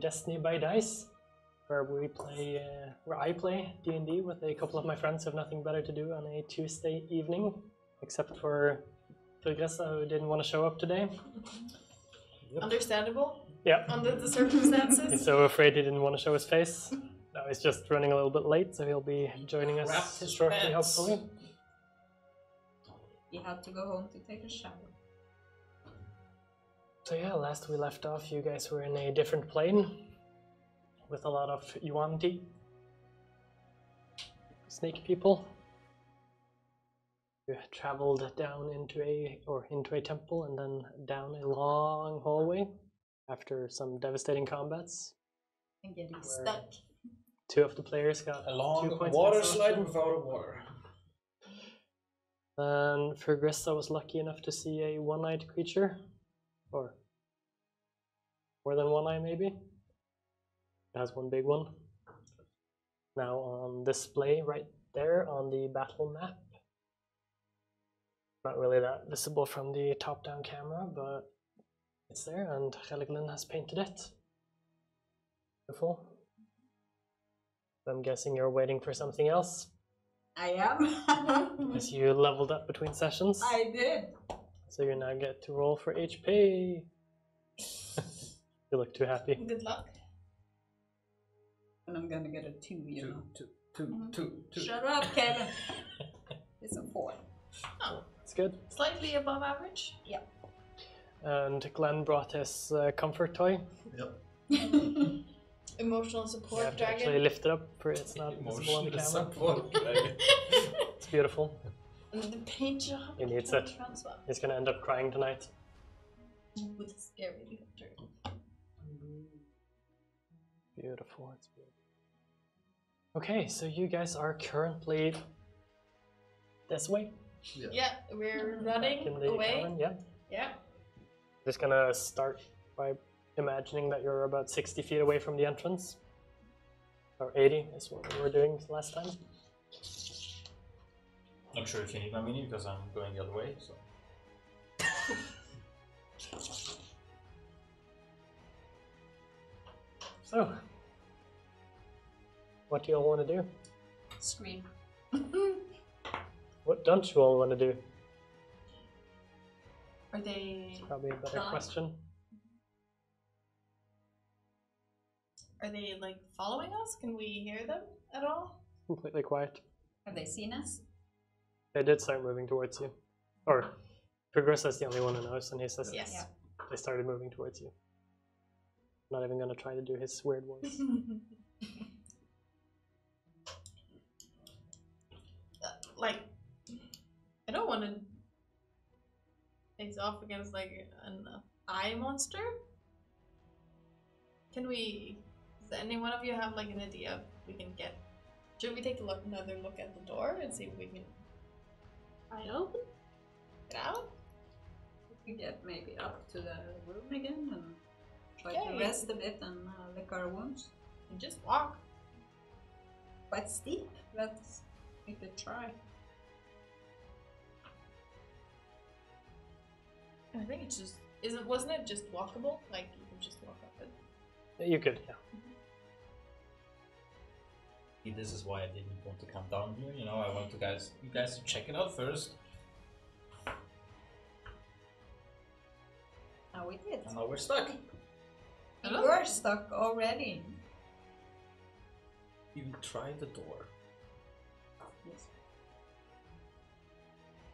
Destiny by Dice, where I play D&D with a couple of my friends who have nothing better to do on a Tuesday evening, except for Gressa, who didn't want to show up today. Yep. Understandable. Yeah. Under the circumstances. He's so afraid he didn't want to show his face. Now he's just running a little bit late, so he'll be joining us shortly, hopefully. You had to go home to take a shower. So yeah, last we left off, you guys were in a different plane with a lot of Yuan-Ti, snake people. You traveled down into a temple and then down a long hallway after some devastating combats. And getting stuck. 2 of the players got a long 2 points. Water slide without a water. And Fergrissa was lucky enough to see a one-eyed creature. Or more than one eye, maybe. It has one big one. Now on display right there on the battle map. Not really that visible from the top-down camera, but it's there, and Galadhmir has painted it. Beautiful. I'm guessing you're waiting for something else. I am. Because you leveled up between sessions. I did. So you now get to roll for HP. You look too happy. Good luck. And I'm gonna get a 2, you know. Two. Shut up, Kevin. It's a 4. Oh. It's good. Slightly above average. Yeah. And Glenn brought his comfort toy. Yep. Emotional support You have to dragon. actually lift it up for it's not visible on the camera. Support dragon. It's beautiful. And the paint job. He needs it. He's gonna end up crying tonight. With a scary lifter. Beautiful, it's beautiful. Okay, so you guys are currently this way. Yeah, we're running in the away. cavern, yeah. Yeah. Just gonna start by imagining that you're about 60 feet away from the entrance. Or 80 is what we were doing last time. Not sure if you need my mini because I'm going the other way, so. So, what do you all want to do? Scream. What don't you all want to do? Are they Probably a better question. Are they like following us? Can we hear them at all? Completely quiet. Have they seen us? They did start moving towards you. Or, Progressa's the only one who knows, and he says Yes. Yeah. they started moving towards you. Not even gonna try to do his weird voice. Like, I don't want to face off against like an eye monster. Can we? Does any one of you have like an idea we can get? Should we take another look at the door and see if we can pry it open? Get out? We get maybe up to the room again and try Okay. to rest a bit and lick our wounds. And just walk. Quite steep, but we could try. I think it's just wasn't it just walkable? Like you can just walk up it. You could, yeah. This is why I didn't want to come down here, you know, I want you guys to check it out first. Now we did. And now we're stuck. We were stuck already. Even try the door. Yes.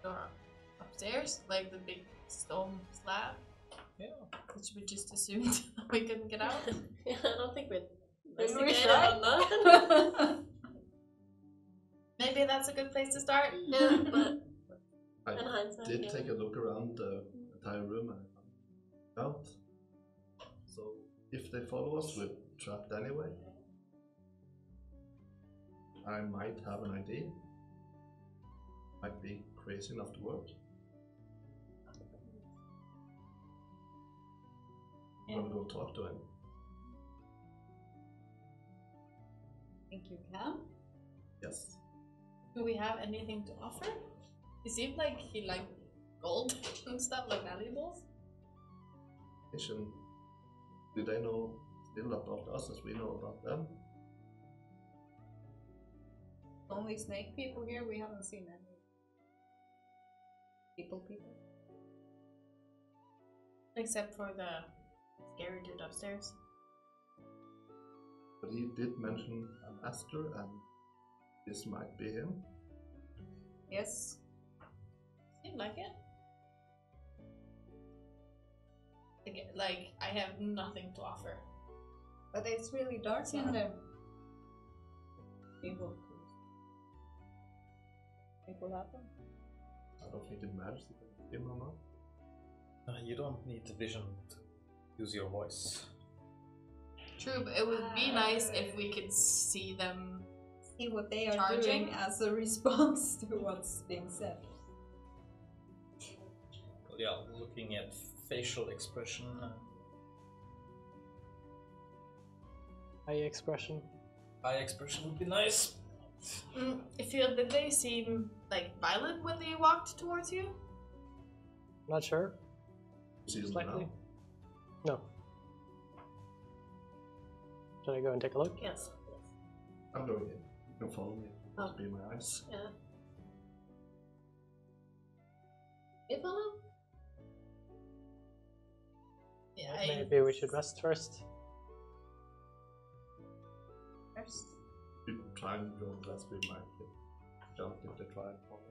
Door upstairs, like the big stone slab, Yeah. which we just assumed we couldn't get out. Yeah, I don't think we'd We investigate tried. on that. Maybe that's a good place to start. Yeah, but I in hindsight, did yeah. take a look around the entire room and I found out. So if they follow us, we're trapped anyway. I might have an idea. Might be crazy enough to work. I'm gonna go talk to him. Think you can? Yes. Do we have anything to offer? It seemed like he liked gold and stuff, like valuables. Asian. Do they know still about us as we know about them. Only snake people here. We haven't seen any people. Except for the scary dude upstairs. But he did mention a master, and this might be him. Yes. Seemed like it. Like, I have nothing to offer. But it's really dark in there. People happen. I don't think it matters if it's him or not. You don't need the vision to use your voice. True, but it would be nice if we could see them. See what they are Charging? doing as a response to what's being said. Well, yeah, looking at facial expression. Eye expression. Eye expression would be nice. Did they seem like violent when they walked towards you? Not sure. See them Slightly. now. No. Should I go and take a look? Yes. I'm going in. You can follow me. Oh. Just be my eyes. Yeah. You follow? Yeah, Maybe we should rest first. First. We try and go as we might get jumped if they try and follow.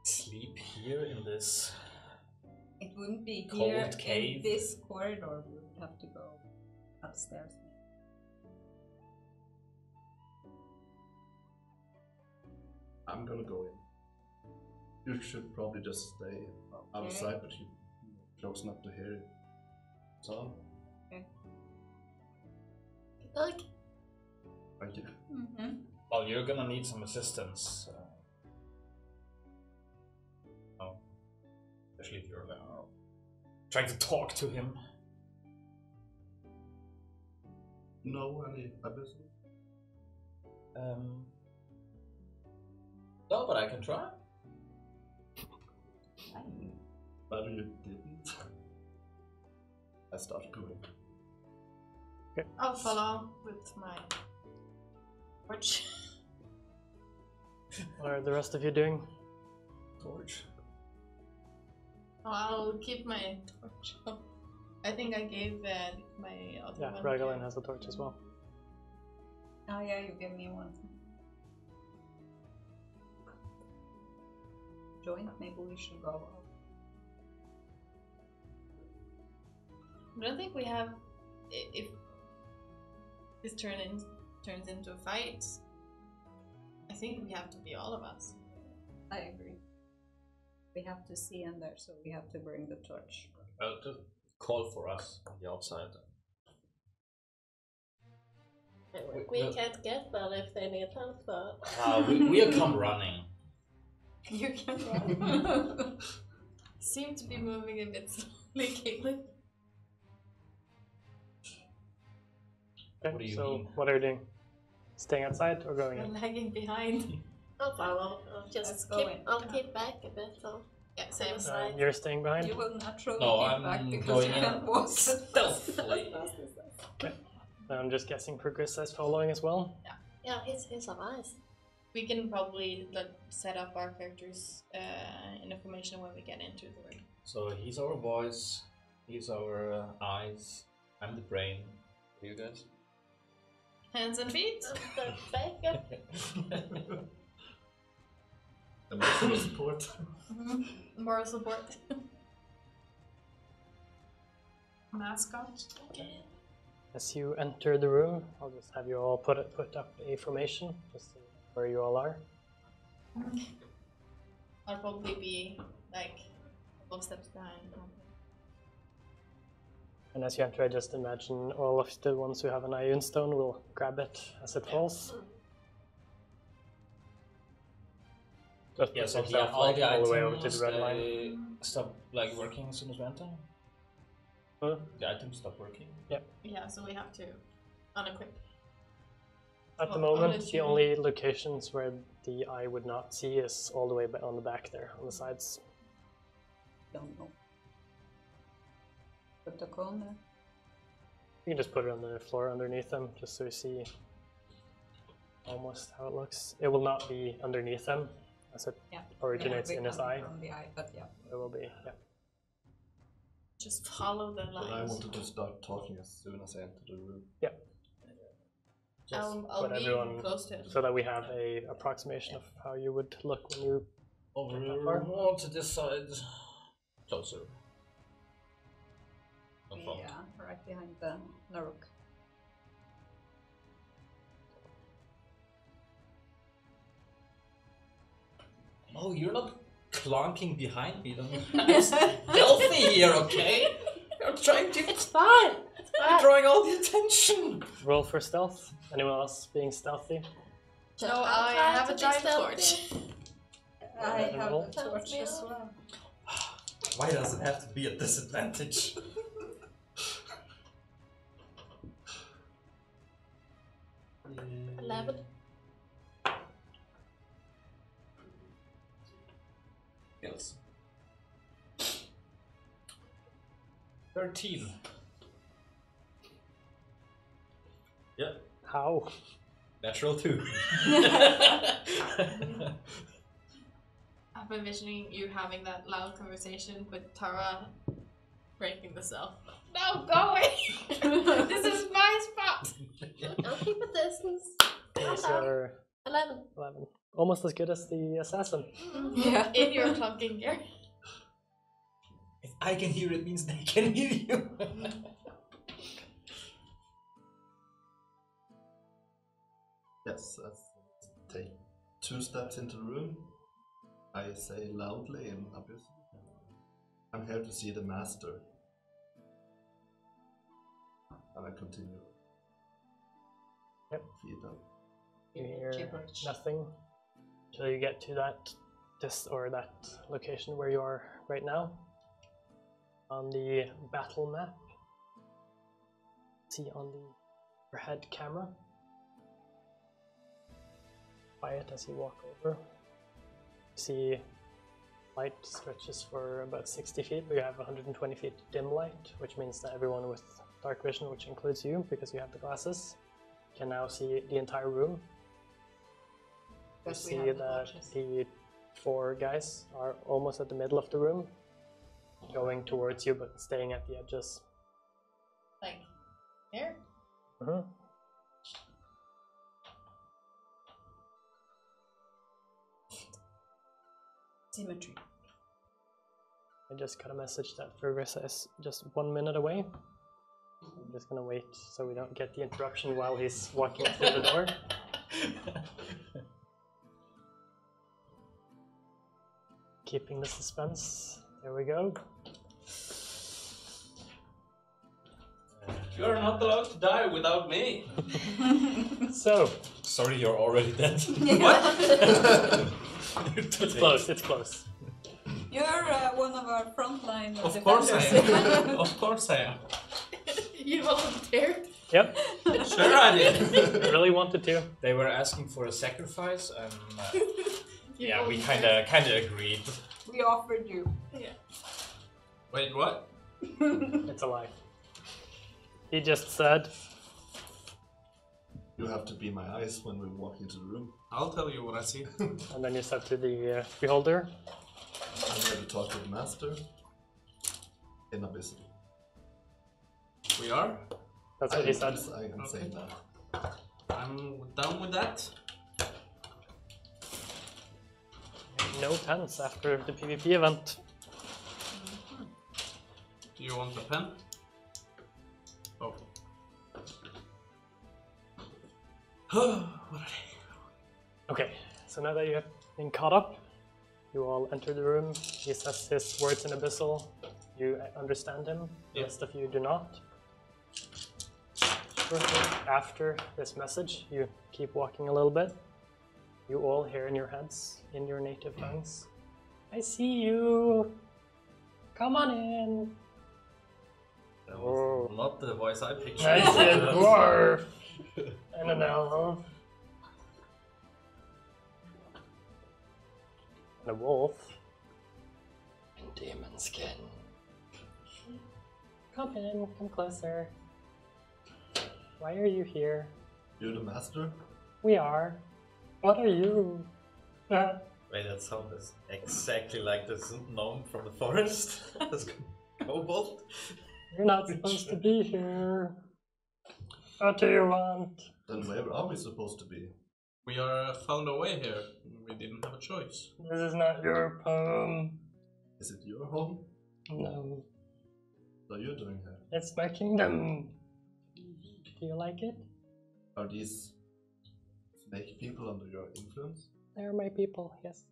Sleep here in this. It wouldn't be Cold here cave. in this corridor. We would have to go upstairs. I'm gonna go in. You should probably just stay outside, but you close enough to hear it. So, Look. thank you. Mm-hmm. Well, you're gonna need some assistance. Especially if you're trying to talk to him. No, any abyssal? No, but I can try. But you didn't. I started going. I'll follow with my torch. What are the rest of you doing? Torch. I'll keep my torch up. I think I gave my other Yeah, one. Raglan has a torch as well. Oh yeah, you gave me one. Join? Maybe we should go. I don't think we have. If this turns into a fight, I think we have to be all of us. I agree. We have to see in there, so we have to bring the torch. Well, just call for us on the outside. We can't get there if they need help. But We'll come running. You can run. Seem to be moving a bit slowly, Caitlin. Okay, What do you so mean? what are you doing? Staying outside or going I'm in? lagging behind. I'll follow. Let's go in. I'll keep back a bit. So. Yeah, same. Side. You're staying behind? You will naturally No, get I'm back because going you in can't walk. stealthily. I'm just guessing Progress is following as well. Yeah, he's a nice. We can probably set up our characters in a formation when we get into the room. So he's our voice, he's our eyes, I'm the brain. What are you guys? Hands and feet. The bacon. Emotional support. Moral support. Mascot. Okay. As you enter the room, I'll just have you all put up a formation, just so where you all are. I'll probably be like a couple of steps behind. And as you enter, I just imagine all of the ones who have an Ion Stone will grab it as it falls. Just Yeah, push so himself, all like, the all the way over to items the red line. they stop working as soon as we enter? Huh? The items stop working? Yeah, so we have to unequip. At the Well, moment, unless the you- only locations where the eye would not see is all the way on the back there, on the sides. Don't know. Put the cone there. You can just put it on the floor underneath them, just so you see almost how it looks. It will not be underneath them, as it originates in his eye. From the eye, but yeah. It will be, yeah. Just follow the But I lines. wanted to start talking as soon as I enter the room. Yeah. I'll put be everyone close to him. so that we have a approximation of how you would look when you Over far? more to this side. Closer. Not front. Yeah, right behind the Naruk. Oh, you're not clonking behind me. I'm stealthy here, okay? I'm trying to. It's fine. It's I'm fine. drawing all the attention. roll for stealth. Anyone else being stealthy? No, I'll I try have to a be giant stealthy. torch. I have roll. the torch as well. Why does it have to be a disadvantage? Mm. 11. Yes. 13. Yeah, How? natural 2. I'm envisioning you having that loud conversation with Tara breaking the cell. No, go away! This is my spot! I'll keep a distance. Is your 11. 11. Almost as good as the assassin. Yeah. In your clocking gear. If I can hear it, means they can hear you. Yes, let's take 2 steps into the room. I say loudly in Abyss, I'm here to see the master. And I continue. Yep. Feed them. You hear Gibberish. nothing till you get to that that location where you are right now. On the battle map, see on the overhead camera. Quiet as you walk over. See light stretches for about 60 feet, but you have 120 feet dim light, which means that everyone with dark vision, which includes you because you have the glasses, can now see the entire room. You Because we see have the that torches. the 4 guys are almost at the middle of the room, going towards you but staying at the edges. Like, here? Symmetry. I just got a message that Fergus is just 1 minute away. I'm just gonna wait so we don't get the interruption while he's walking through the door. Keeping the suspense. There we go. You're not allowed to die without me. So, Sorry, you're already dead. it's close, it's close. You're one of our frontline Of course I defenders. am. Of course I am. You volunteered? Yep, Sure I did. really wanted to. They were asking for a sacrifice, and You yeah, we volunteered. kinda agreed. We offered you. Wait, what? It's a lie. He just said, You have to be my eyes when we walk into the room. I'll tell you what I see. and then you said to the beholder, I'm here to talk to the master in Abyss. We are. that's what he said. I am saying that. I'm done with that. No pens after the PvP event. Do you want a pen? Oh. What are they? Okay, so now that you have been caught up, you all enter the room. He says his words in Abyssal. You understand him. The Yep. rest of you do not. Shortly after this message, you keep walking a little bit. You all hear in your heads, in your native tongues, I see you! Come on in! That was not the voice I pictured. I said dwarf! And an elf. And a wolf. In demon skin. Come in, come closer. Why are you here? You're the master? We are. What are you? Wait, that sounds exactly like this gnome from the forest. This kobold. You're not supposed to be here. What do you want? Then where are we supposed to be? We are found our way here. We didn't have a choice. This is not your poem. Is it your home? No, What are you doing here? it's my kingdom. Do you like it? Are these snake people under your influence? They're my people, yes.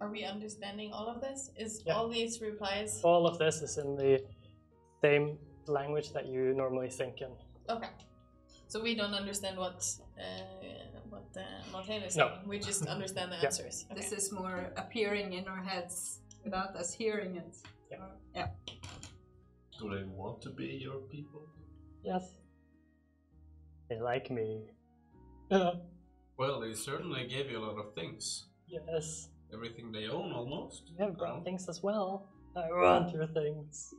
Are we understanding all of this? Is Yeah. all these replies? All of this is in the same language that you normally think in. Okay. So we don't understand what Martin is No. saying. We just understand the Yeah. answers. Okay. This is more appearing in our heads without us hearing it. Yeah. Do they want to be your people? Yes. They like me. Well, they certainly gave you a lot of things. Yes. Everything they own, almost. You have brought things as well. I want your things.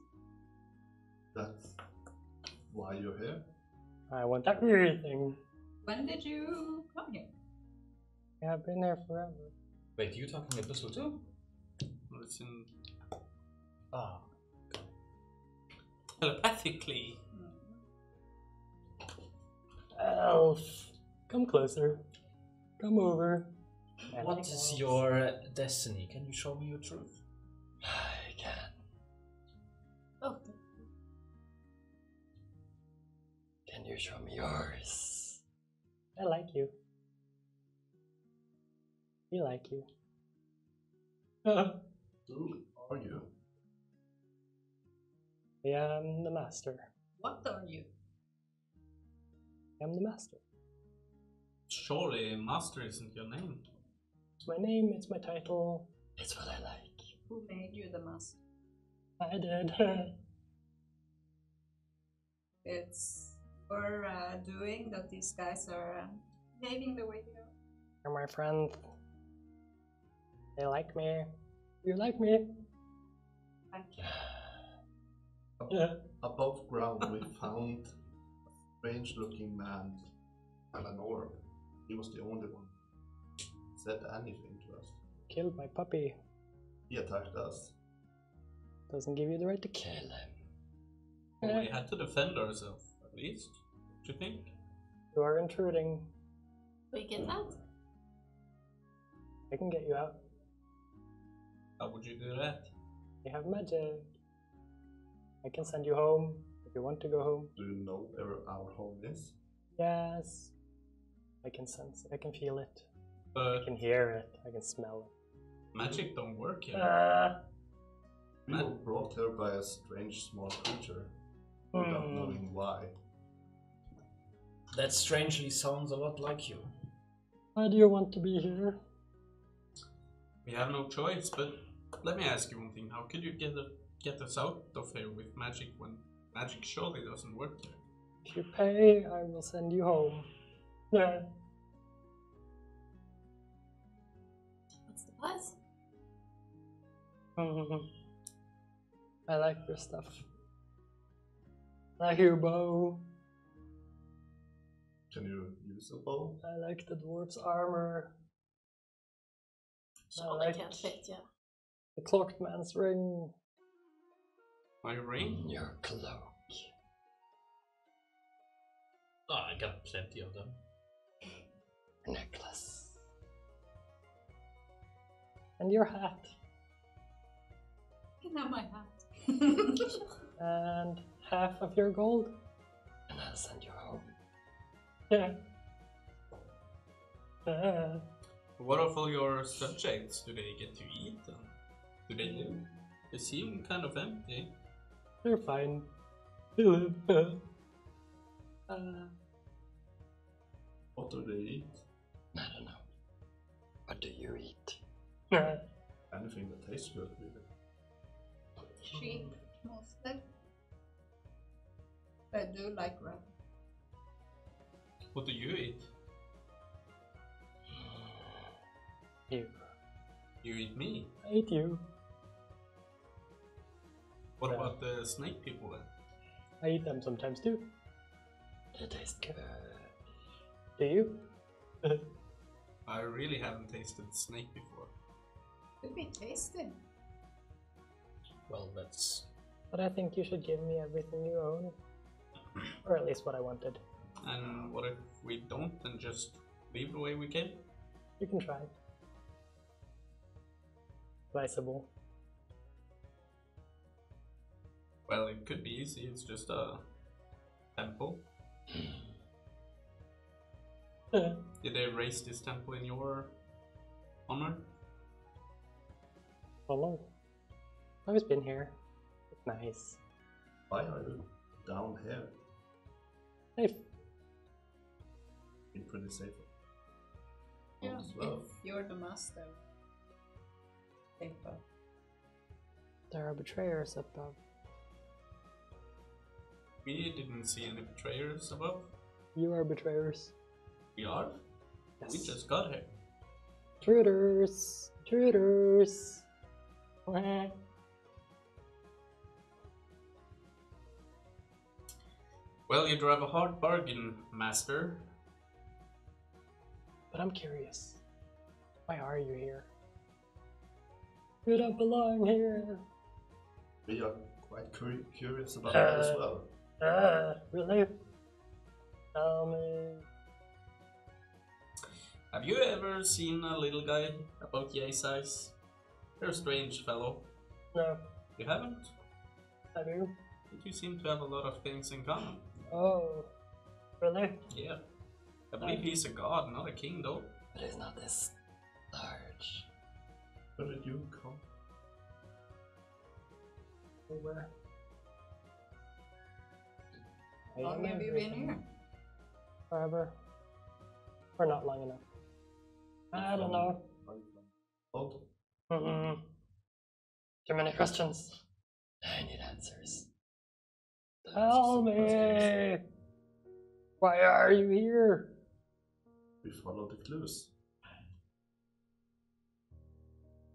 That's why you're here? I want everything. When did you come here? I have been here forever. Wait, you talking Abyssal too? Well, it's in Ah. telepathically. Elf, come closer. Come over. What is your destiny? Can you show me your truth? I can. Oh, Can you show me yours? I like you. We like you. Who are you? I am the master. What are you? I am the master. Surely Master isn't your name. It's my name, it's my title. It's what I like. Who made you the master? I did. It's your doing that these guys are behaving the way they are. You're my friend. They like me. You like me? Thank you. Above ground, we found a strange-looking man and an orb. He was the only one who said anything to us. Killed my puppy. He attacked us. Doesn't give you the right to kill him. Well, we had to defend ourselves, at least. Don't you think? You are intruding. we get out. I can get you out. How would you do that? I have magic. I can send you home if you want to go home. Do you know where our home is? Yes. I can sense it. I can feel it. I But can hear it. I can smell magic don't work it. here. We were brought here by a strange small creature without knowing why. That strangely sounds a lot like you. Why do you want to be here? We have no choice, but let me ask you one thing. How could you get us out of here with magic when magic surely doesn't work here? If you pay, I will send you home. Yeah. What's the price? I like your stuff. I like your bow. Can you use a bow? I like the dwarf's armor. Surely like can't fit, yeah. the cloaked man's ring. My ring? Your cloak. Oh, I got plenty of them. Necklace. And your hat. You can have my hat. And half of your gold. And I'll send you home. Yeah. What of all your subjects? Do they get to eat? And do they live? They seem kind of empty. They're fine. They live. What do they eat? I don't know. What do you eat? Anything that tastes good, really. Sheep, mostly. I do like ram. What do you eat? You. You eat me. I eat you. What Yeah. about the snake people then? I eat them sometimes too. They taste good. Do you? I really haven't tasted snake before. Could be tasty. Well, that's But I think you should give me everything you own. Or at least what I wanted. And what if we don't and just leave the way we came? You can try. Advisable. Well, it could be easy. It's just a temple. Did they raise this temple in your honor? Oh no. I've always been here. It's nice. Why are you down here? Safe. Been pretty safe. Yeah, As well. if you're the master. Safer. There are betrayers above. We didn't see any betrayers above. You are betrayers. We are? Yes. We just got here. Intruders. Intruders. Well, you drive a hard bargain, master. But I'm curious. Why are you here? You don't belong here. We are quite curious about that as well. Really? Tell me. Have you ever seen a little guy about yay size? They're a strange fellow. No, You haven't? I do. But you seem to have a lot of things in common. Oh, really? Yeah. I believe he's a god, not a king, though. But it's not this large. Where did you come? Where? How long have you been here? Forever. Or not long enough. I don't know. Oh, Too many questions. I need answers. Tell me. Why are you here? we follow the clues.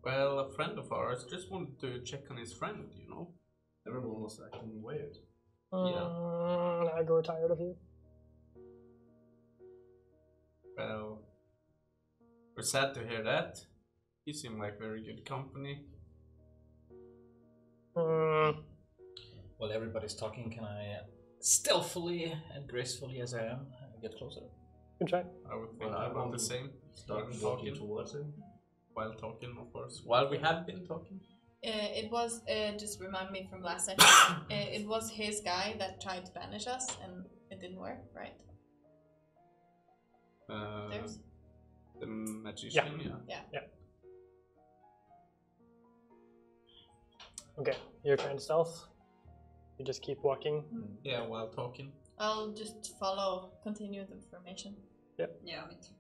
Well, a friend of ours just wanted to check on his friend, you know? Everyone was acting weird. I grew tired of you. Well, we're sad to hear that. You seem like very good company. While everybody's talking, can I stealthily and gracefully as I am get closer? Good try. I would think Well, I about want the to same. Start When walking talking. towards him. While talking, of course. While we have been talking. It was, just remind me from last session, it was his guy that tried to banish us and it didn't work, right? There's? The magician, yeah. Okay, you're trying to stealth. You just keep walking. Yeah, while talking. I'll just continue the formation. Yeah, me too.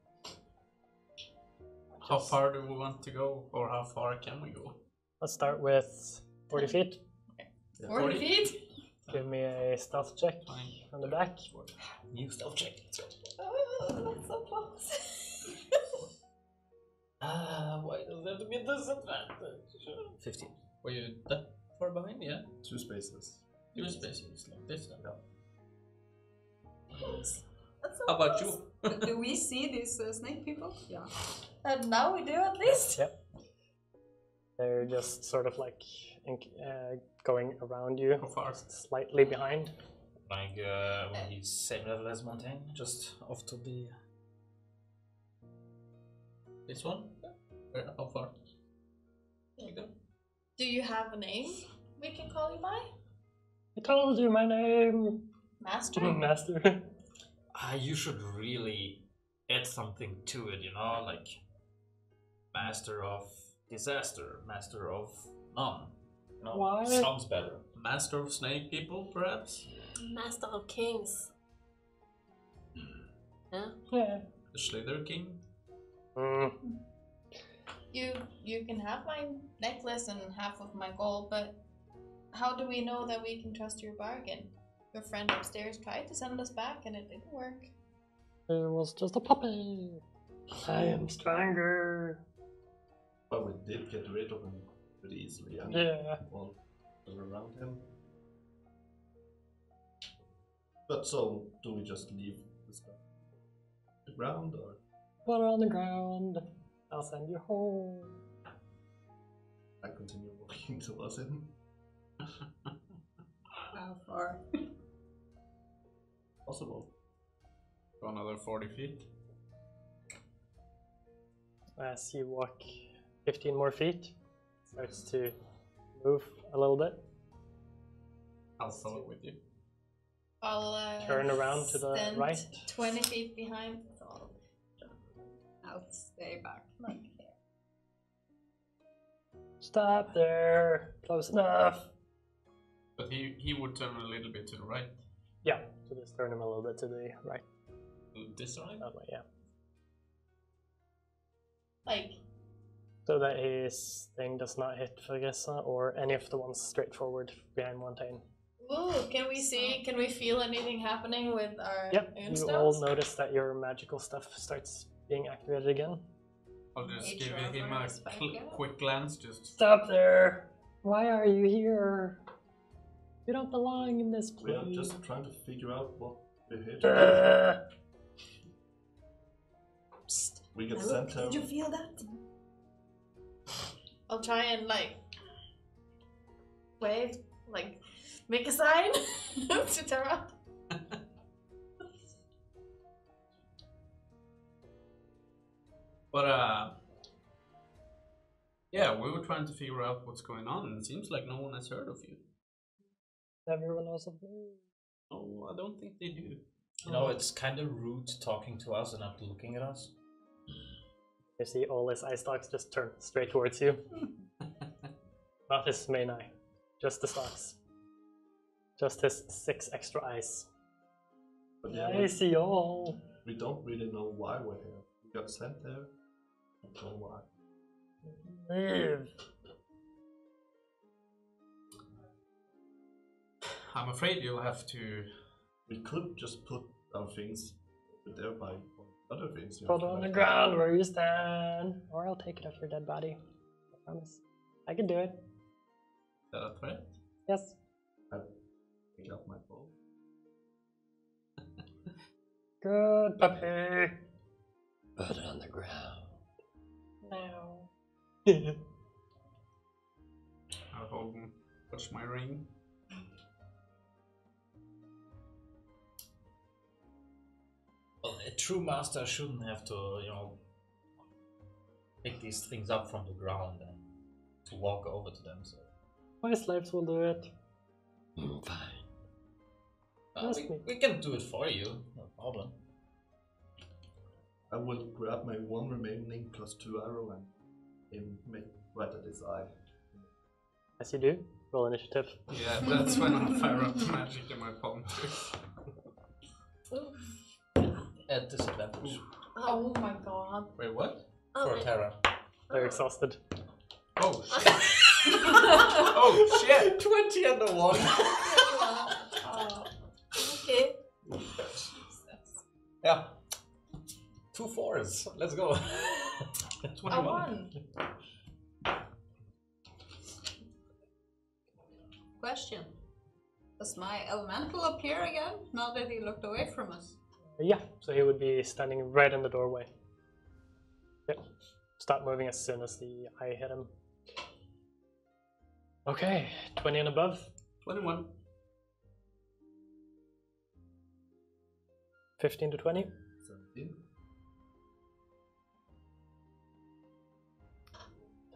How far do we want to go, or how far can we go? Let's start with 40 feet. 40 feet? Give me a stealth check Fine. on the back. New stealth check. Oh, that's so close. Why does that have to be a disadvantage? 15. Were you that far behind? Yeah. 2 spaces. Two spaces like this. Then. That's so How about close. you? Do we see these snake people? Yeah. And now we do at least. Yep. They're just sort of like going around you, How far? slightly behind. Like when he's same level as Montaigne, just off to the. This one? Where? How far? Like that? Do you have a name we can call you by? I told you my name, Master? Master. You should really add something to it, you know, like Master of Disaster, Master of None. No, Why? sounds better. Master of Snake People, perhaps? Master of Kings. Yeah? Yeah. The Slither King? You can have my necklace and half of my gold, but how do we know that we can trust your bargain? Your friend upstairs tried to send us back and it didn't work. It was just a puppy. I am stronger. But we did get rid of him pretty easily. And Yeah. all around him. But so, do we just leave the stuff on the ground, or? Put it on the ground. I'll send you home. I continue walking towards him. How far? Possible. Go another 40 feet. As you walk 15 more feet, it starts to move a little bit. I'll follow with you. I'll Turn around to the stand right. 20 feet behind. So I'll stay back. like, Stop there. Close enough. But he would turn a little bit to the right. Yeah, so just turn him a little bit to the right. This side? That way, yeah. like So that his thing does not hit Fergessa or any of the ones straight forward behind Montaigne. ooh, can we see? Can we feel anything happening with our Yep, own you all stuff? notice that your magical stuff starts being activated again. I'll just Nature give of him our a spell. quick glance, just. Stop there! Why are you here? You don't belong in this We place. are just trying to figure out what we're here to do. Psst. We get sent here. Did you feel that? I'll try and like wave, like make a sign to Tara. But yeah, we were trying to figure out what's going on, and it seems like no one has heard of you. Everyone knows of me. No, I don't think they do. You know, it's kind of rude talking to us and not looking at us. You see all his eye stalks just turn straight towards you. Not his main eye, just the stalks. Just his 6 extra eyes. But yeah, I see all. we don't really know why we're here. We got sent there. Don't know why. Leave. I'm afraid you'll have to. We could just put our things over there by other things. You Put it know, on the like- ground where you stand. Or I'll take it off your dead body. I promise. I can do it. Is that a threat? Yes. Pick up my bow. Good puppy. Put it on the ground. No. I'll hold and touch my ring. Well, a true master shouldn't have to, you know, pick these things up from the ground and to walk over to them. So My slaves will do it. fine. Trust me. We can do it for you, no problem. I will grab my 1 remaining +2 arrow and aim right at his eye. As you do. Roll initiative. Yeah, that's when I'll fire up the magic in my palm too. At disadvantage Oh my god. Wait, what? for wait. Terra. They're exhausted. Oh shit! Oh shit! 20 and a 1. Oh. Okay. Yeah. 2 4s. Let's go. I 21. won. Question. Does my elemental appear again now that he looked away from us? Yeah, so he would be standing right in the doorway. Yep. Stop moving as soon as the eye hit him. Okay, 20 and above. 21. 15 to 20. 17.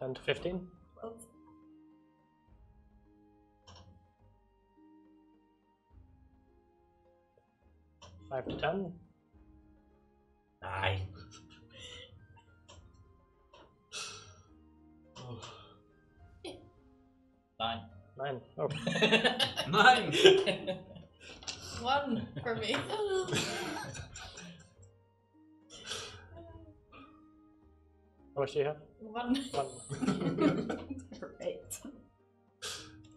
10 to 15. 5 to 10. 9. Nine. 9. Oh, 9! 1 for me. how much do you have? 1. 1. Great.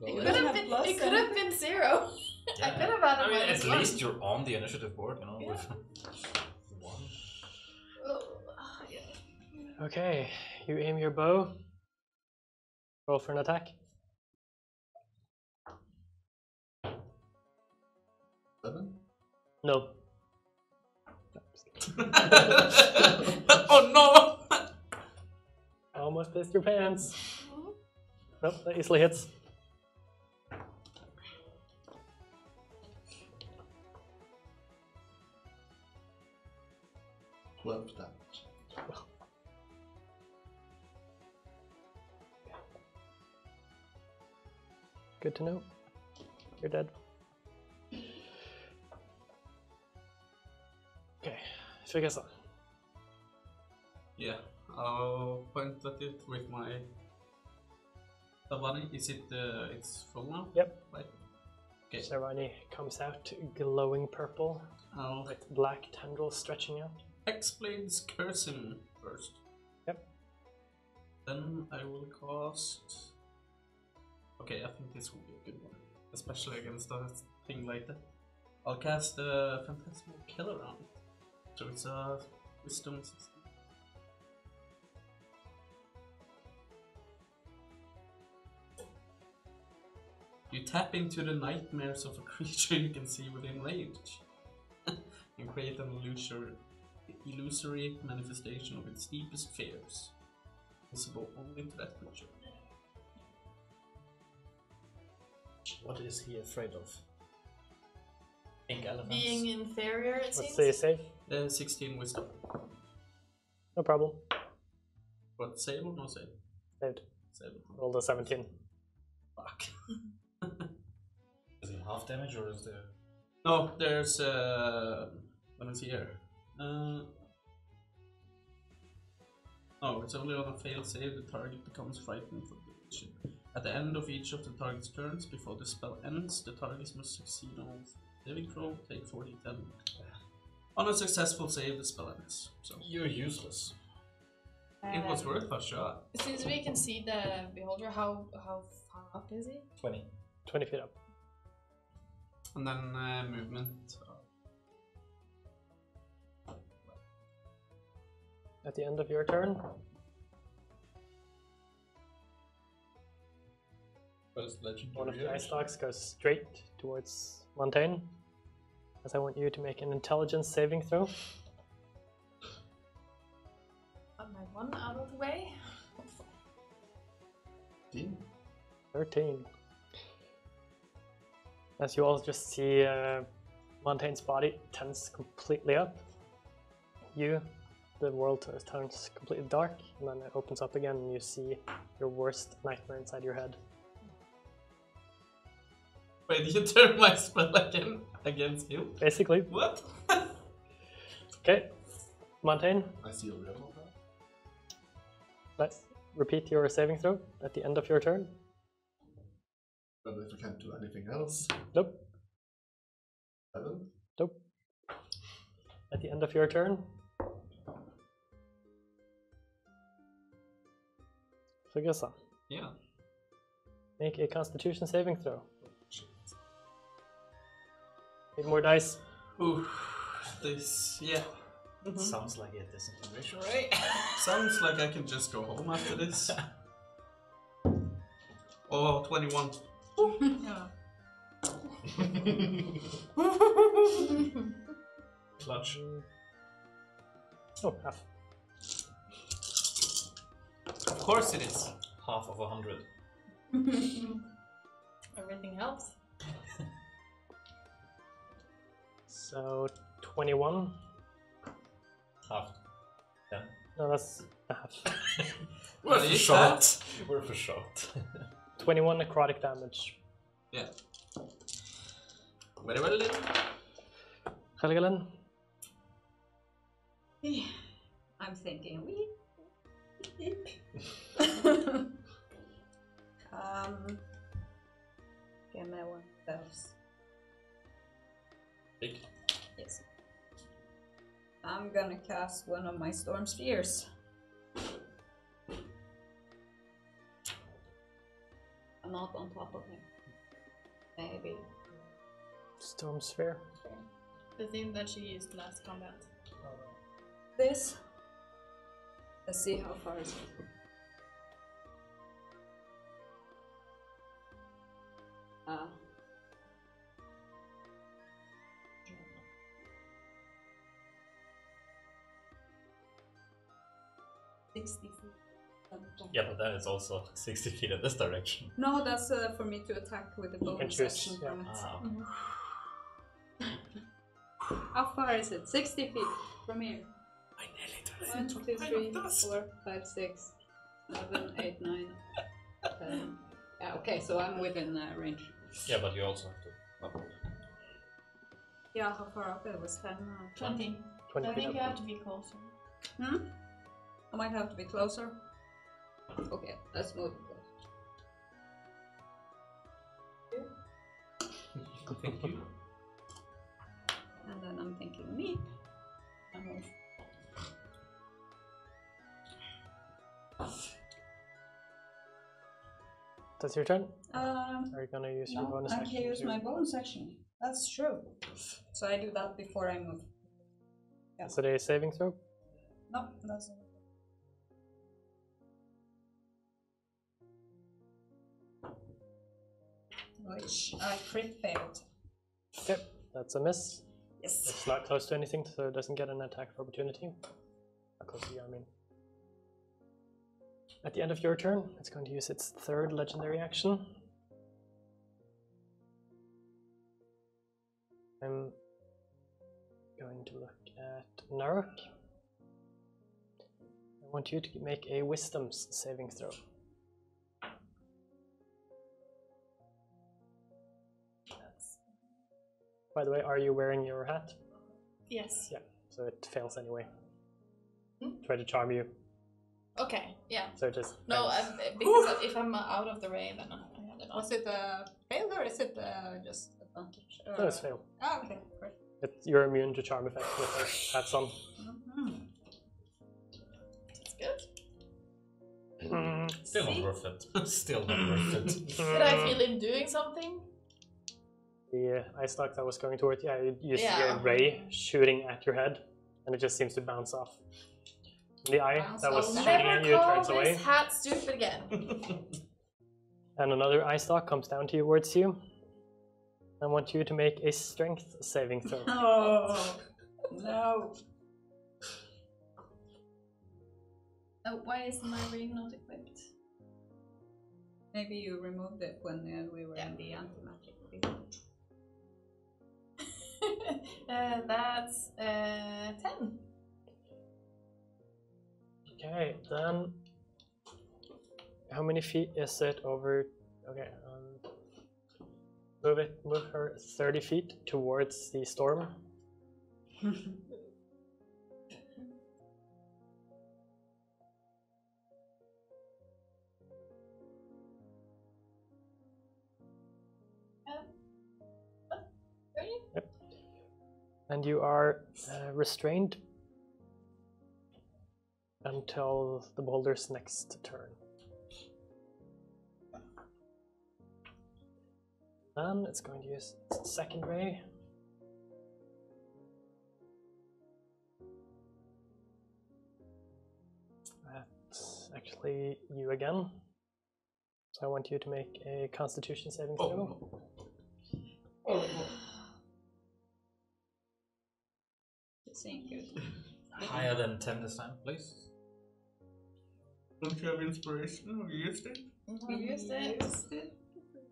It could have been 0. I could have had a I mean, minus at 1. least you're on the initiative board, you know. Yeah. With 1. Oh, yeah. Okay, you aim your bow. Roll for an attack. 7. No. Oh no! Almost pissed your pants. Nope, that easily hits. Damage. Good to know. You're dead. Okay, Shigesa. Yeah, I'll point at it with my Tabani. Is it it's full now? Yep. Right. Okay. Sarani comes out glowing purple I'll with black tendrils stretching out. X-Blades curse him first. Yep. Then I will cast. Okay, I think this will be a good one, especially against a thing like that. I'll cast a Phantasmal Killer on it. So it's a Wisdom 16. You tap into the nightmares of a creature you can see within range and create an illusory manifestation of its deepest fears, visible only to that creature. What is he afraid of? Pink elephants? Being inferior, it Let's seems. say save. 16 wisdom. No problem. What, save or no save? Saved. Save. Rolled a 17. Fuck. Is it half damage or is there... No, there's let me see here. No, it's only on a failed save the target becomes frightened for duration. At the end of each of the target's turns, before the spell ends, the target must succeed on saving throw, take 40 damage. On a successful save, the spell ends. So You're useless. it was worth a shot. Since we can see the beholder, how far up is he? 20. 20 feet up. And then movement. At the end of your turn, First legendary. one of the ice dogs goes straight towards Montaigne. As I want you to make an intelligence saving throw. Got my one out of the way. 13. As you all just see Montaigne's body tense completely up. The world turns completely dark, and then it opens up again and you see your worst nightmare inside your head. Wait, you turn my spell again against him? Basically. What? Okay, Montaigne, I see a rim of that. let's repeat your saving throw at the end of your turn. But if I can't do anything else, Nope, 7. nope. At the end of your turn, Fugasa, Yeah. make a Constitution saving throw. 8 more dice. Ooh, this, yeah. Sounds like a disintegration, right? Sounds like I can just go home after this. Oh, 21. Yeah. Clutch. Oh, half. Of course it is. Half of 100. Everything helps. So 21. Half. 10. No, that's a half. What is that? Worth a shot. 21 necrotic damage. Yeah. Very well then. Helgelen, I'm thinking give me one of those. Big. Yes. I'm gonna cast one of my storm spheres. I'm not on top of him. Maybe. Storm Sphere. The thing that she used last combat. This. Let's see how far is it. 60 feet. Yeah, but then it's also 60 feet in this direction. No, that's for me to attack with the can bonus choose, action yeah. from it. Ah. How far is it? 60 feet from here. I nearly did 1, 2, 3, 4, 5, 6, 7, 8, 9, 10. Yeah, okay, so I'm within range. Yeah, but you also have to. Oh. Yeah, how far up? It was 10. 20. 20 I feet think you up. have to be closer. I might have to be closer. Okay, let's move closer. Thank you. And then I'm thinking me. I move. That's your turn? Um, Are you gonna use your no, bonus I action? can use to- my bonus action. That's true. So I do that before I move. Yeah. Is it a saving throw? No, that's which I crit failed. Okay, that's a miss. Yes. It's not close to anything, so it doesn't get an attack of opportunity. Not close to you, I mean. At the end of your turn, it's going to use its third legendary action. I'm going to look at Narok. I want you to make a Wisdom's saving throw. By the way, are you wearing your hat? Yes. Yeah, so it fails anyway. Hmm? Try to charm you, Okay, yeah. so it just No, fails. because if I'm out of the ray, then I have it on. Was it a fail or is it just advantage? No, it's fail. Oh, okay, great. You're immune to charm effects with the hats on. That's good. Still not See? worth it. Still not worth it. Did I feel him doing something? The ice stock that was going towards you see Yeah. a ray shooting at your head, and it just seems to bounce off. The eye Bounce that was off. shooting Never at you call turns this away, hat stupid again. and another eye stalk comes down towards you. I want you to make a strength saving throw. Oh, no. Oh, why is my ring not equipped? Maybe you removed it when we were in the anti-magic field. That's 10. Okay, then how many feet is it over? Okay, move her 30 feet towards the storm. And you are restrained until the boulder's next turn. Then it's going to use its second ray. That's actually you again. So I want you to make a Constitution saving throw. It's ain't good. Higher than 10 this time, please. Don't you have inspiration? Have you used it? We used it.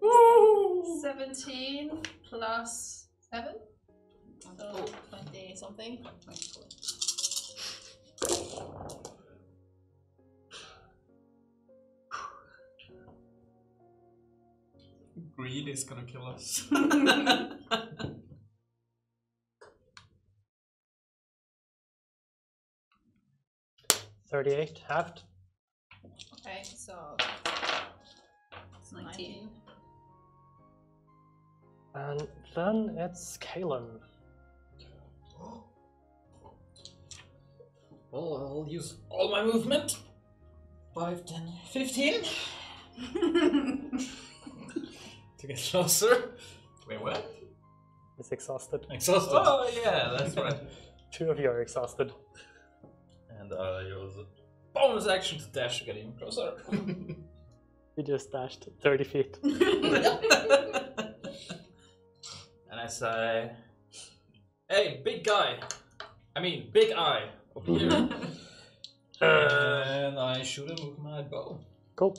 Woo! 17 plus 7. So 20 something. Greed is gonna kill us. 38 halved. Okay, so It's 19. And then it's Kalen. Well, I'll use all my movement. 5, 10, 15. To get closer. Wait, what? It's exhausted. Exhausted. Oh, yeah, that's right. Two of you are exhausted. And use a bonus action to dash to get even closer. You just dashed 30 feet. And I say, hey, big guy. I mean, big eye. Over here. And I shoot him with my bow. Cool.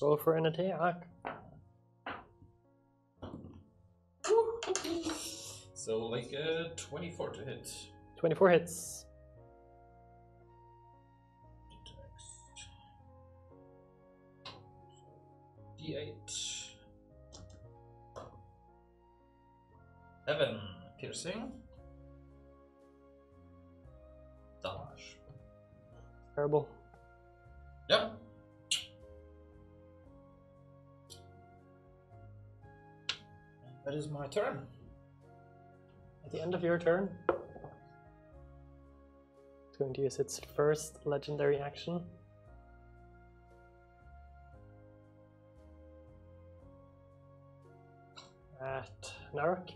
Roll for an attack. So like 24 to hit. 24 hits. D8. 7 piercing. Damage. Terrible. Yeah. That is my turn. At the end of your turn, it's going to use its first legendary action. At Narok,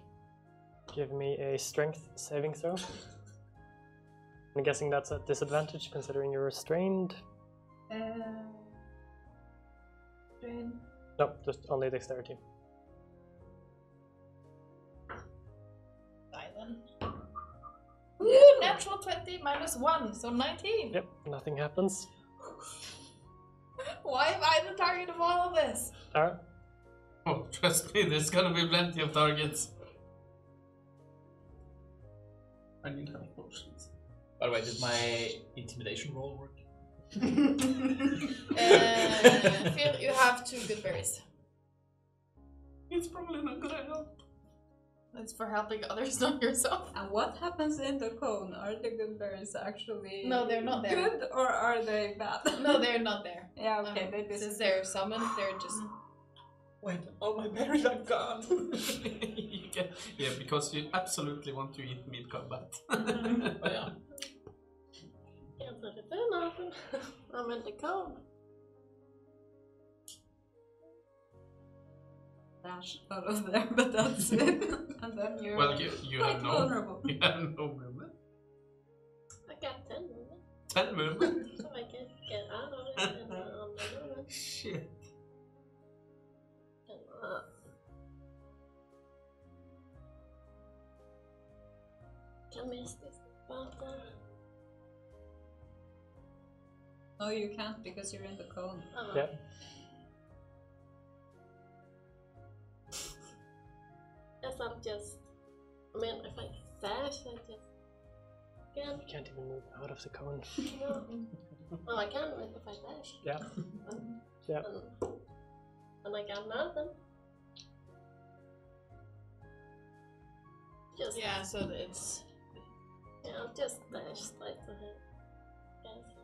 give me a strength saving throw. I'm guessing that's at disadvantage considering you're restrained. Bryne. No, just only dexterity. Die then. Woo! Natural 20 minus 1, so 19. Yep, nothing happens. Why am I the target of all of this? Alright. Oh, trust me, there's gonna be plenty of targets. I need health potions. By the way, did my intimidation roll work? Feel you have 2 good berries. It's probably not gonna help. It's for helping others, not yourself. And what happens in the cone? Are the good berries actually No, they're not there. good or are they bad? No, they're not there. Yeah, okay, they Since disappear. they're summoned, they're just. Wait, all my berries are gone. Yeah, because you absolutely want to eat mid-combat. Oh, yeah. Can't let it in often. I'm in the cone. Dash out of there, but that's it. And then you're Well, you quite have no vulnerable. you have no movement. I got 10 movement, 10 movement. so I can get out of it and on the movement. Shit. And, can miss this, but No, you can't because you're in the cone. Yep. Guess I'm just. I mean, if I dash, I just can. You can't even move out of the cone. No. Well, I can if I dash. Yeah. Yeah. And I got nothing. Just Yeah, so it's. yeah, I'll just dash straight ahead. Guys.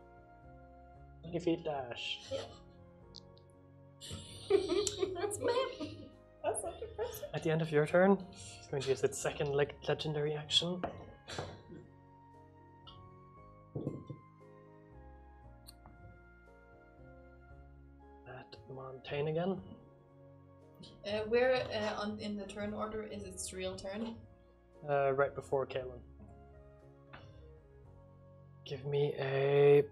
20 feet dash. That's me. That's such a person. At the end of your turn, it's going to use its second legendary action. At Montaigne again. Where in the turn order is its real turn? Right before Kalen. Give me a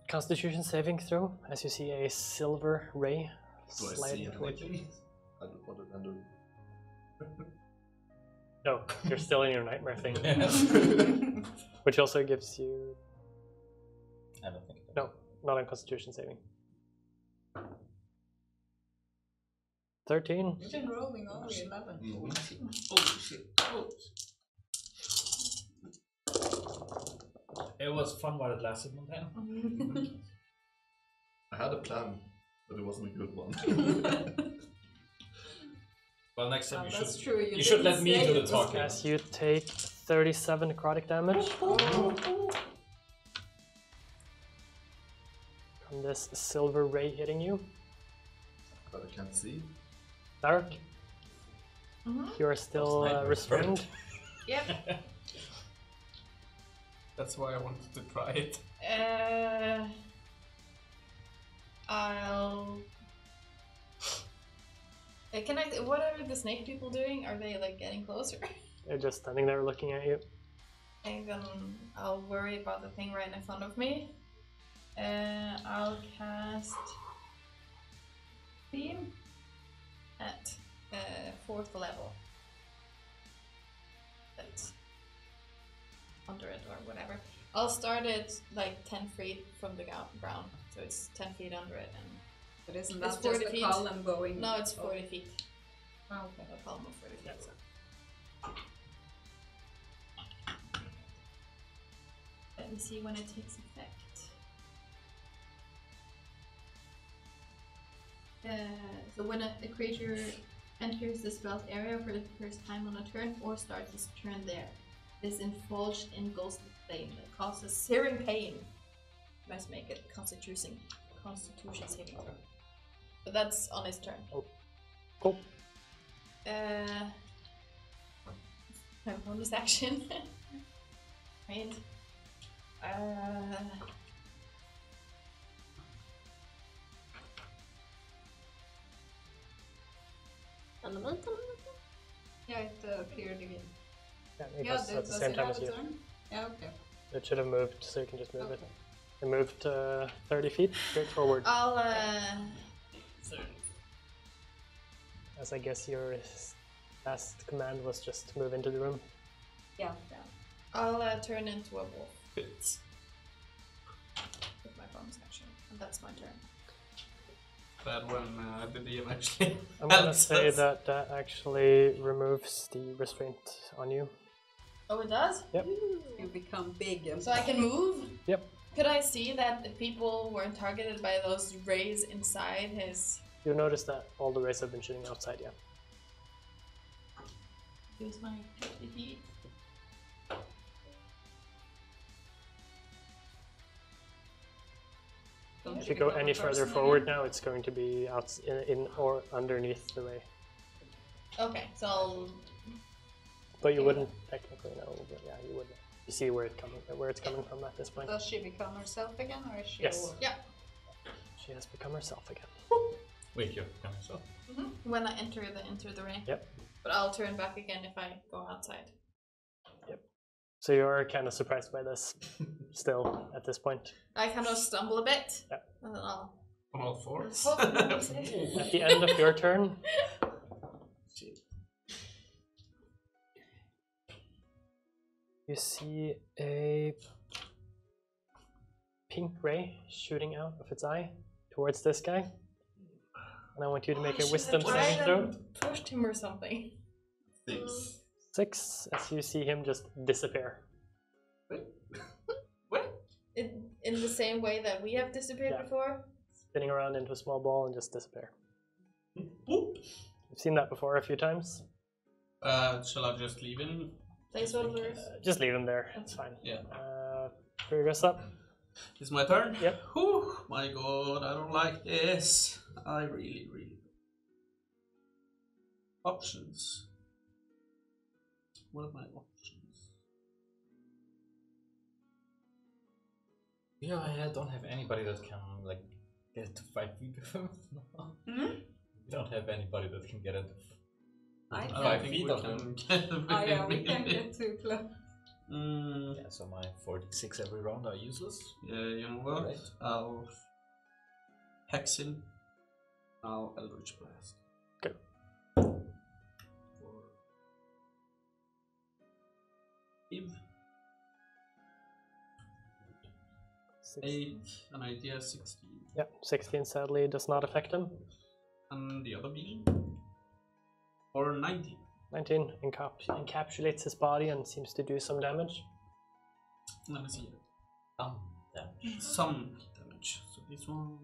Constitution saving throw as you see a silver ray Do I see sliding it? towards you. What did I do? No, you're still in your nightmare thing. Which also gives you... I don't think. No, not on Constitution saving. 13. You've been rolling only 11. Oh shit. Oh. It was fun while it lasted, Montaigne. I had a plan, but it wasn't a good one. Well, next time you That's should. true. You should let me do the talk. talking. As you take 37 necrotic damage from this silver ray hitting you. But I can't see. Dark, you are still Those nightmares restrained. Yep. That's why I wanted to try it. I'll. Can I? What are the snake people doing? Are they like getting closer? They're just standing there looking at you. And then I'll worry about the thing right in front of me. I'll cast Beam at 4th level. That's under it or whatever. I'll start it like 10 feet from the ground, so it's 10 feet under it. And But isn't It's that just 40 a feet. column going? no, it's 40 feet. Oh, okay. A column of 40 feet. So. Let me see when it takes effect. So when a creature enters the spell's area for the first time on a turn or starts its turn there, it is indulged in ghostly flame that causes searing pain. Must make it Constitution saving throw. But that's on his turn. Oh. Cool. My bonus action. Right. Elemental? Yeah, it appeared again. Yeah, it Yeah, was at the does same it time have as a you. turn? Yeah, okay. It should have moved, so you can just move Okay. it. It moved 30 feet straight forward. I'll As I guess your last command was just move into the room. Yeah. I'll turn into a wolf with my bonus action, and that's my turn. Bad when the DM actually. I'm gonna helps say us. that actually removes the restraint on you. Oh, it does? Yep. You become big and So I can move? Yep. Could I see that the people weren't targeted by those rays inside his... You'll notice that all the rays have been shooting outside, yeah. Use my 50 feet. If you go any further forward now, it's going to be out in or underneath the ray. Okay, so I'll... But you wouldn't technically know, but yeah, you would. You see where it's coming from at this point. does she become herself again, or is she? Yes. a wolf? Yeah. She has become herself again. Wait, you're becoming so. When I enter the ray. Yep. But I'll turn back again if I go outside. So you're kind of surprised by this still at this point. I kind of stumble a bit. Yeah. And then I'll... On all fours. At the end of your turn, you see a pink ray shooting out of its eye towards this guy. And I want you to make a wisdom saving throw. Pushed him or something. 6. 6, as you see him just disappear. What? In the same way that we have disappeared Yeah. before? Spinning around into a small ball and just disappear. Boop. You've seen that before a few times. Shall I just leave him? Placeholders. Just leave him there, it's fine. Yeah. Progress up. It's my turn? Yep. Whew, my god, I don't like this. I really don't. Options. What are my options? Yeah, I don't have anybody that can like get to 5 feet of him. We don't have anybody that can get into I I 5 think feet we of can him. get within Oh yeah, we me. can't get too close. Yeah, so my 46 every round are useless. Yeah, you know what? Right. I'll hex him. I'll Eldritch Blast. Good. For Eve. 8, an idea 16. Yeah, 16 sadly does not affect him. And the other being? Or 19. 19 encapsulates his body and seems to do some damage. Let me see. Damage. Some damage. So this one.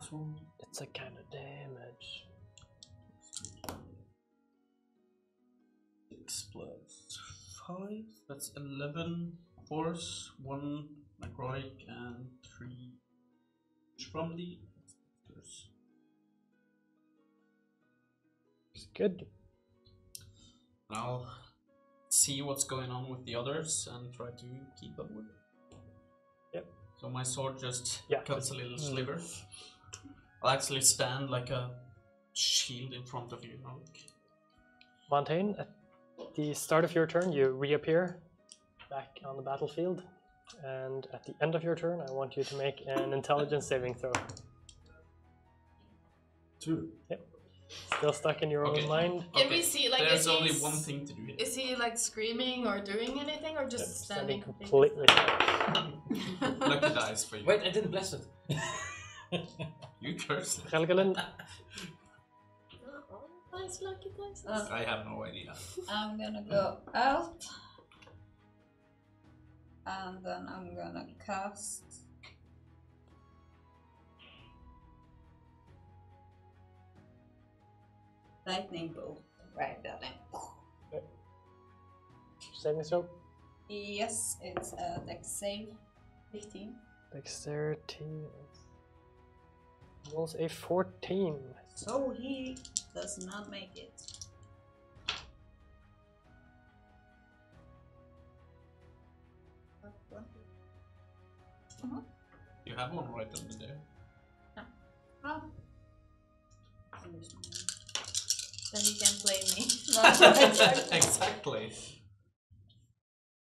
This one. It's a kind of damage. 6 plus 5. That's 11 force, 1 necrotic, and 3 from the specters. It's good. I'll see what's going on with the others and try to keep up with it. Yep. So my sword just Yeah, cuts a little sliver. I'll actually stand like a shield in front of you. You know? Montaigne, at the start of your turn, you reappear back on the battlefield. And at the end of your turn, I want you to make an intelligence saving throw. 2. Yep. Still stuck in your Okay. own mind. Can we see, like, There's is he only one thing to do here. Is he like screaming or doing anything, or just standing completely. Lucky dice for you. Wait, I didn't bless it. You cursed it. Helgelin, Nice lucky dice. I have no idea. I'm gonna go out. And then I'm gonna cast lightning bolt right at him. saving throw. Yes, it's a dex save 15. Dexterity rolls a 14. So he does not make it. You have one right under there. Ah. Then you can blame me. Exactly.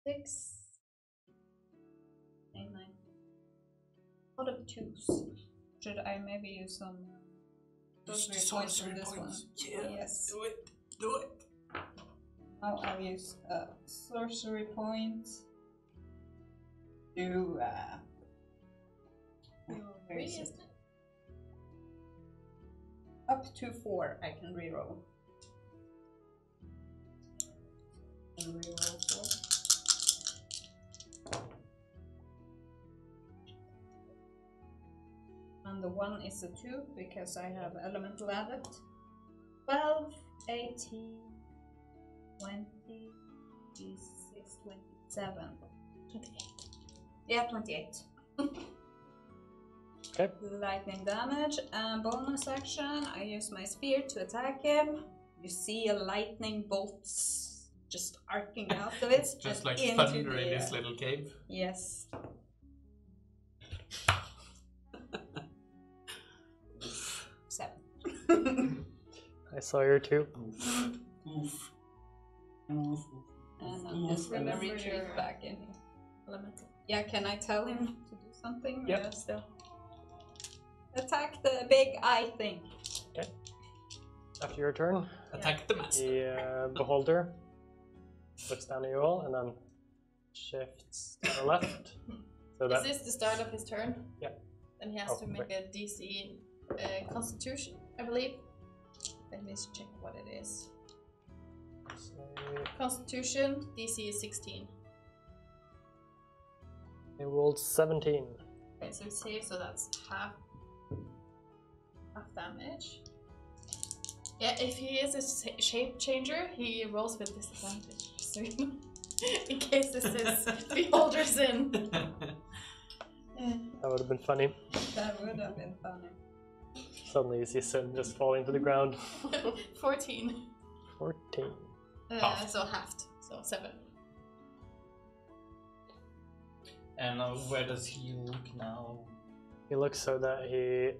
6, 8, 9. Out of 2s. Should I maybe use some sorcery points on this one? Yeah. Yes. Do it. Do it. Now I'll use a sorcery point to where is it? Up to 4 I can reroll. And reroll 4. And the 1 is a 2 because I have elemental added. 12, 18, 20, 26, 27. 28. Yeah, 28. Okay. Lightning damage and bonus action. I use my spear to attack him. You see a lightning bolt just arcing out of it. Just like into thunder the in this air. little cave. Yes. Seven. I saw your 2. Oof. Oof. And I'm just gonna Remember retreat your- back in. Elemental. Yeah, can I tell him to do something? Yep. Yeah, still. Attack the big eye thing. After your turn, Attack the master. the beholder looks down at you all and then shifts to the left. So Is that this the start of his turn? Yeah. Then he has Oh, to make a DC Constitution, I believe. Let me just check what it is. Constitution, DC is 16. he rolled 17. Okay, so he saves, so that's half damage. Yeah, if he is a shape changer, he rolls with disadvantage. So you know, in case this is Beholder's in. That would have been funny. That would have been funny. Suddenly you see Sin just falling to the ground. 14. 14. So halved, so 7. And where does he look now? He looks so that he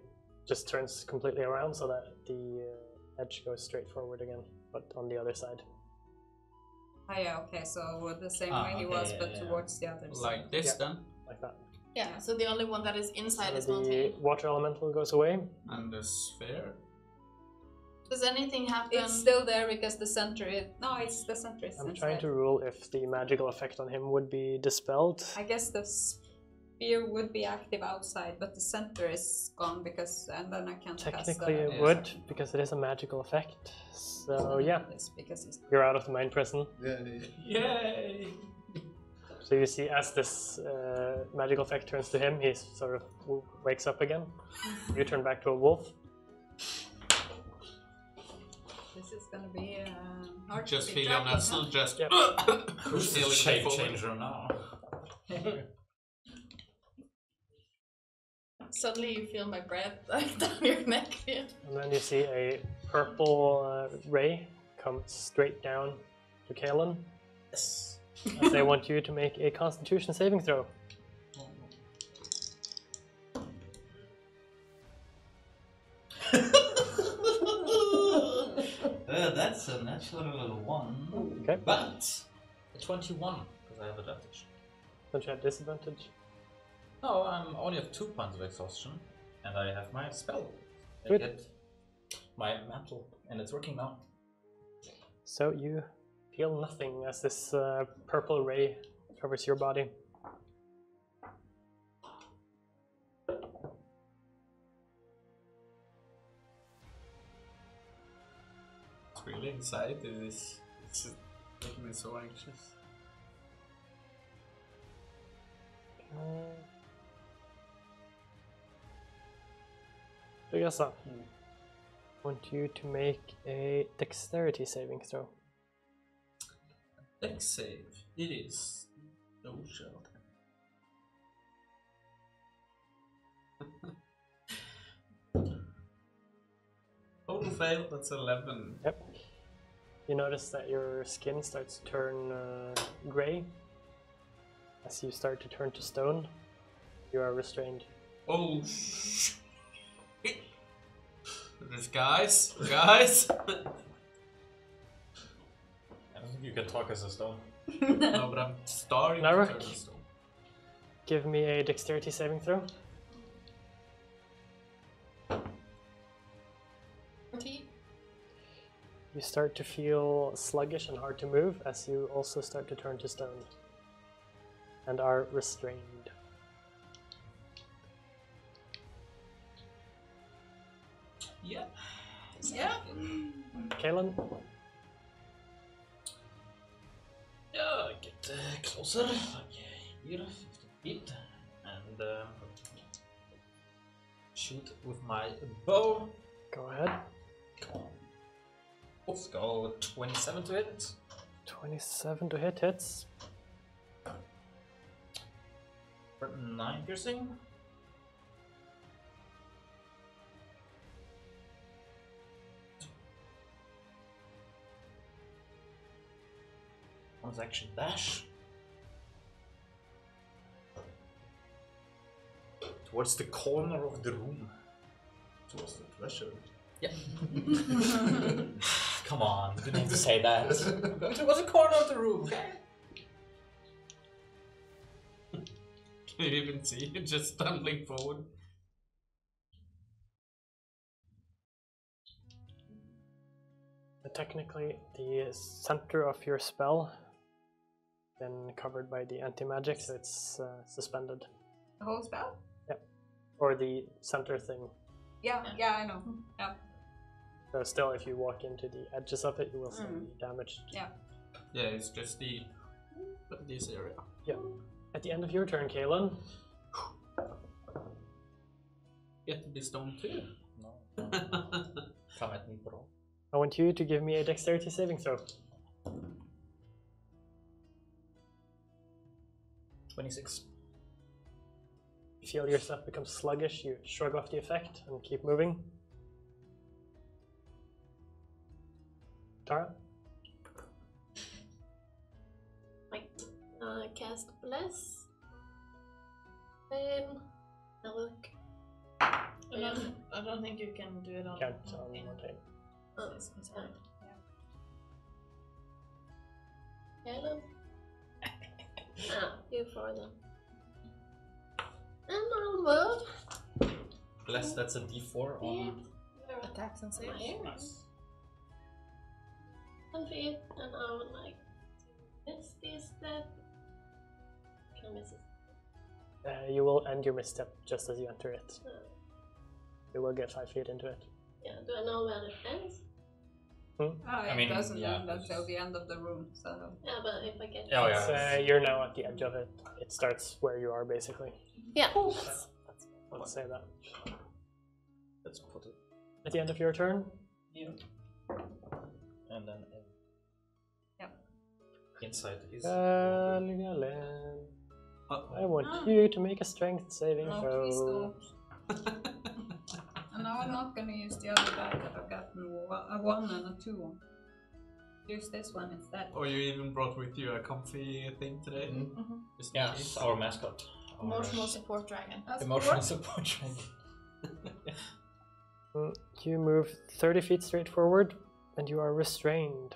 just turns completely around so that the edge goes straight forward again, but on the other side. Oh yeah, okay, so the same Ah, way he okay, was, yeah, but yeah. towards the other side. Like this Yeah. then. Like that. Yeah, so the only one that is inside is So the Montaigne. water elemental goes away. And the sphere. Does anything happen? It's still there because the center is... No, it's the center is I'm trying inside. to rule if the magical effect on him would be dispelled. I guess the spear would be active outside, but the center is gone because... And then I can't Technically cast it yeah. would, because it is a magical effect. So yeah, It's because he's... you're out of the mind prison. Yeah. Yay! So you see as this magical effect turns to him, he sort of wakes up again. You turn back to a wolf. This is gonna be hard Just to be feel on trapped, Nestle, just Yep. Who's the feeling shape forward. changer now? Suddenly you feel my breath like down your neck. Yeah. And then you see a purple ray come straight down to Kalen. Yes. As they want you to make a Constitution saving throw. That's a natural 1. Okay. But a 21, because I have advantage. Don't you have disadvantage? No, I only have 2 points of exhaustion, and I have my spell. I Good. get my mantle, and it's working now. So you feel nothing as this purple ray covers your body. It's really exciting. This is making me so anxious. So yes, I want you to make a dexterity saving throw. Dex save. It is. No shell. Total fail, that's 11. Yep. You notice that your skin starts to turn gray. As you start to turn to stone, you are restrained. Oh, There's guys. I don't think you can talk as a stone. No, but I'm starting to Narek? turn to stone. Give me a dexterity saving throw. 40. You start to feel sluggish and hard to move as you also start to turn to stone and are restrained. Yeah. Yeah. Kalen, Yeah, get closer, like here, 15 feet, and shoot with my bow. go ahead. Come on. Let's go 27 to hit. 27 to hit hits. For 9 piercing. One's action dash. Towards the corner of the room. Towards the treasure. Yeah. Come on, you didn't have to say that. Towards the corner of the room, okay? Can you even see it just stumbling forward? Technically, the center of your spell been covered by the anti-magic, so it's suspended. The whole spell? Or the center thing. Yeah, yeah, I know. Yeah. So still, if you walk into the edges of it, you will still be damaged. Yeah. Yeah, it's just this area. Yeah. At the end of your turn, Kalen, Get to be stone too. No. Come at me, bro. I want you to give me a dexterity saving throw. 26. You feel yourself become sluggish, you shrug off the effect and keep moving. Tara? Cast Bless. Now look. I don't think you can do it on Can't on on thing. one time. Oh, It's hard. Hello. You for them. And I'll move. Bless, that's a d4 on. Attacks and saves. Nice. 10 feet, and I would like to miss this step. Can I miss it? You will end your misstep just as you enter it. Uh, You will get 5 feet into it. yeah, do I know when it ends? It mean, doesn't yeah, end until the end of the room, so. Yeah, but if I get Oh, It's, yeah. you're now at the edge of it. It starts where you are, basically. Yeah. Let's say that. Let's put it At the end of your turn, here. And then Yep. inside is. Galadhmir, I want Ah. you to make a strength saving No, throw. please don't. And now I'm not gonna use the other die that I've gotten a 1 and a 2. Use this one instead. Or you even brought with you a comfy thing today. Just in Yes, case. our mascot. Our Emotional support dragon. That's emotional four. support train. You move 30 feet straight forward, and you are restrained.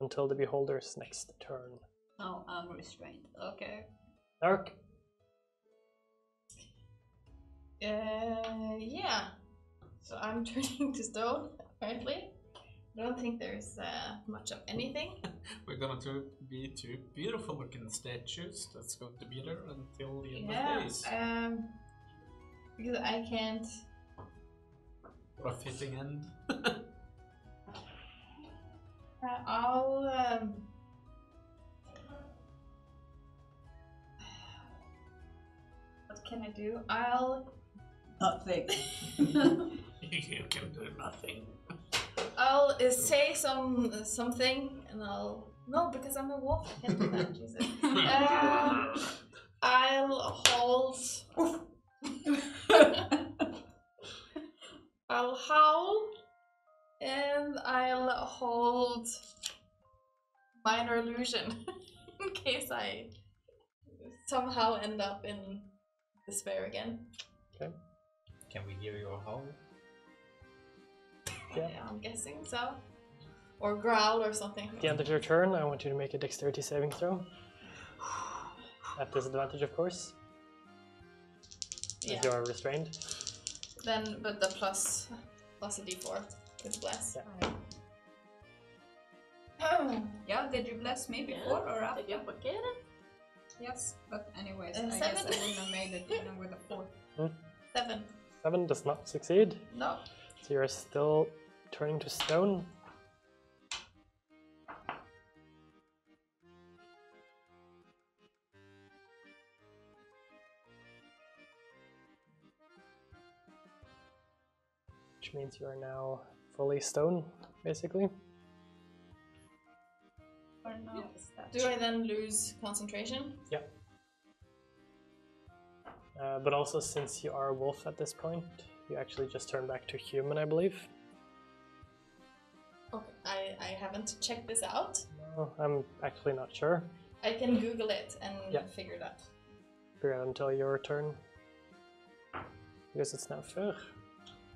Until the beholder's next turn. Now I'm restrained. Okay. Dark. Yeah. So I'm turning to stone, apparently. I don't think there's much of anything. We're gonna be two beautiful looking statues that's going to be there until the end of Yeah. days. Because I can't. What a fitting end. I'll. What can I do? I'll. Nothing. You can do nothing. I'll say something, and I'll no, because I'm a wolf. I can't do that. Jesus. I'll hold. I'll howl, and I'll hold minor illusion in case I somehow end up in despair again. Can we hear your howl? Yeah. Yeah, I'm guessing so. Or growl or something. At the end of your turn, I want you to make a dexterity saving throw. At disadvantage, of course. Yeah. As you are restrained. Then, but the plus a d4 with bless. Yeah, did you bless me before or after? Did you forget it? Yes, but anyways, And I guess I 7. wouldn't have made it even with a 4. 7. 7 does not succeed. No. So you're still turning to stone. Which means you are now fully stone, basically. Or no, is that Do I then lose concentration? But also, since you are a wolf at this point, you actually just turn back to human, I believe. Okay. I haven't checked this out. No, I'm actually not sure. I can Google it and Yeah. figure it out. Figure out until your turn. Because it's now Fur.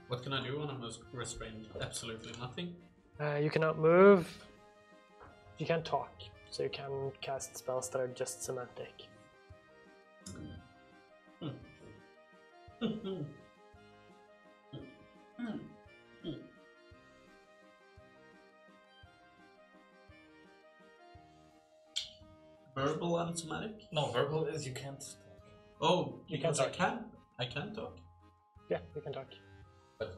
What can I do when I'm restrained? Absolutely nothing. You cannot move. You can't talk. So you can cast spells that are just semantic. Verbal and somatic? No, verbal is you can't talk. Oh, You can because I talk. can talk. Yeah, you can talk. But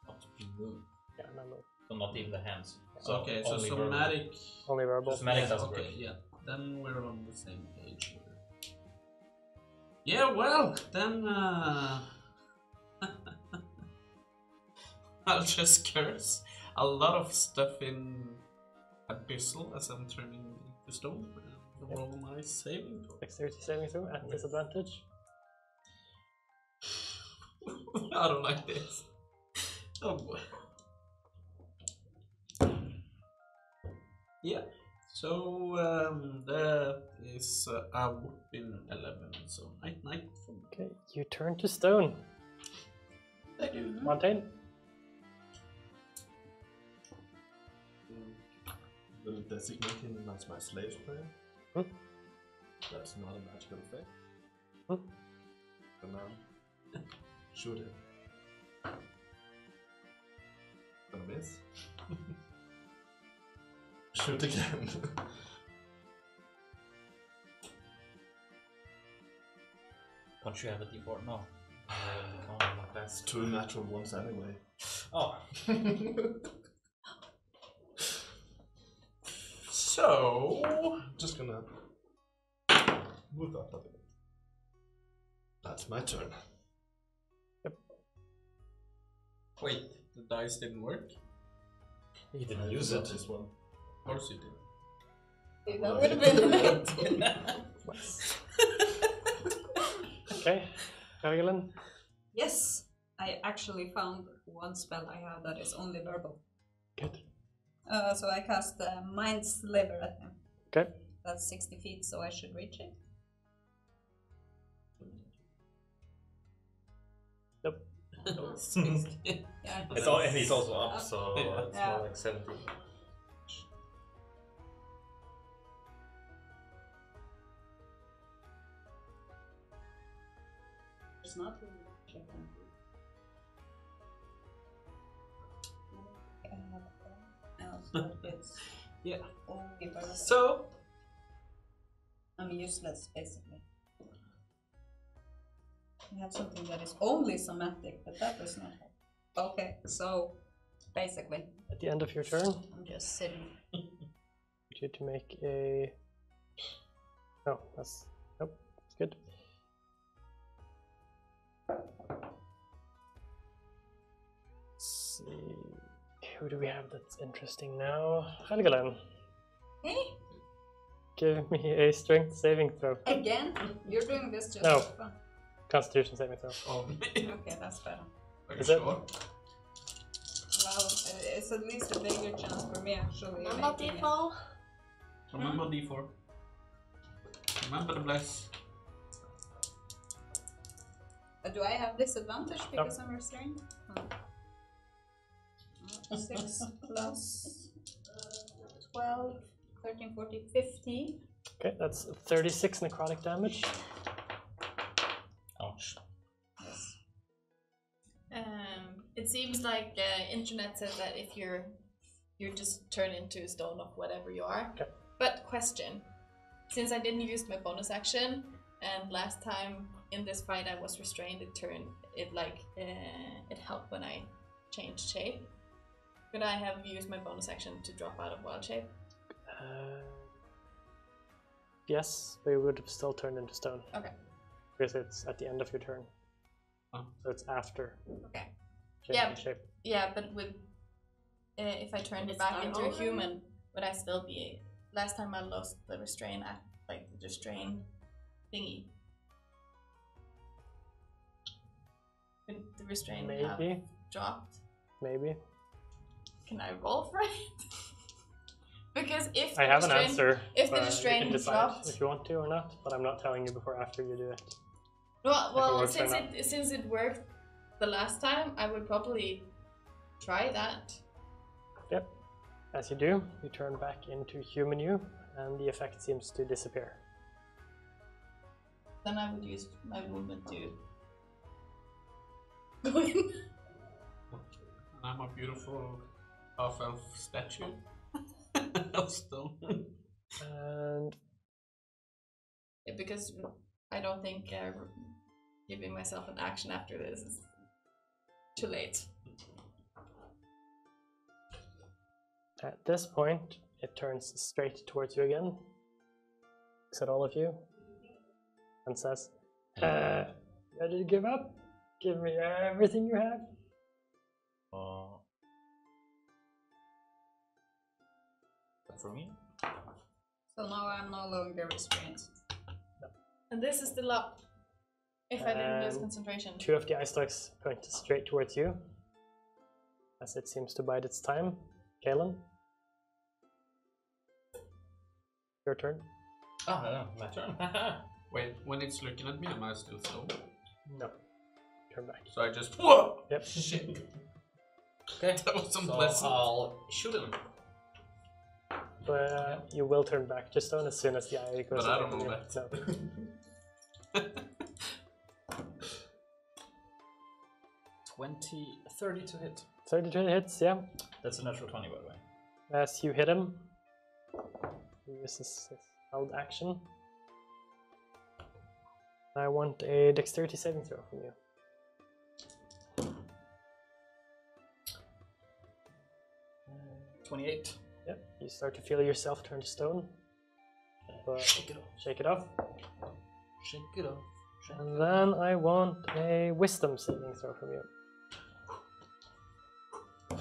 not to be moved. Yeah, no move. So not even the hands. Okay, so only verbal. somatic. Only verbal. So somatic Yeah, doesn't okay, work. yeah. Then we're on the same page here. Yeah, well, then I'll just curse a lot of stuff in Abyssal as I'm turning into stone. Yep. Roll my saving throw. Dexterity saving throw at disadvantage. I don't like this. Oh boy. Yeah. So that is a whooping 11. So night from Okay, you turn to stone. Montaigne? Will designate him as my slave player. Hmm? That's not a magical effect. Hmm? And now, shoot him. Gonna miss. Shoot again. Don't you have a d4? No. Like That's 2 natural ones anyway. Oh. So Just gonna move that a bit. That's my turn. wait, the dice didn't work? He didn't I use got it. this one. Of course you did. That would have been it. Okay, Carolyn? Yes, I actually found one spell I have that is only verbal. Good. So I cast Mind Sliver at him. Okay. That's 60 feet, so I should reach it. Nope. Yeah, It's all, and he's also up, so Yeah. it's Yeah. more like 17. It's not. checking. Else, but it's Yeah. only by the So, I'm useless, basically. I have something that is only somatic, but that does not help. Okay, so basically, At the end of your turn, I'm just sitting. I need you to make a. Oh, that's nope. It's good. Let's see. Who do we have that's interesting now? Helgeland, Hey, give me a strength saving throw. again? You're doing this just No. for fun. Constitution saving throw. oh, Okay, that's better. are you Is it? sure? Well, it's at least a bigger chance for me actually. Remember making it. default? Remember D4. Remember the bless. Do I have disadvantage because I'm restrained? Oh. 6 plus 12, 13, 14, 15. Okay, that's 36 necrotic damage. Ouch. Yes. It seems like internet says that if you're just turn into a stone of whatever you are. Okay. But question, since I didn't use my bonus action, and last time in this fight I was restrained, it helped when I changed shape. Could I have used my bonus action to drop out of wild shape? Yes, but you would have still turned into stone. Okay. Because it's at the end of your turn. Oh. So it's after Okay. changing Yeah. shape. Yeah, but with if I turned it back into a human, would I still be? Last time I lost the restrain, like the restrain thingy. Would the restrain have Maybe. dropped? Maybe. Can I roll for it? Because if I the have an restrain, answer. if the but restrain you can decide dropped, if you want to or not, but I'm not telling you before after you do it. well, works or since it worked the last time, I would probably try that. Yep. As you do, you turn back into human you, and the effect seems to disappear. Then I would use my movement to go in. And I'm a beautiful half-elf statue of stone. And Yeah, because I don't think giving myself an action after this is too late. at this point, it turns straight towards you again, looks at all of you, and says, ready to give up? Give me everything you have. For me? So now I'm no longer restrained. And this is still up. If I didn't lose Um, concentration. 2 of the ice dogs point straight towards you, as it seems to bide its time. Kalen, your turn. Oh, no, my turn. Wait, when it's looking at me, am I still stone? No, turn back. So I just whoa! Yep. Shit. Okay, That was so unpleasant. I'll shoot him. But you will turn back to stone as soon as the eye goes But I away don't from know you. that. No. 30 to hit. 32 hits, yeah. That's a natural 20, by the way. As you hit him, he uses his held action. I want a dexterity saving throw from you. 28. Yep, you start to feel yourself turn to stone. But Shake it off. shake it off. Shake it off. Shake And then I want a wisdom saving throw from you. Oh,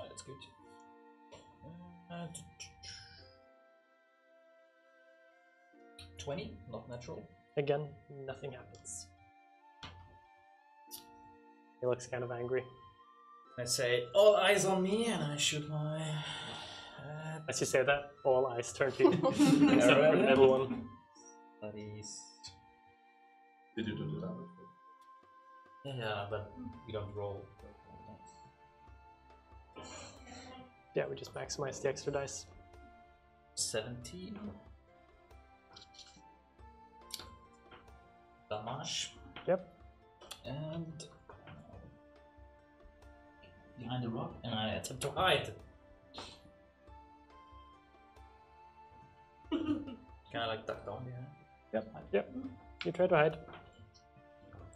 that's good. 20, not natural. Again, nothing happens. He looks kind of angry. I say, all eyes on me, and I shoot my... As you say that, all eyes turn to you. Except for the middle one. buddies. Did you do the damage? Yeah, but we don't roll. Yeah, we just maximize the extra dice. 17. Damage. Yep. And behind the rock, and I attempt to hide. Can I like duck down behind? Yep. You try to hide.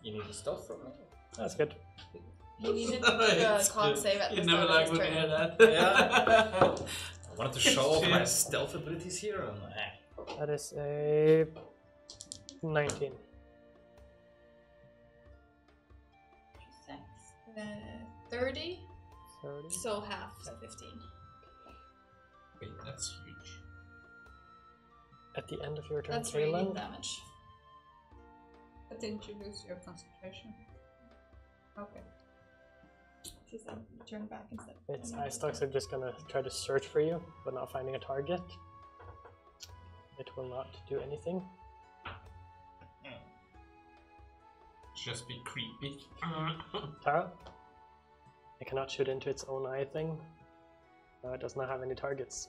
You need a stealth from me? That's good. You needed It's a con good. save at You the never start like of his when you hear turn. that. Yeah. I wanted to show off my stealth abilities here, and That is a 19. 30, 30. so half, so 15. Wait, that's huge. At the end of your turn, That's really Kaelin, damage. But didn't you lose your concentration? Okay. She said turn back instead. its eye stalks are just gonna try to search for you, but not finding a target. It will not do anything. Just be creepy. Tara? It cannot shoot into its own eye thing. It does not have any targets.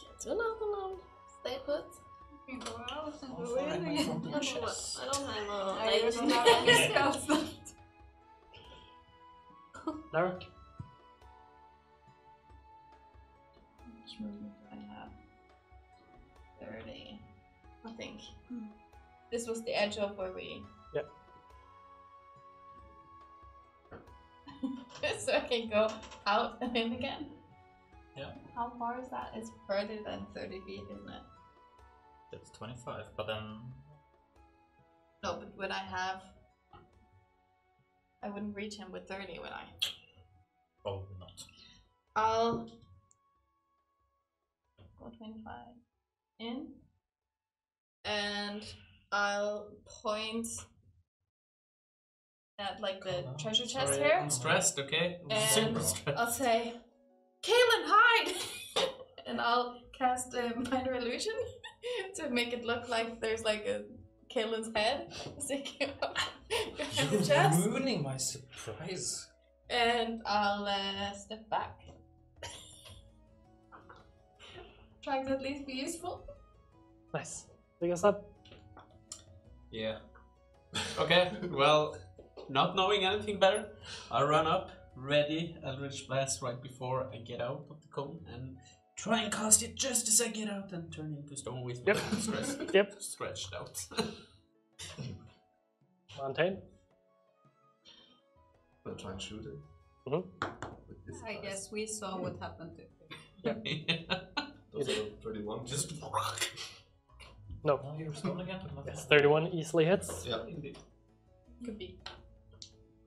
Get to another one. Stay put. You can go out and I'll do find my it. front I chest. don't have a I don't have any spells left. Lara? Which movement do I have? 30, I think. This was the edge of where we. Yep. So I can go out and in again. Yeah. How far is that? It's further than 30 feet, isn't it? That's 25, but then No, but would I have? I wouldn't reach him with 30, would I? probably not. I'll go 25 in, and I'll point at like the treasure chest Sorry, here, I'm stressed, okay? I'm and super stressed. I'll say, "Kaelin, hide!" and I'll cast a minor illusion to make it look like there's like a Kaelin's head sticking up behind the chest, ruining my surprise. and I'll step back. Trying to at least be useful. Nice. Pick us up. Yeah. Okay, well, not knowing anything better, I run up, ready Eldritch Blast right before I get out of the cone and try and cast it just as I get out and turn into stone with Yep. Yep. stretched out. Montaigne? I'll try and shoot it. Mhm. With this I dice. guess we saw what happened to Those are 31. Just No. Oh, you're stone again? Yes, 31 easily hits. Yeah. indeed. Could be.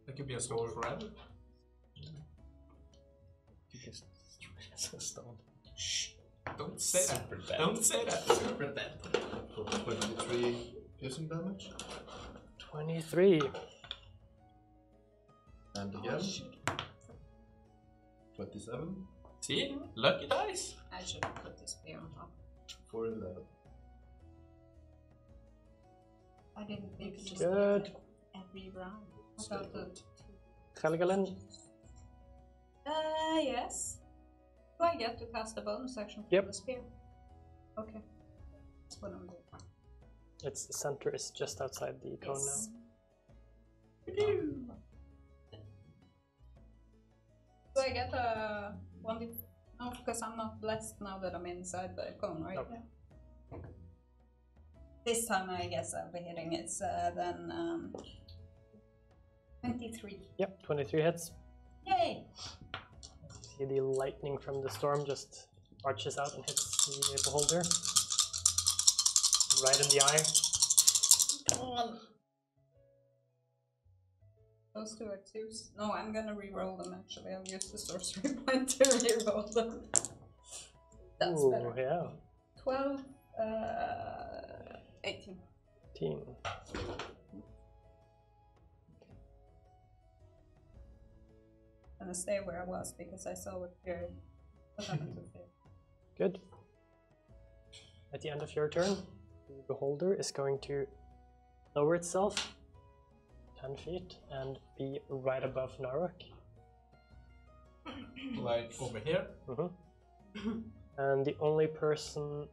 That could be a stone forever. Stone. Shh. Don't say Super that. bad. Don't say that. Super bad. For 23 piercing damage. 23. And again. 27 See? Lucky dice. I should have put the spear on top. for 11. I didn't think it just Good. every round. Stay About the put. Helgalin? yes. Do I get to cast a bonus action for Yep. the spear? Okay. That's what I'm doing. Its center is just outside the cone Yes. now. Do I get a 1d? No, because I'm not blessed now that I'm inside the cone, right? Nope. Yeah. This time I guess I'll be hitting it. Then 23. Yep, 23 hits. Yay! See the lightning from the storm just arches out and hits the beholder. Right in the eye. Come on. Those two are twos. No, I'm gonna re-roll them actually. I'll use the sorcery point to re-roll them. That's Ooh, better. yeah. 12, 18. 18. I'm gonna stay where I was because I saw what happened to fear. Good. At the end of your turn, the beholder is going to lower itself 10 feet and be right above Narok. Like over here. And the only person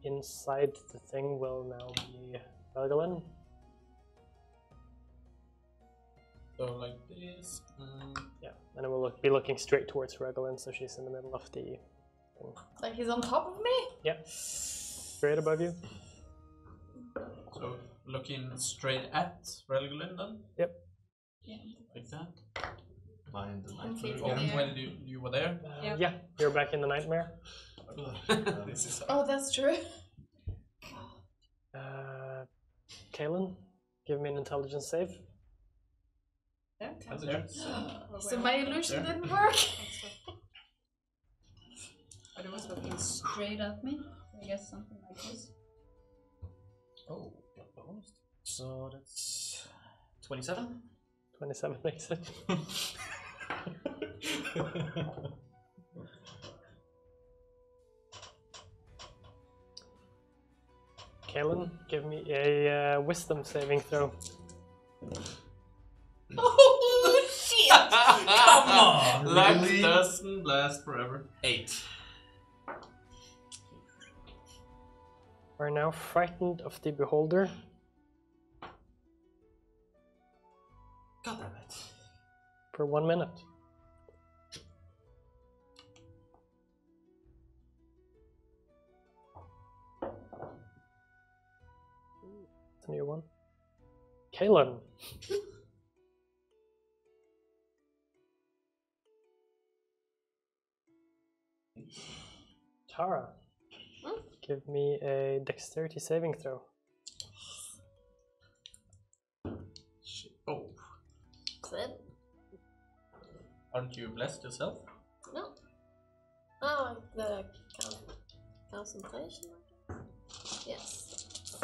inside the thing will now be Velgalin. So like this. Yeah, and it will be looking straight towards Velgalin, so she's in the middle of the thing. Like he's on top of me? Yeah, straight above you. So looking straight at Relgolin then? Yep. Yeah. Like that. Mind the Completely nightmare. there. When you were there? Yep. Yeah, you're back in the nightmare. This is Oh, that's true. Kaelin, give me an intelligence save. That's there. So my illusion didn't work. But it was looking straight at me. I guess something like this. Oh, got bonus. So that's 27. 27 makes it. Kaelin, give me a wisdom saving throw. Oh shit! Come on! Luck Really? doesn't last forever. 8. Are now frightened of the beholder. God damn it. For 1 minute. It's a new one. Kaelin. Tara. Give me a dexterity saving throw. Shit. Oh, Said aren't you blessed yourself? no. Oh, the concentration. Yes.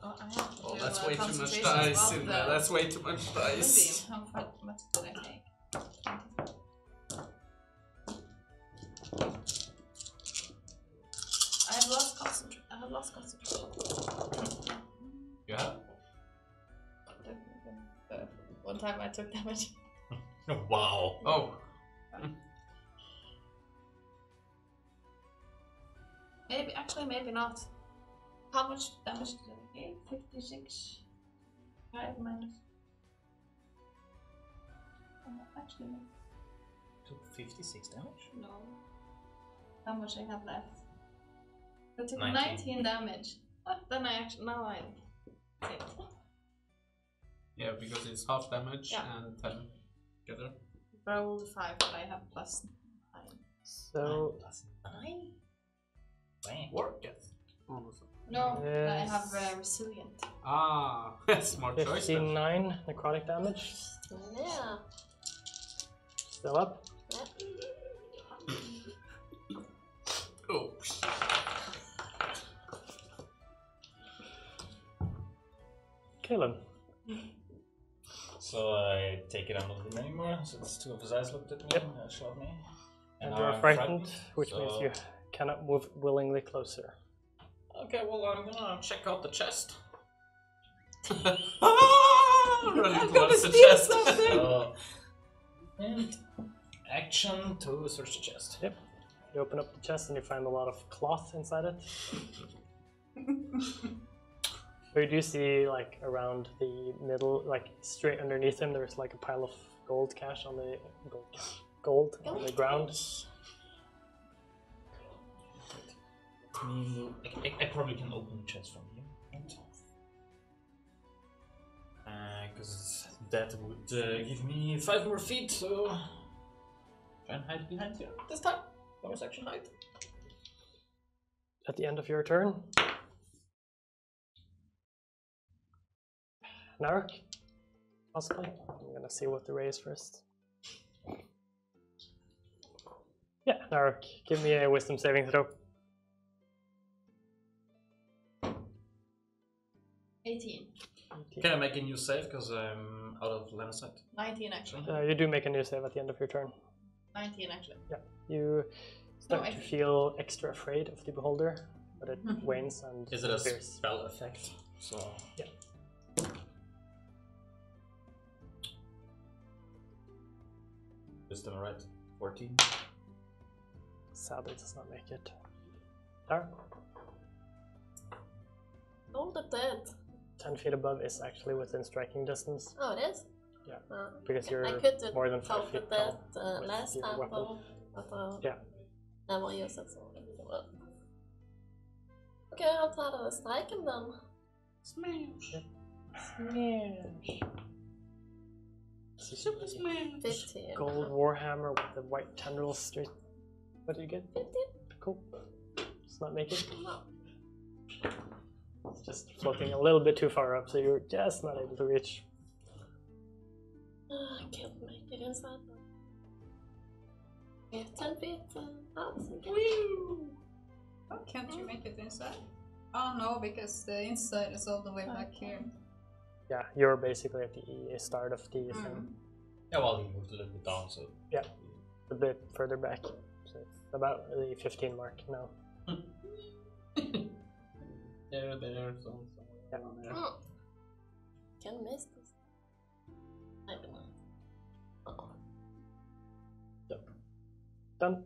Oh, I have to Oh, do, that's way too much concentration dice above in the there. That's way too much dice. moonbeam. How much did I take? I have lost concentration. You have? One time I took damage. Wow. Oh, Maybe not. How much damage did I take? 56. 5 minus. Actually, no. Took 56 damage? No. How much I have left? I took 19. 19 damage. Then I actually now I see it. yeah, because it's half damage Yeah. and 10 together. Rolled 5, but I have plus 9. So, Plus 9? Bang. Work it. No, I have Yes. resilient. Ah, smart choice. then. 59 necrotic damage. Yeah. Still up. Oh, Kaelin. So I take it out of the anymore, since two of his eyes looked at me and shot me. And now you're I'm frightened, which means so- you cannot move willingly closer. Okay, well I'm gonna check out the chest. running I'm towards gonna the steal chest. something! And action to search the chest. Yep. You open up the chest and you find a lot of cloth inside it. But you do see, like, around the middle, like, straight underneath him, there's like a pile of gold cash on the gold on the ground. I probably can open the chest from here. Because that would give me 5 more feet, so try and hide behind here this time. Bonus action hide. At the end of your turn, Narek, possibly. I'm gonna see what the ray is first. Yeah, Narek, give me a wisdom saving throw. 18. Can I make a new save because I'm out of line of sight? 19 actually. You do make a new save at the end of your turn. 19 actually. You start I to see. feel extra afraid of the beholder, but it wanes and Is it a disappears. spell effect? So Yeah. wisdom, right? 14. Sadly, it does not make it. Tara? Oh, the dead. 10 feet above is actually within striking distance. Oh, it is? Yeah. Uh, Because you're I could more than 5 help feet with tall. that with last your time, weapon. though. But Yeah. never use it, so well. Okay, I'll try to strike him then. Smash! Smash. Super smash! 15. Gold warhammer with the white tendrils straight. What do you get? 15? Cool. Just not make it. No. It's just floating a little bit too far up, so you're just not able to reach. I can't make it inside. Yeah, 10 feet out. Woo! Oh, can't you make it inside? Oh no, because the inside is all the way back here. Yeah, you're basically at the start of the thing. Yeah, well, he moved a little bit down, so. Yeah, a bit further back. So it's about the 15 mark now. There, somewhere around there. Can miss this. I don't know. Oh. Done.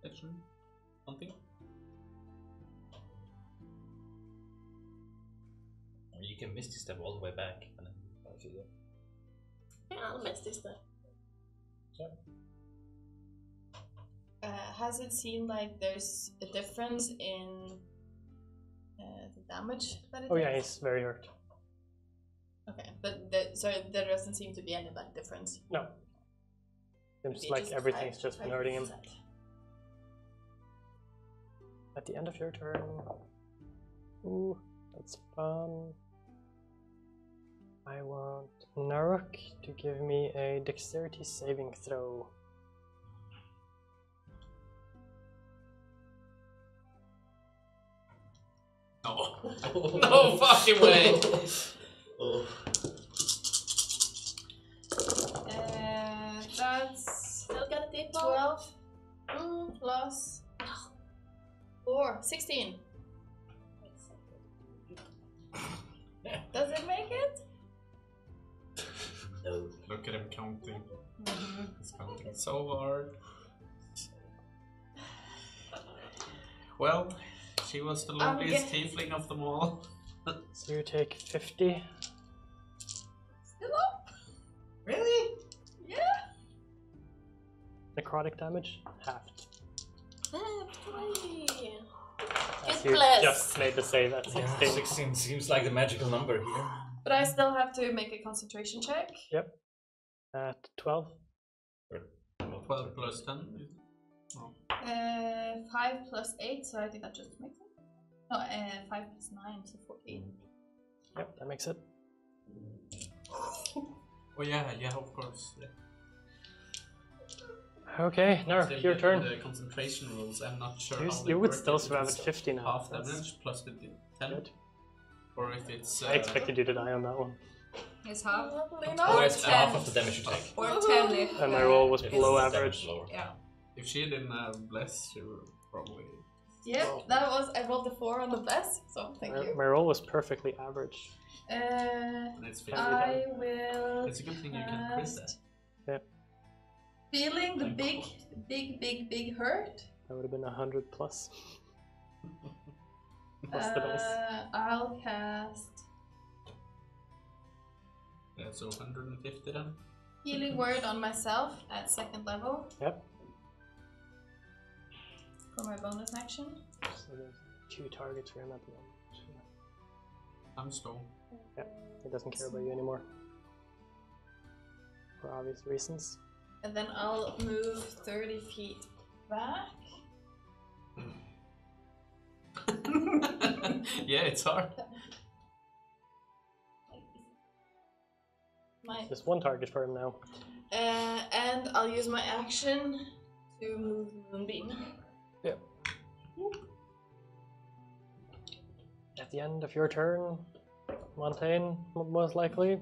Action. Something. You can misty step all the way back, and then Yeah, I'll miss this then. Has it seemed like there's a difference in the damage that it Oh yeah, takes? he's very hurt. Okay, but so there doesn't seem to be any like difference. No. Seems Maybe like just everything's hide just been right hurting him. inside. At the end of your turn. Ooh, that's fun. I want Naruk to give me a dexterity saving throw. No. No fucking way! That's Still got a deep 12 plus 4, 16. Does it make it? No. Look at him counting. He's counting so hard. Well, she was the loneliest tiefling of them all. So you take 50. Still up? Really? Yeah. Necrotic damage, halved. 20. As Get you blessed. just made the save at 16. Yeah, 16 seems like the magical number here. But I still have to make a concentration check. Yep. At 12. 12 plus 10. Is it? Oh. 5 plus 8, so I think that just makes it. No, 5 plus 9, so 14. Yep, that makes it. Oh yeah, of course. Yeah. Okay, So Naruk, you your get turn. The concentration rules, I'm not sure You, how they you would work, still if survive at it's 50 now. half That's damage plus the 10. good. Or if it's... I expected you to die on that one. It's half. Probably Or not. it's half of the damage you take. Or 10 if. And my roll was If below it's damage average. lower. Yeah. If she didn't have bless, she would probably... Yep, that was. I rolled a 4 on the best, so thank you. My roll was perfectly average. And it's 50. I will. It's a good thing you can crit that. cast Yep. Feeling the big hurt. That would have been 100 plus. Plus the dice. I'll cast Yeah, so 150 then. Healing Word on myself at 2nd level Yep. for my bonus action. So there's 2 targets for him at the moment. I'm slow. He doesn't care about you anymore. For obvious reasons. And then I'll move 30 feet back. Yeah, it's hard. Just 1 target for him now. And I'll use my action to move Moonbeam. Yep. At the end of your turn, Montaigne, most likely,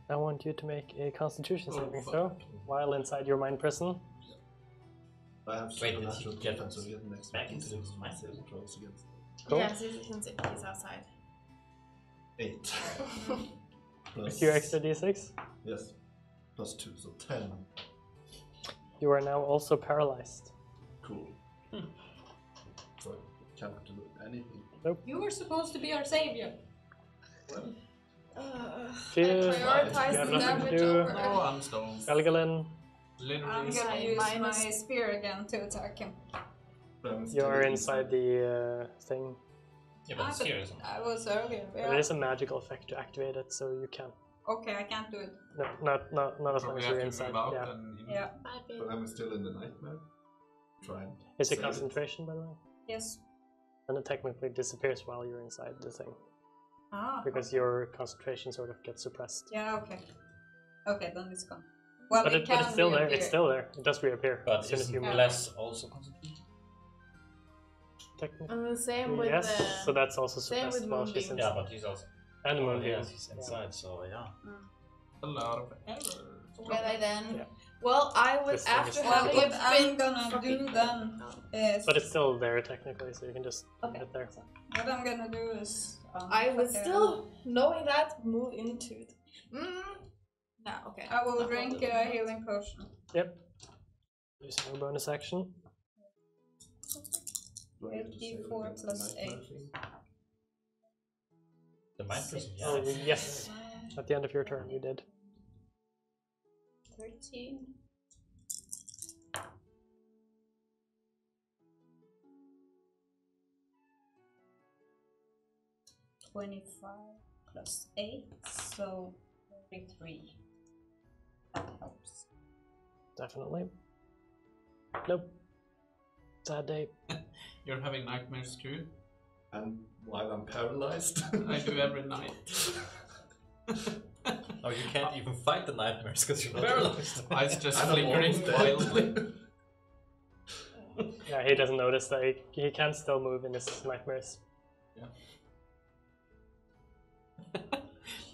I want you to make a Constitution saving throw while inside your mind prison. I have Wait, did supernatural he get defense, so we get next back into the saving mind? throws against Cool. Yeah, so you can see he's outside. 8. Plus, With your extra d6, yes, plus 2, so 10. you are now also paralyzed. Cool. can't do anything. You were supposed to be our savior. Well, Fear, Prioritize you have the nothing to damage do. over. No, I'm stoned. Galgalin, Literally. I'm gonna Sorry, use mine my is- spear again to attack him. but I'm you still are inside the thing. Yeah, but it's here, isn't it? I was earlier. But Yeah. it is a magical effect to activate it, so you can. Okay, I can't do it. No, not as long Probably as have you're to inside. move out Yeah. and in. Yeah. But I'm still in the nightmare. Try and Is it save concentration, by the way? Yes. And it technically disappears while you're inside the thing, Ah. because your concentration sort of gets suppressed. Yeah. Okay. Okay, then it's gone. Well, But, it but can it's still there. reappear. It's still there. It does reappear But as soon as isn't you move. Bless also concentrated? Technically, Same with yes. So that's also same suppressed with while she's Moonbeam. inside. Yeah, but he's also. And Oh, Moonbeam. yes, he's inside, so yeah. A lot of errors. Will I then? Yeah. Well, I would This thing after is- Well, having what it I'm been gonna do fucking- then is But it's still there technically, so you can just Okay. leave it there. what I'm gonna do is I would fuck still, knowing that, move into it. No, okay. I will Not drink really. a healing potion. Yep. Using your bonus action. Do I get to save 84 against the plus nightmare 8. thing? The mind person, yeah. Oh, yes. At the end of your turn, you did. 13. $25 plus 8, so 33. That helps. Definitely. Nope. Sad day. You're having nightmares too? And while I'm paralyzed, I do every night. Oh, you can't even fight the nightmares because you're paralyzed. Eyes just And I'm flickering almost dead. wildly. Yeah, he doesn't notice that he can still move in his nightmares.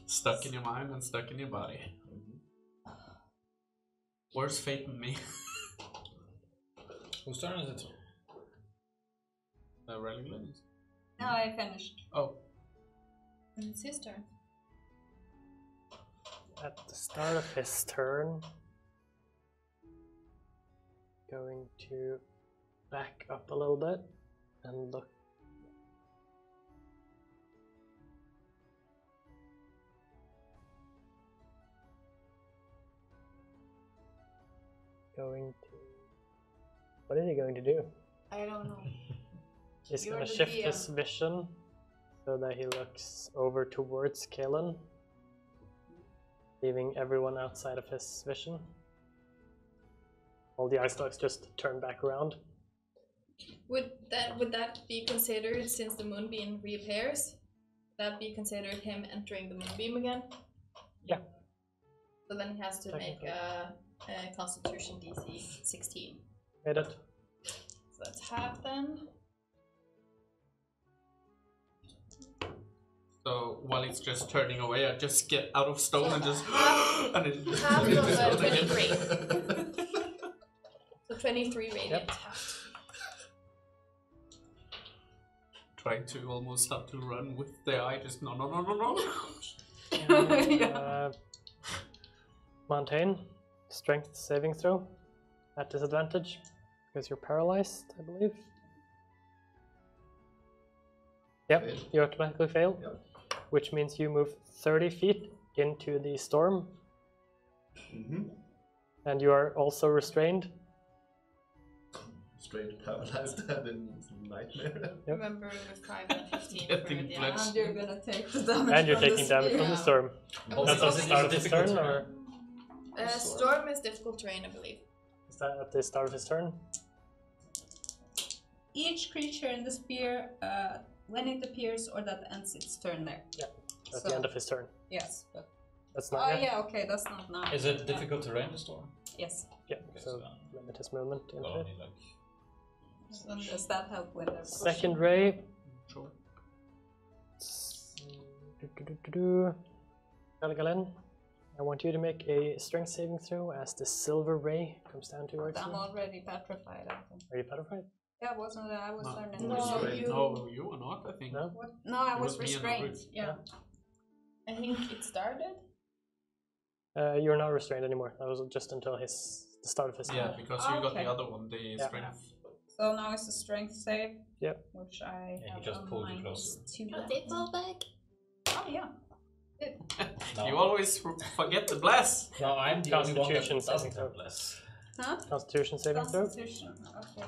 Stuck in your mind and stuck in your body. Worse fate than me. Whose turn is it? Relevant. No, I finished. Oh, And it's his turn. At the start of his turn, going to back up a little bit and look. Going to. What is he going to do? I don't know. He's You're going to the shift DM. his vision so that he looks over towards Kalen, leaving everyone outside of his vision. All the ice dogs just turn back around. Would that be considered, since the moonbeam reappears? Would that be considered him entering the moonbeam again? Yeah. So then he has to make a Constitution DC 16. Made it. So that's half then. so while it's just turning away, I just get out of stone So and just. half- and it just half of again. 23. So 23 radiant. Yep. Half. Trying to almost start to run with the eye, just no. Yeah. Montaigne, strength saving throw at disadvantage because you're paralyzed, I believe. Yep, Fail. you automatically fail, Yep. which means you move 30 feet into the storm, and you are also restrained. Straight paralyzed and in nightmare. Yep. Remember with 5 and 15 for Getting the blessed. And you're gonna take the damage. And you're from the taking damage from the spear. storm. Also, That's at is the it start of his difficult turn, terrain? or Storm is difficult terrain, I believe. is that at the start of his turn? Each creature in the spear, when it appears or that ends its turn there. At So- the end of his turn. Yes, but That's oh not yet. yeah, okay, that's not now. Is it difficult terrain, the storm? Yes. Yeah, Okay, so so- limit his movement into Well, it. only like. Does that help with the Second ray. Sure. Galgalin, I want you to make a strength saving throw as the silver ray comes down towards I'm you. already petrified. I think. Are you petrified? Yeah, wasn't it? I was No. turning. No, Restrained. you. No, you are not, I think. No? No, I It was was me and restrained. Ulrich. Yeah. I think it started. You're not restrained anymore. That was just until the start of his Yeah, turn. because you got Okay. the other one, the Yeah. strength. So So now it's a strength save. Yep. Which I Yeah, he have just a pulled you closer. -2. Got it all back. Oh yeah. No. You always forget the bless. No, I'm the only one that Constitution doesn't saving have throw. bless. Huh? Constitution saving throw. Constitution. Okay.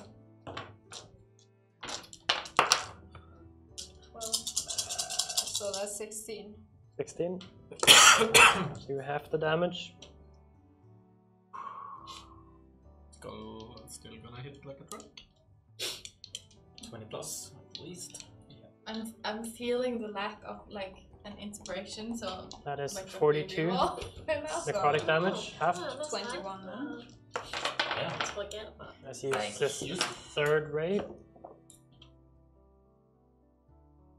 12. So that's 16. 16. You have the damage. Still gonna hit like a truck. 20 plus, at least. I'm feeling the lack of like an inspiration, so That is like 42 necrotic damage, half. that's 21 fine. then. Yeah. Let's forget about it. As you Like- use this third raid.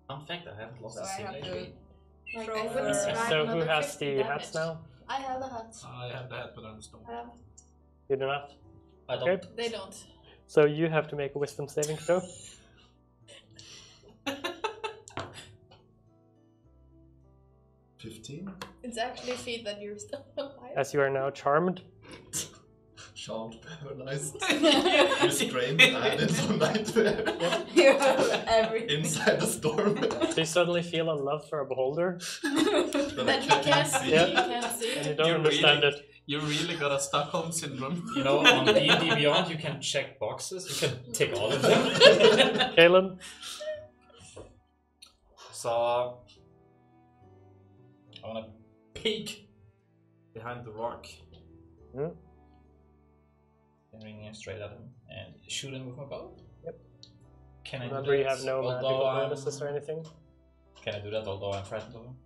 Fun fact, I haven't lost So a I single have HP. to Like, throw I wouldn't for- survive So who another has 50 the damage. hats now? I have the hat. I have the hat, but I'm stoned. You do not. I don't. Okay. They don't. So you have to make a wisdom saving throw. 15. It's actually a feat that you're still alive. As you are now charmed. Charmed, paralyzed, restrained, and into nightmare. You have everything. Inside the storm. So you suddenly feel a love for a beholder. That you can't see. Yeah. You can't see. And you don't You understand really- it. You really got a Stockholm syndrome. You know, on D&D Beyond, you can check boxes. You can tick all of them. Kalen, So, I want to peek behind the rock. Hmm. Aiming straight at him and shoot him with my bow. Yep. Can I remember do you that have no magical although I'm- bonuses or anything. Can I do that although I'm frightened of him?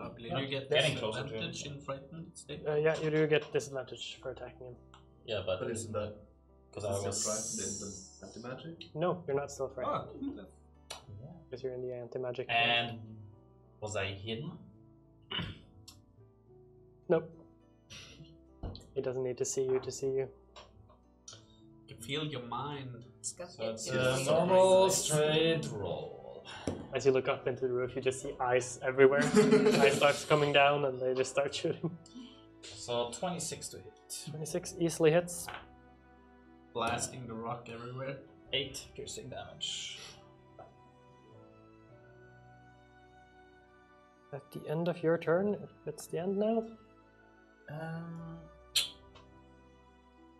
I believe you get Getting closer to him. disadvantage in frightened state. Yeah, you do get disadvantage for attacking him. Yeah, but But isn't that because I was frightened in the anti-magic? No, you're not still frightened. Oh, Because you're in the anti-magic. And was I hidden? Nope. He doesn't need to see you to see you. you feel your mind. It's got So it's it. a normal straight roll. As you look up into the roof, you just see ice everywhere. Ice starts coming down and they just start shooting. So 26 to hit. 26 easily hits. Blasting the rock everywhere. 8 piercing damage. At the end of your turn, if it's the end now,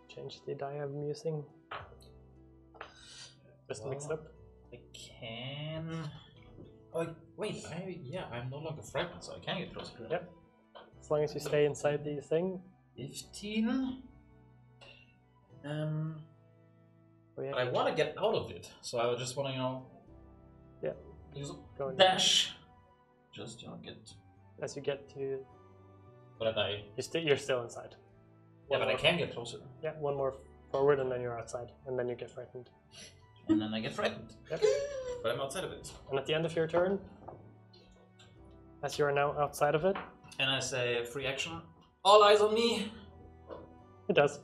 change the die I'm using. Just mix Well, up. I can. Oh wait, I'm no longer frightened, so I can get closer to it. Yep. As long as you stay inside the thing. 15. Oh, yeah. But I want to get out of it, so I just want to, Yeah. use a Go on. dash. Just get. As you get to, But I. you're still inside. Yeah, One but I more- can get closer, Yeah, one more forward and then you're outside, and then you get frightened. and then I get frightened. Yep. But I'm outside of it, And at the end of your turn, as you are now outside of it, and I say free action. All eyes on me. it does.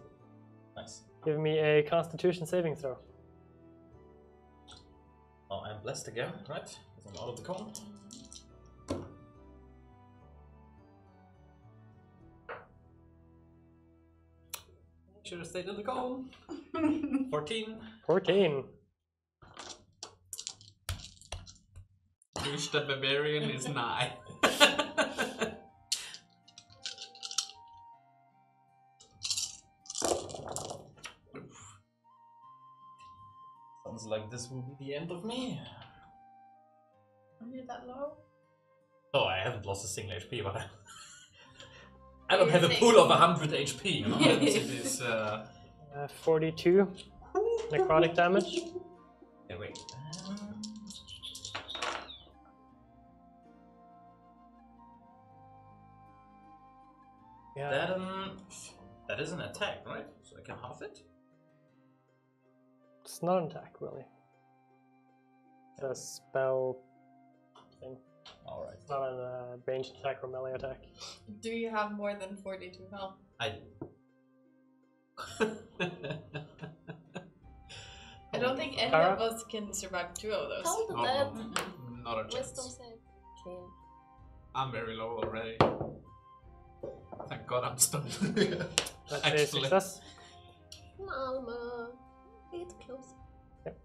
Nice. Give me a Constitution saving throw. Oh, I'm blessed again, right? Because I'm out of the cone. Should have stayed in the cone. 14. 14. Wish the barbarian is nigh. Sounds like this will be the end of me. Are you that low? Oh, I haven't lost a single HP, but I don't have a pool of 100 HP, you know? It is 42 necrotic damage. Okay, wait. Yeah, That is an attack, right? So I can half it? it's not an attack, really. It's a spell thing. Alright. It's not a ranged attack or melee attack. Do you have more than 42 health? I do. I don't think any Tara? of us can survive 2 of those. How did Oh, that not a wisdom chance. save? Okay. I'm very low already. Thank God I'm stoned. That's a Actually. success. Malma. Get close. Yep.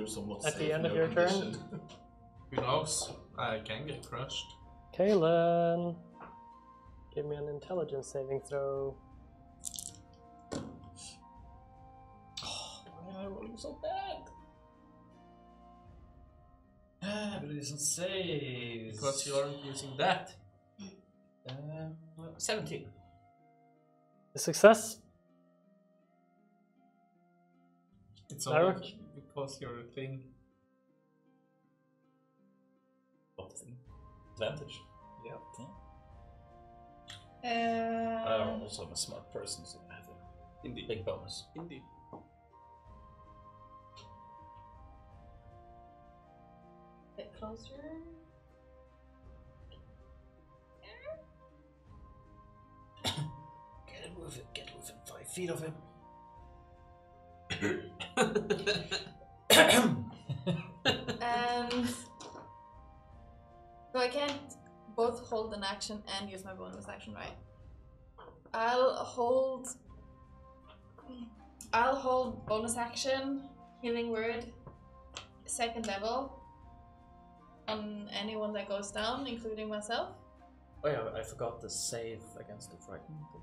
you're somewhat At the safe end in of your your turn? condition. Who knows? I can get crushed. Kalen, give me an intelligence saving throw. Why am I rolling so bad? Abilities and saves. Because you aren't using that. 17. A success. It's Larrock? all because you're a thing. What thing? Advantage. Yeah. I also am a smart person, so I have a Indeed. big bonus. Indeed. Bit closer. Get within 5 feet of him. And so I can't both hold an action and use my bonus action, right? I'll hold bonus action, healing word, 2nd level on anyone that goes down, including myself. Oh yeah, I forgot the save against the frightened thing.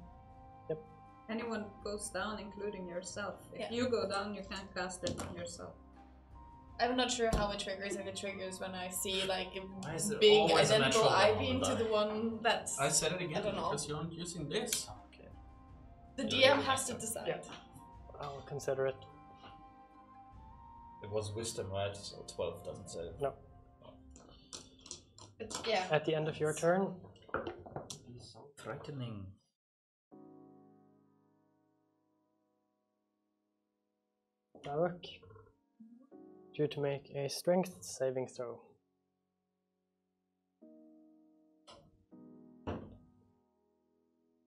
Anyone goes down, including yourself. If Yeah. you go down, you can't cast it on yourself. I'm not sure how it triggers. If it triggers when I see like Why is a there big always a identical natural one ivy on into the the one that's I said it again I don't know. because you aren't using this. Okay. the Yeah, DM has to decide. Yeah. I'll consider it. It was wisdom, right? So 12 doesn't save. No. But yeah. At the end of your turn, He's so threatening. Narok, due to make a strength saving throw.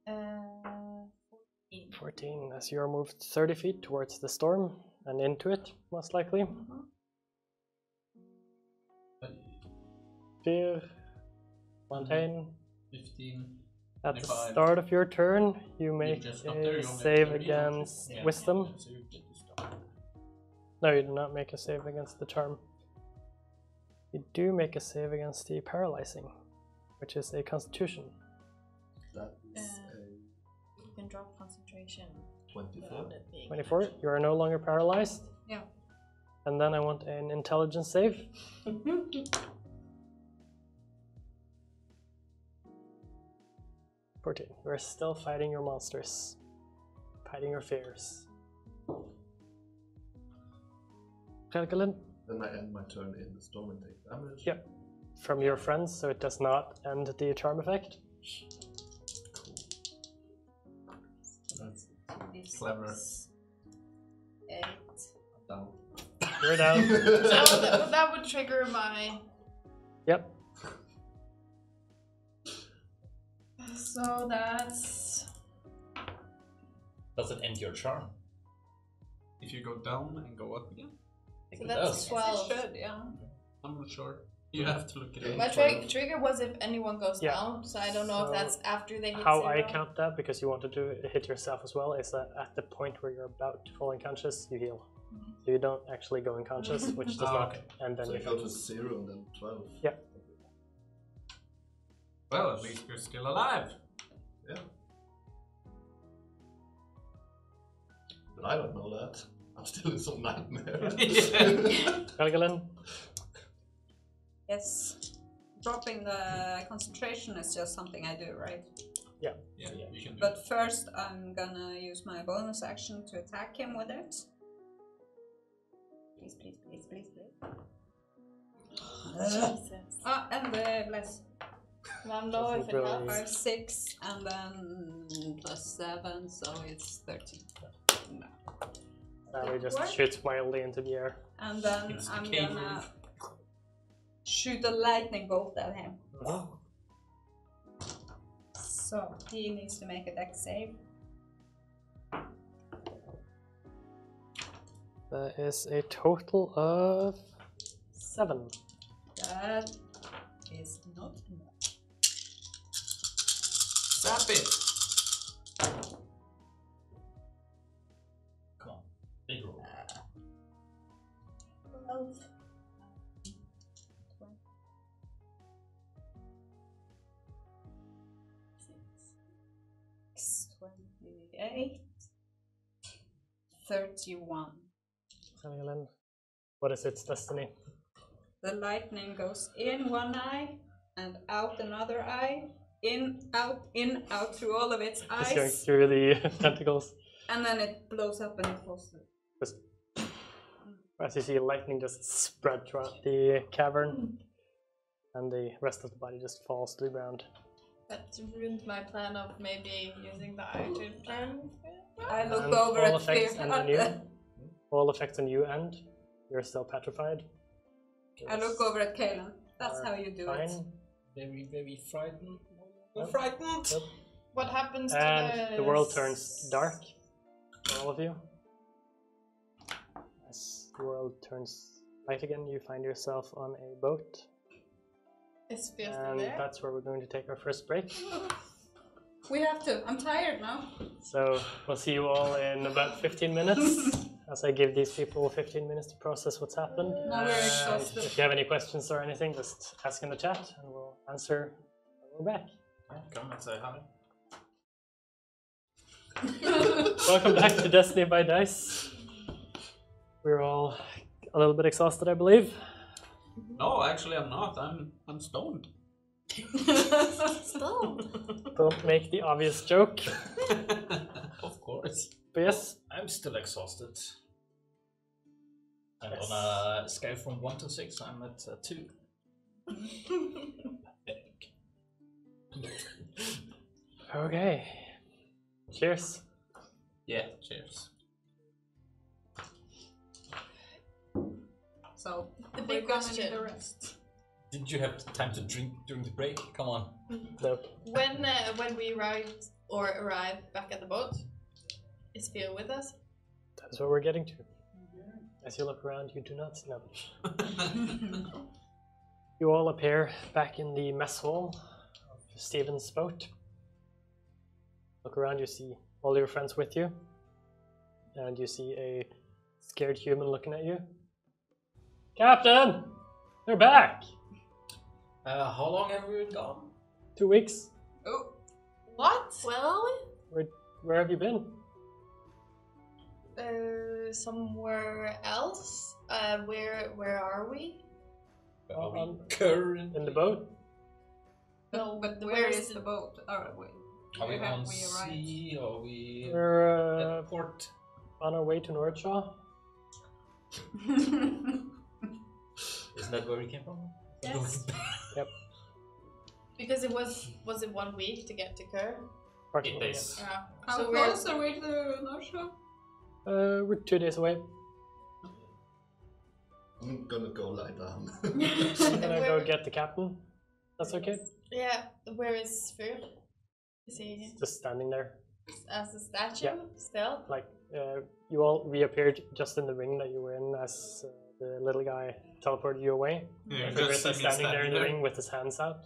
Uh, 14, as you are moved 30 feet towards the storm and into it, most likely. Fear, maintain. 15. At the 25. start of your turn, you make just got there, a you only save 30, against yeah. wisdom. So you get to stop. No, you do not make a save against the charm. You do make a save against the paralyzing, which is a constitution. That is you can drop concentration. a 24. without it being 24, you are no longer paralyzed. Yeah. And then I want an intelligence save. 14. You're still fighting your monsters. Fighting your fears. Helgelin, Then I end my turn in the storm and take damage. Yep. From your friends, so it does not end the charm effect. That's Clever. 8. down. You're down. So that would trigger my. Yep. So that's. Does it end your charm? If you go down and go up again? I So think it that's does. 12. It should, yeah. I'm not sure. You have to look it Okay. up. My trigger was if anyone goes Yeah. down, so I don't know if So that's after they hit How 0. I count that, because you want to do hit yourself as well, is that at the point where you're about to fall unconscious, you heal. So you don't actually go unconscious, which does Ah, not okay. end So any you go to effect. 0 and then 12. Yeah. Well, at least you're still alive. Yeah. But I don't know that. I'm still in some nightmare. Helgelin, Yes. Dropping the concentration is just something I do, right? Yeah, you can do But first, I'm gonna use my bonus action to attack him with it. Please, please, please, please, please. Jesus. And bless. I don't know if Doesn't it really- helps. 5, 6, and then plus 7, so it's 13. No. he just What? shoots wildly into the air. And then It's the I'm cave gonna roof. shoot a lightning bolt at him. So he needs to make a dex save. That is a total of 7. That is not enough. Zap it! Come on. Big roll. 12 28. 31. Helene, what is its destiny? The lightning goes in one eye and out another eye. In, out through all of its Just going eyes. through the tentacles. And then it blows up and it falls through. Just as you see, lightning just spread throughout the cavern, and the rest of the body just falls to the ground. That ruined my plan of maybe using the eye to turn. I look And over all at effects Fear. end on you. All effects on you end. You're still petrified. I look over at Kaelin. That's Are how you do fine. it. Very, very frightened. Yep. Frightened. Yep. What happens to And the world turns dark for all of you. As the world turns light again, you find yourself on a boat. Is Fear still And there? that's where we're going to take our first break. We have to. I'm tired now. So we'll see you all in about 15 minutes. As I give these people 15 minutes to process what's happened. Now we're And exhausted. if you have any questions or anything, just ask in the chat and we'll answer when we're back. Come and say hi. Welcome back to Destiny by Dice. We're all a little bit exhausted, I believe. No, actually I'm not. I'm stoned. Stop. Don't make the obvious joke. Of course. But yes, I'm still exhausted. And Yes. on a scale from 1 to 6, I'm at 2. Pathetic. okay. Cheers. Yeah, cheers. So The we're big gonna question. need a rest. Did you have time to drink during the break? Come on. No. When we arrive back at the boat, is Fear with us? That's what we're getting to. As you look around, you do not see them. You all appear back in the mess hall of Stephen's boat. Look around, you see all your friends with you. And you see a scared human looking at you. Captain! They're back! How long have we been gone? 2 weeks. Oh, What? Where are we? Where have you been? Somewhere else? Where are we? Are we Um, current? In the boat? No, but the- where where is is the the- boat? Are we? Are we Where have on we arrived? sea? Are we We're at port? on our way to Nordshaw. Isn't that where we came from? Yes. Because it was it 1 week to get to Kerr? 8 Approximately, days. Yeah. How So close are we to North Shore? We're 2 days away. I'm gonna go lie down. I'm gonna go get the captain. That's okay? Yeah. Where is Fear? Is he Just standing there. as a statue Yeah. still? Like, you all reappeared just in the ring that you were in as the little guy teleported you away. Yeah, And just Chris see is me standing there in the standing ring with his hands out.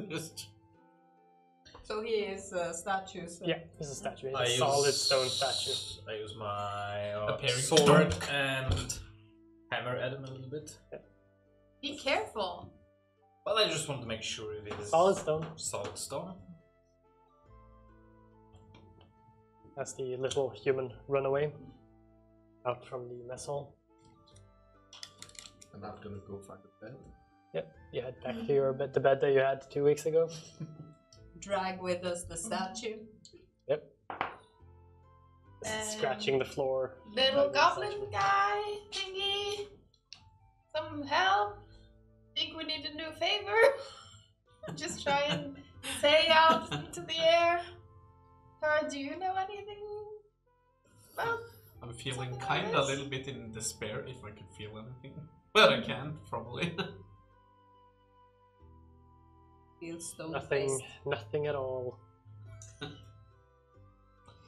Just So he is a statue. So. Yeah, he's a statue. He's I a solid stone statue. I use my Appearing sword stone. and hammer at him a little bit. Be careful. Well, I just want to make sure it is Solid stone. solid stone. As the little human run away out from the mess hall. And I'm gonna go find a bed. Yep, you head back to your bed, the bed that you had 2 weeks ago. Drag with us the statue. Yep. Scratching the floor. Little Like the goblin statue. guy thingy. Some help. Think we need a new favor? Just try and say out into the air. Tara, do you know anything? Well, I'm feeling Something like kinda a this? little bit in despair if I could feel anything. But I can't, probably. Feel stone Nothing, faced. nothing at all.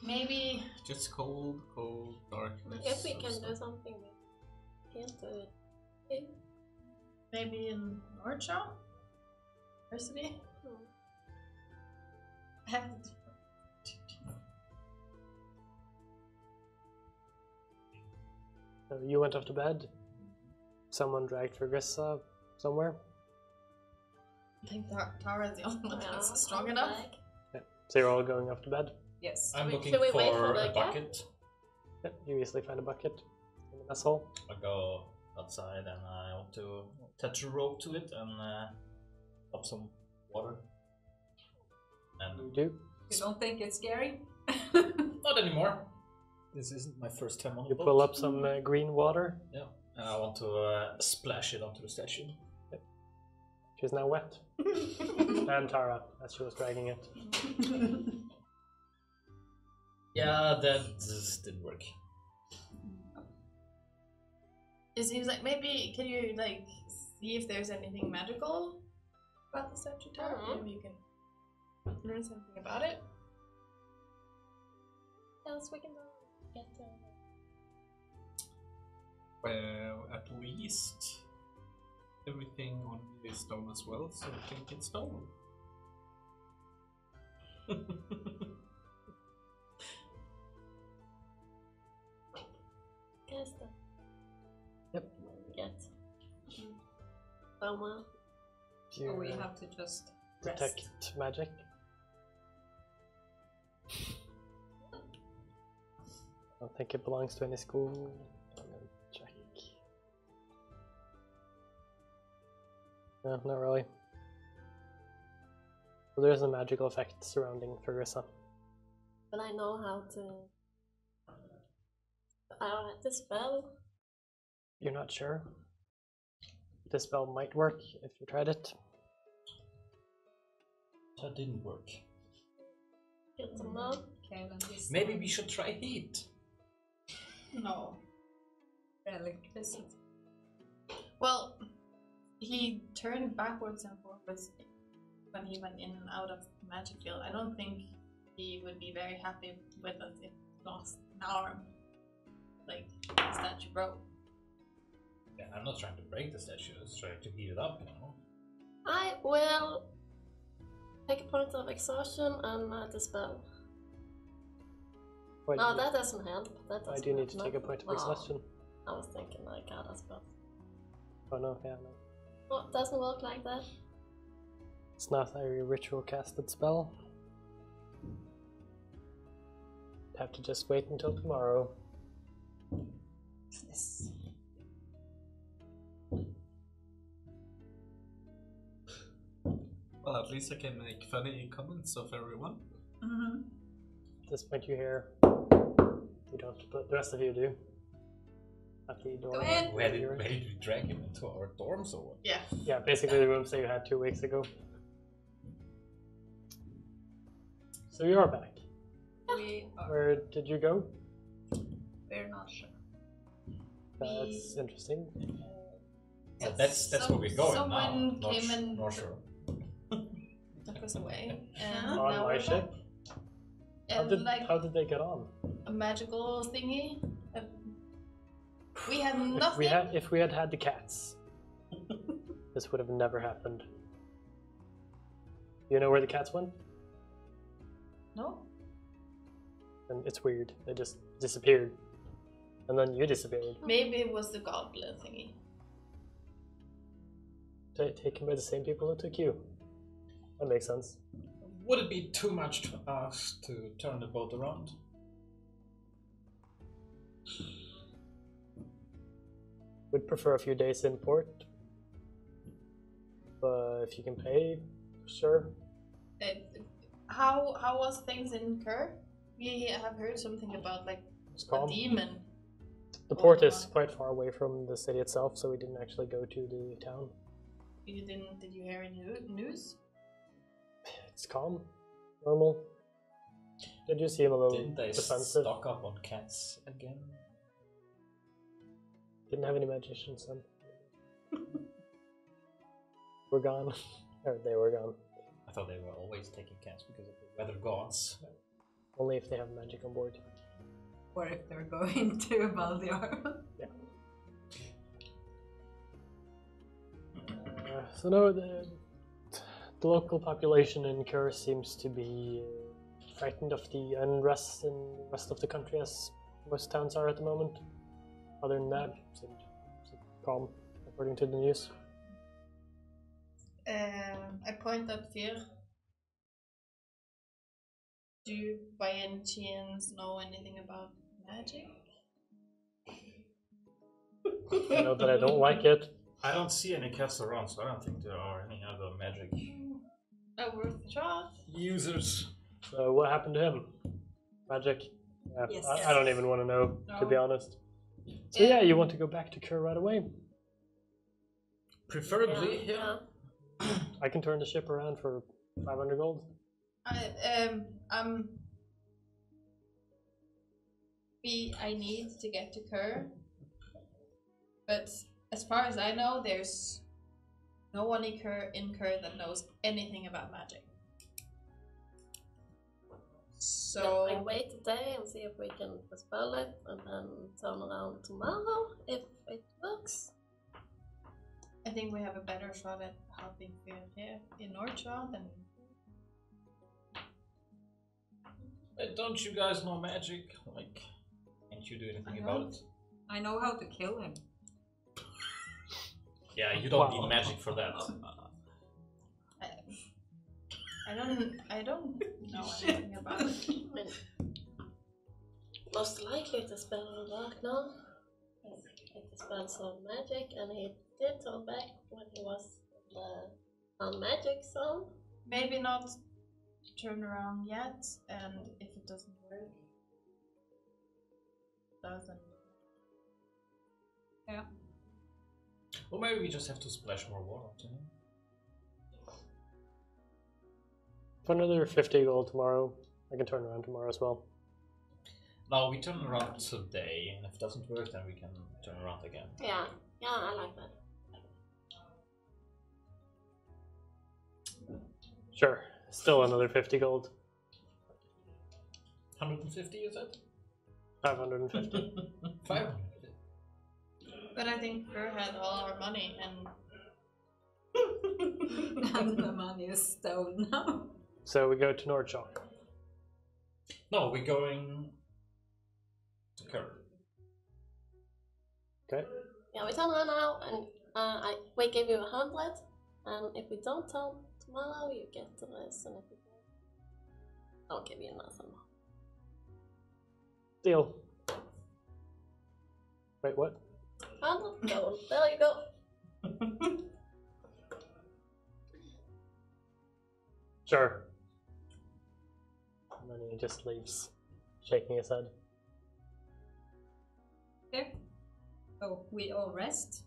maybe Just cold, cold darkness. If we of can do stuff. something, we can't do it. Okay. maybe in Nordshaw? University? Hmm. I have to So you went off to bed. Someone dragged Fergrissa somewhere. I think Tara's the only one Yeah, that's strong I'll enough. back. So you're all going off to bed. Yes. I'm looking should we for wait for a the cat? bucket. Yep, you easily find a bucket in the mess hall. I go outside and I want to attach a rope to it and up some water. And You do. You don't think it's scary? not anymore. This isn't my first time on You a boat. pull up some green water. Yeah, and I want to splash it onto the statue. She's now wet. And Tara, as she was dragging it. Yeah, that just didn't work. It seems like maybe can you like see if there's anything magical about the statue tower? Maybe you can learn something about it. Else we can get Well, at least everything on this stone as well, so it can get stolen. guess that. Yep. Get. Somewhere. You Or we have to just rest. detect magic. I don't think it belongs to any school. I'm gonna check. No, not really. Well, there's a magical effect surrounding Fergusa. But I know how to. The spell. You're not sure? The spell might work if you tried it. That didn't work. Get some love. Maybe we should try heat. No. Electricity. Well, he turned backwards and forwards when he went in and out of the magic field. I don't think he would be very happy with us if he lost an arm. Like the statue broke. Yeah, I'm not trying to break the statue, I'm just trying to heat it up, you know. I will take a point of exhaustion and dispel. Why No, do that doesn't help. That why doesn't do you need help. to take a point of No. exhaustion? I was thinking like a spell. Oh no, yeah, no. Oh, it doesn't work like that. It's not a ritual casted spell. Have to just wait until tomorrow. Yes. Well, at least I can make funny comments of everyone. Mm-hmm. At this point you hear. You don't, but the rest of you do. At the door. Go in. Where did we drag him into our dorms or what? Yeah. Yeah, basically the rooms that you had 2 weeks ago. So you're back. We are. Where did you go? We're not sure. That's interesting. Yeah, that's where we're going now. Someone Not came and not sure. took us away, and Huh? On now my we're ship? back. And like How did they get on? a magical thingy. We had nothing. If we had had the cats, this would have never happened. You know where the cats went? No. And it's weird. They just disappeared. And then you disappeared. Maybe it was the goblin thingy. Taken by the same people who took you. That makes sense. Would it be too much to ask to turn the boat around? Would prefer a few days in port. But if you can pay, sure. How was things in Kerr? We have heard something about like It's a calm. demon. The port is quite far away from the city itself, so we didn't actually go to the town. You didn't? Did you hear any news? It's calm, normal. Did you see him a little Didn't they defensive? stock up on cats again? Didn't have any magicians then. We're gone. Or they were gone. I thought they were always taking cats because of the weather gods. Only if they have magic on board. Or if they're going to Valdiar. So no, the local population in Kerr seems to be frightened of the unrest in the rest of the country, as most towns are at the moment. Other than that, seemed calm, according to the news. I point at Fear. Do you by any chance know anything about magic? I know that I don't like it. I don't see any cats around, so I don't think there are any other magic Worth a shot. users. So what happened to him? Magic? Yeah, Yes. I don't even want to know, to be No. honest. So yeah, you want to go back to Kur right away? Preferably, yeah. I can turn the ship around for 500 gold. I need to get to Kur, but as far as I know, there's no one in Kur that knows anything about magic. So Then we wait a day and see if we can dispel it, and then turn around tomorrow if it works. I think we have a better shot at helping Fear here in Nordshaw than Don't you guys know magic? Like, can't you do anything about it? I know how to kill him. Yeah, you don't Wow. need magic for that. I don't know anything about it. I mean, most likely the spell will work now. It dispels all magic, and he did turn back when he was in the non-magic zone. Maybe not turn around yet, and if it doesn't work, doesn't. Or maybe we just have to splash more water onto him. For another 50 gold tomorrow. I can turn around tomorrow as well. No, we turn around today, and if it doesn't work, then we can turn around again. Yeah, I like that. Sure. Still another 50 gold. 150, is it? 550. 500. But I think Fur had all our money, and And the money is stolen now. So we go to Nordshaw. No, we're going to Kur. Okay. Yeah, we turn around now, and we give you 100, and if we don't turn tomorrow, you get the rest, and if we don't, I'll give you nothing more. Deal. Wait, what? 100 gold, there you go. Sure. And then he just leaves, shaking his head. Okay. So we all rest,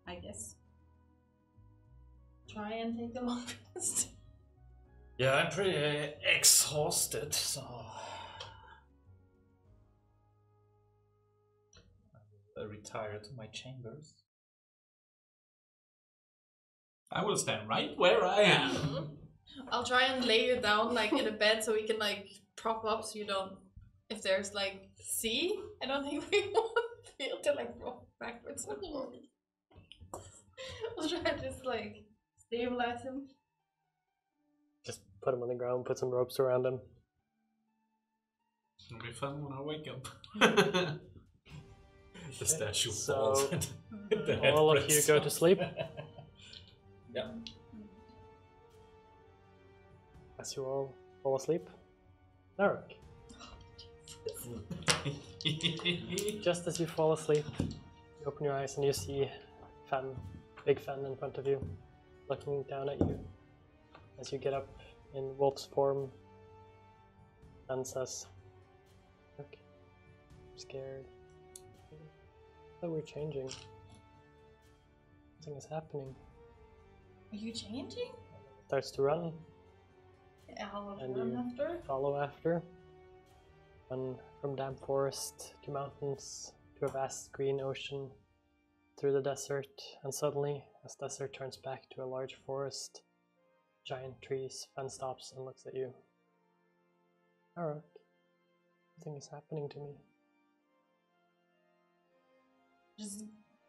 I guess. try and take a long rest. Yeah, I'm pretty exhausted, so I will retire to my chambers. I will stand right where I am. I'll try and lay you down like in a bed so we can like prop up so you don't. If there's like sea, I don't think we want feel to like roll backwards and forwards. I'll try and just like stabilize him. Just put him on the ground, put some ropes around him. It'll be fun when I wake up. The statue So, falls. And the head all of you breaks go off. to sleep. Yeah. As you all fall asleep. Narek, just as you fall asleep, you open your eyes and you see Fen, big Fen in front of you, looking down at you. As you get up in wolf's form, Fen says, "Look, I'm scared. I thought we're changing. Something is happening." Are you changing? Starts to run. I'll And run you after. follow after. Run from damp forest to mountains to a vast green ocean, through the desert, and suddenly, as desert turns back to a large forest, giant trees, Fen stops and looks at you. Narek, something is happening to me. Just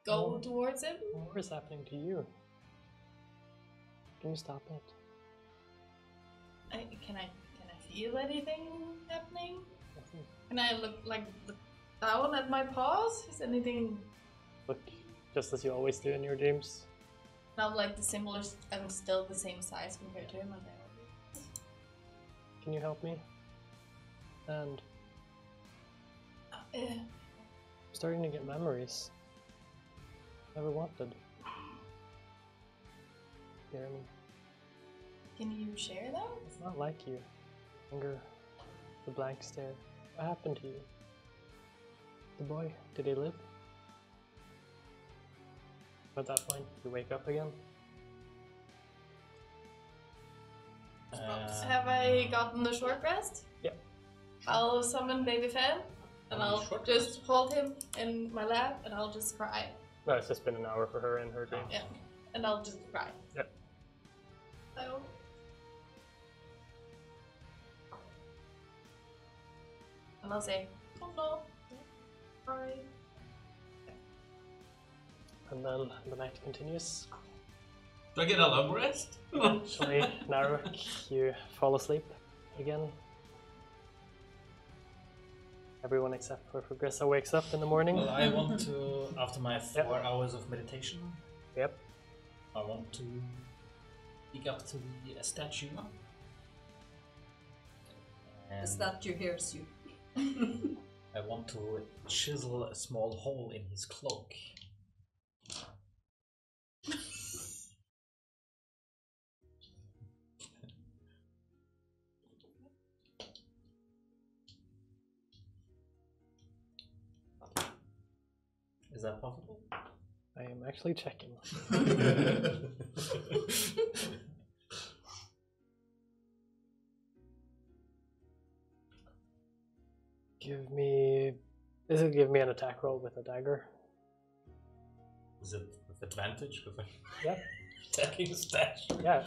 go towards him. What is happening to you? Can you stop it? Can I feel anything happening? Nothing. Can I look down at my paws? Is anything? Look, just as you always do in your dreams. Now like the symbol is I'm still the same size compared to him. And Can you help me? understand. Uh, I'm starting to get memories. Never wanted. Hear me? can you share them? It's not like you. Anger, the blank stare. What happened to you? The boy, did he live? At that point, you wake up again. Have I gotten a short rest? Yep. I'll summon Baby Fan, and Only I'll short just hold him in my lap, and I'll just cry. No, it's just been an hour for her in her dream. Yeah, and I'll just cry. Yep. So. And I'll say, oh no, sorry. And then the night continues. Do I get a long rest? Eventually, Naruk, you fall asleep again. Everyone except for Grissa wakes up in the morning. Well, I want to, after my 4 Yep. hours of meditation, Yep. I want to dig up to the statue. The And statue hears you. I want to chisel a small hole in his cloak. Is that possible? I am actually checking. Give me. This will give me an attack roll with a dagger. Is it with advantage? Because I'm Yep. attacking a statue. Yeah.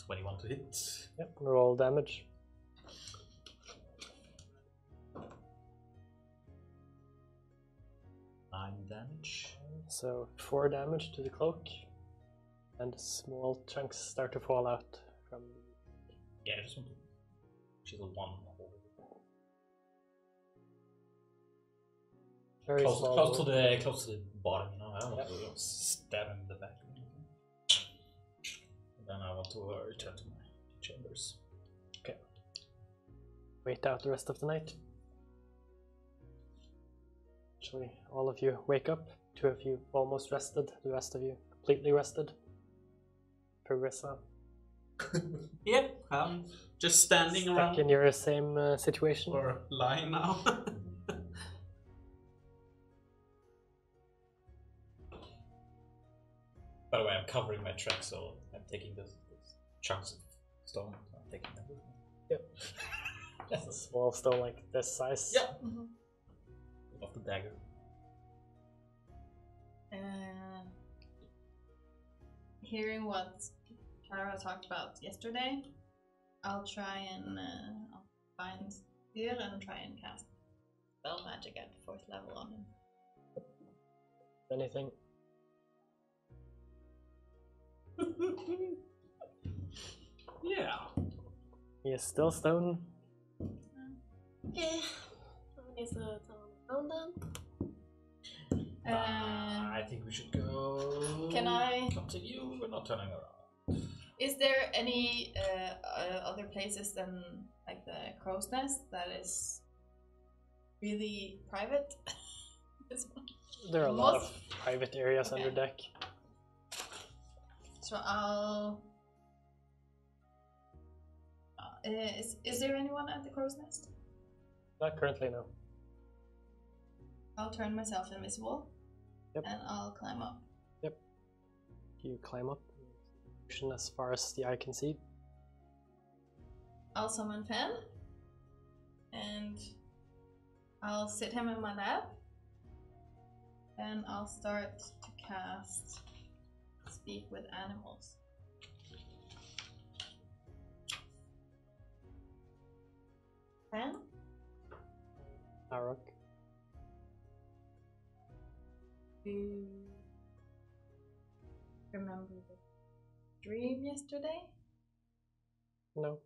21 to hit. Yep. Roll damage. Nine damage. So 4 damage to the cloak, and small chunks start to fall out from. Yeah, I just want to chisel one hole. Very Close, small. close hole. to the bottom, you know. I don't want to stab him in the back or anything. And then I want to return to my chambers. Wait out the rest of the night. Actually, all of you wake up. 2 of you almost rested. The rest of you completely rested. Progressa. Yeah, I'm just standing Stuck around in your same situation. or lying now. By the way, I'm covering my track, so I'm taking this chunks of stone. I'm taking them with me. It's a small stone like this size. Yeah. Of the dagger. Hearing what Clara talked about yesterday, I'll try and I'll find here and try and cast spell magic at 4th level on him. Anything. Yeah. He is still stone. Yeah. Someone needs to turn on the phone then. I think we should go. Can I- continue? We're not turning around. Is there any other places than like the crow's nest that is really private? This one. There are a lot of Most- private areas Okay. under deck. So I'll. Is there anyone at the crow's nest? Not currently, no. I'll turn myself invisible. Yep. And I'll climb up. You climb up. Motion as far as the eye can see. I'll summon Fen. And I'll sit him in my lap. And I'll start to cast Speak with Animals. Fen? Naruk. Do you remember the dream yesterday? No.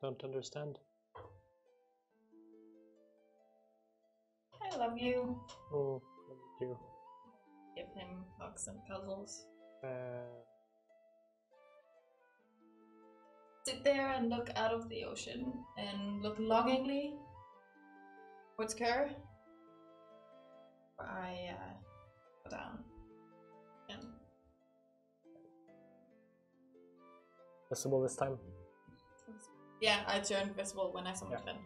Don't understand. I love you. Oh, what did you? Give him hugs and cuddles. sit there and look out of the ocean and look longingly towards Kerr. I go down. And Visible this time. yeah, I turned visible when I summoned Yeah. him.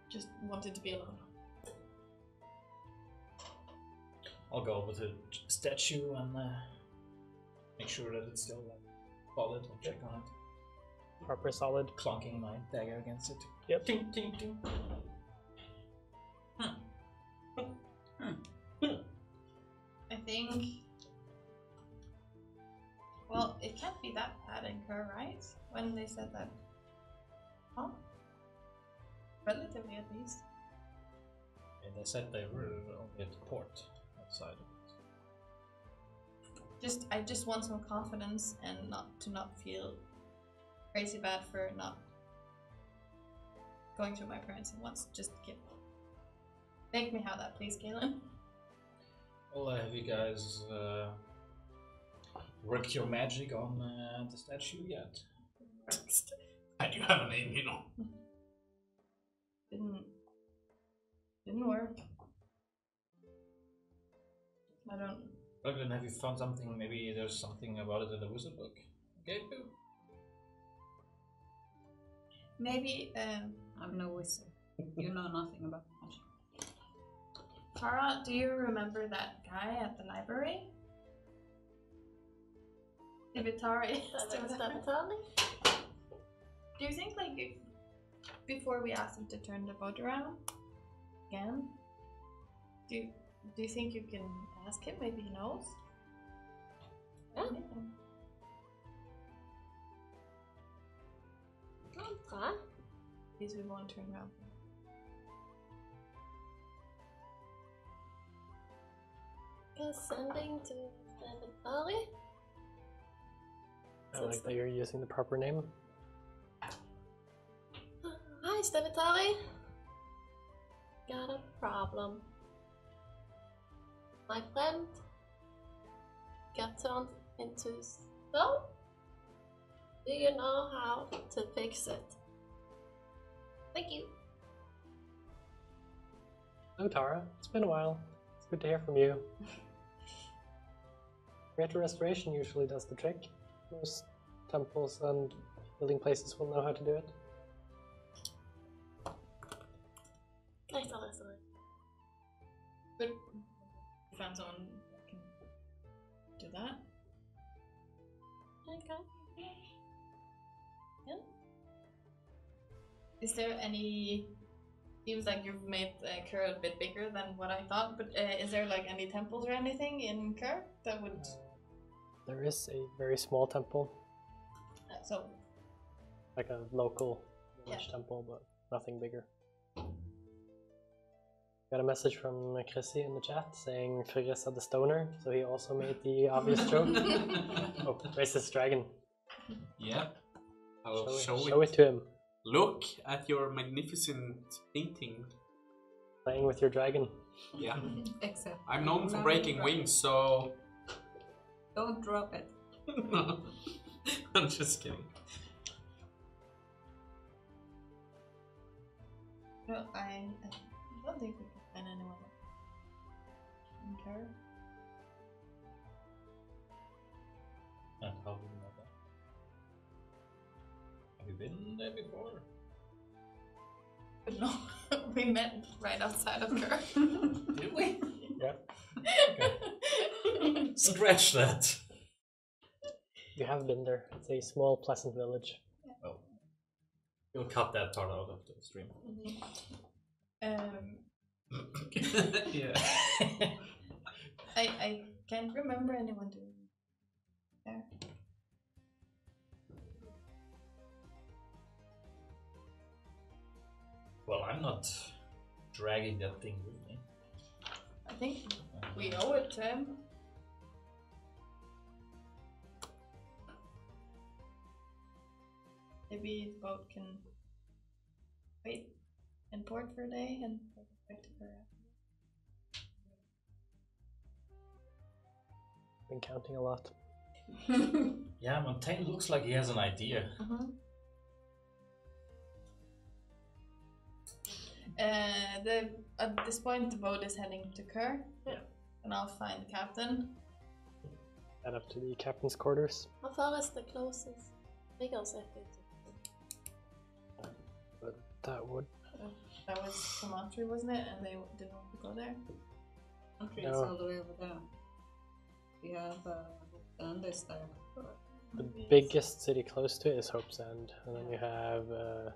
Just wanted to be alone. I'll go over to the statue and make sure that it's still solid. I'll check on it. Proper solid. Clunking my dagger against it. Yep. Ting, ting, ting. I think. Well, it can't be that bad in Kerr, right? When they said that. Huh? Relatively, at least. And they said they were only at the port outside of it. I just want some confidence and not feel crazy bad for not going to my parents and once. Just make me have that, please, Galen. Well, have you guys worked your magic on the statue yet? I do have a name, you know. Didn't work. I don't. Well, then have you found something? Maybe there's something about it in the wizard book. Okay, boo. Maybe I'm no wizard. You know nothing about magic. Tara, do you remember that guy at the library? Ibitari. Stevatari? Do you think before we asked him to turn the boat around again, do you think you can ask him? Maybe he knows. Yeah. I'll try. Please, we won't turn around. Sending to Stevatari? I like that you're using the proper name. Hi, Stevatari. Got a problem. My friend got turned into stone. Do you know how to fix it? Thank you. Oh, Tara, it's been a while. It's good to hear from you. Greater Restoration usually does the trick. Most temples and healing places will know how to do it. Greater Restoration. But we found someone that can do that. Okay. Yeah. Is there any? Seems like you've made Kerr a bit bigger than what I thought. But is there like any temples or anything in Kerr that would? There is a very small temple, So like a local village Yeah. temple, but nothing bigger. Got a message from Chrissy in the chat saying Ferresa the Stoner, so he also made the obvious joke. Oh, where's this dragon? Yeah. I'll show it to him. Look at your magnificent painting. Playing with your dragon. Yeah. Except I'm known for Now breaking drop- wings, so Don't drop it. I'm just kidding. no, I don't think we can find anyone in Kerr. And how do you know that? Have you been there before? But no, we met right outside of Kerr. Did we? Yep. Scratch that. You have been there. It's a small, pleasant village. Oh. You'll cut that part out of the stream. Yeah. I can't remember anyone doing there. Well, I'm not dragging that thing with me. I think we owe it to him. Maybe the boat can wait in port for a day and take it back to Kerr. Been counting a lot. Yeah, Montaigne looks like he has an idea. At this point, the boat is heading to Kerr. Yeah. And I'll find the captain. Head up to the captain's quarters. How far is the closest legal safety? But that would. That was Commentary, wasn't it? And they didn't want to go there. Country No. is all the way over there. We have and this there. The biggest city close to it is Hope's End, and then you have a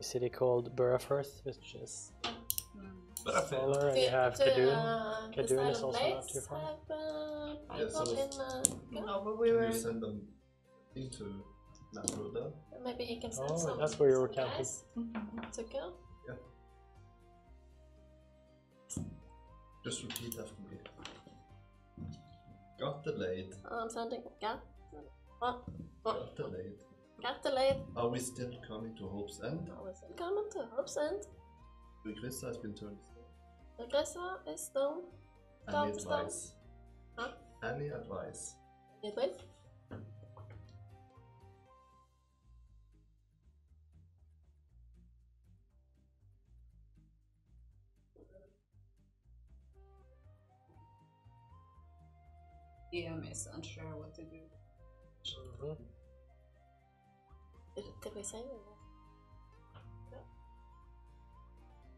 city called Burafirth, which is smaller, and you have Kadoon. Kadoon is also not too far. No, but we Can were. you send them into Naruda? Maybe he can send Oh, some. that's where you were some camping. guys to go. Just repeat after me. Got delayed. I'm sending. Got. What? Got delayed. Got delayed. Are we still coming to Hope's End? I was coming to Hope's End. Ugrissa has been turned. The Gressa is done. Any Stop. advice? Huh? Any advice? It will. DM is unsure what to do. Did we say we were?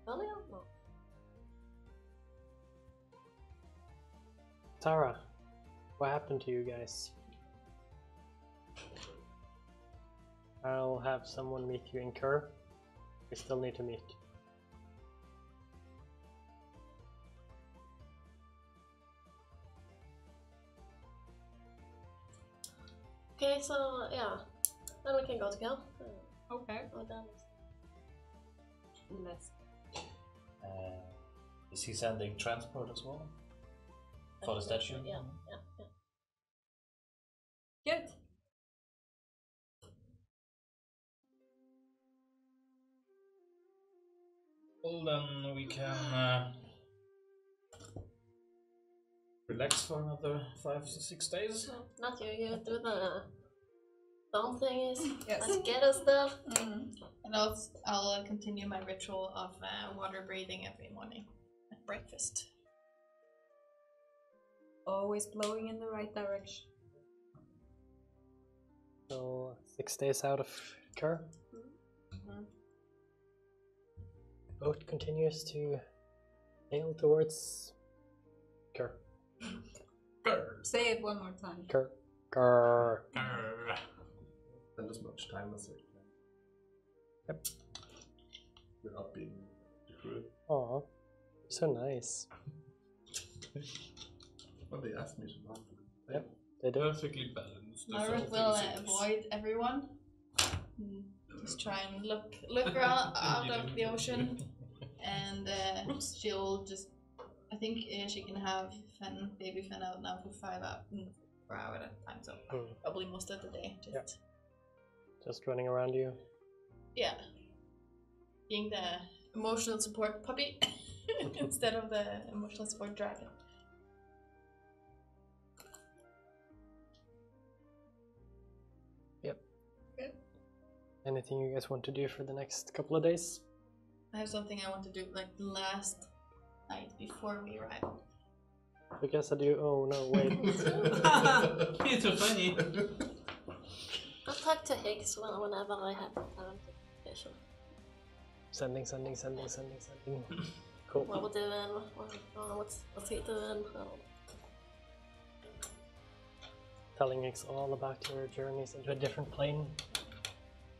Earlier? No. Tara, what happened to you guys? I'll have someone meet you in Kerr. We still need to meet. Okay, so yeah, then we can go together. Okay. Oh, damn. Let's. Is he sending transport as well? For the statue? Yeah. Good. Well, then we can relax for another 5 to 6 days. Not you, you do the dumb thing is Yes. like get us stuff. And I'll continue my ritual of water breathing every morning at breakfast. Always blowing in the right direction. So 6 days out of Kerr. Boat continues to sail towards Kerr. Say it one more time. Kerr. Kerr. Spend as much time as I can. Yep. Without being the crew. Aw, so nice. Well, they asked me to not. Yep, they do. Perfectly balanced. Margaret will avoid everyone. Just try and look around out of the ocean, and she'll just. I think she can have baby Fen out now for 4 hours at a time, so probably most of the day. Just running around you. Yeah, being the emotional support puppy instead of the emotional support dragon. Yep. Anything you guys want to do for the next couple of days? I have something I want to do like last night before we arrive. I guess I do. Oh no, wait. It's so funny. I'll talk to Higgs whenever I have time to fish. Sending. Cool. What we're doing, what's he doing? Telling us all about your journeys into a different plane.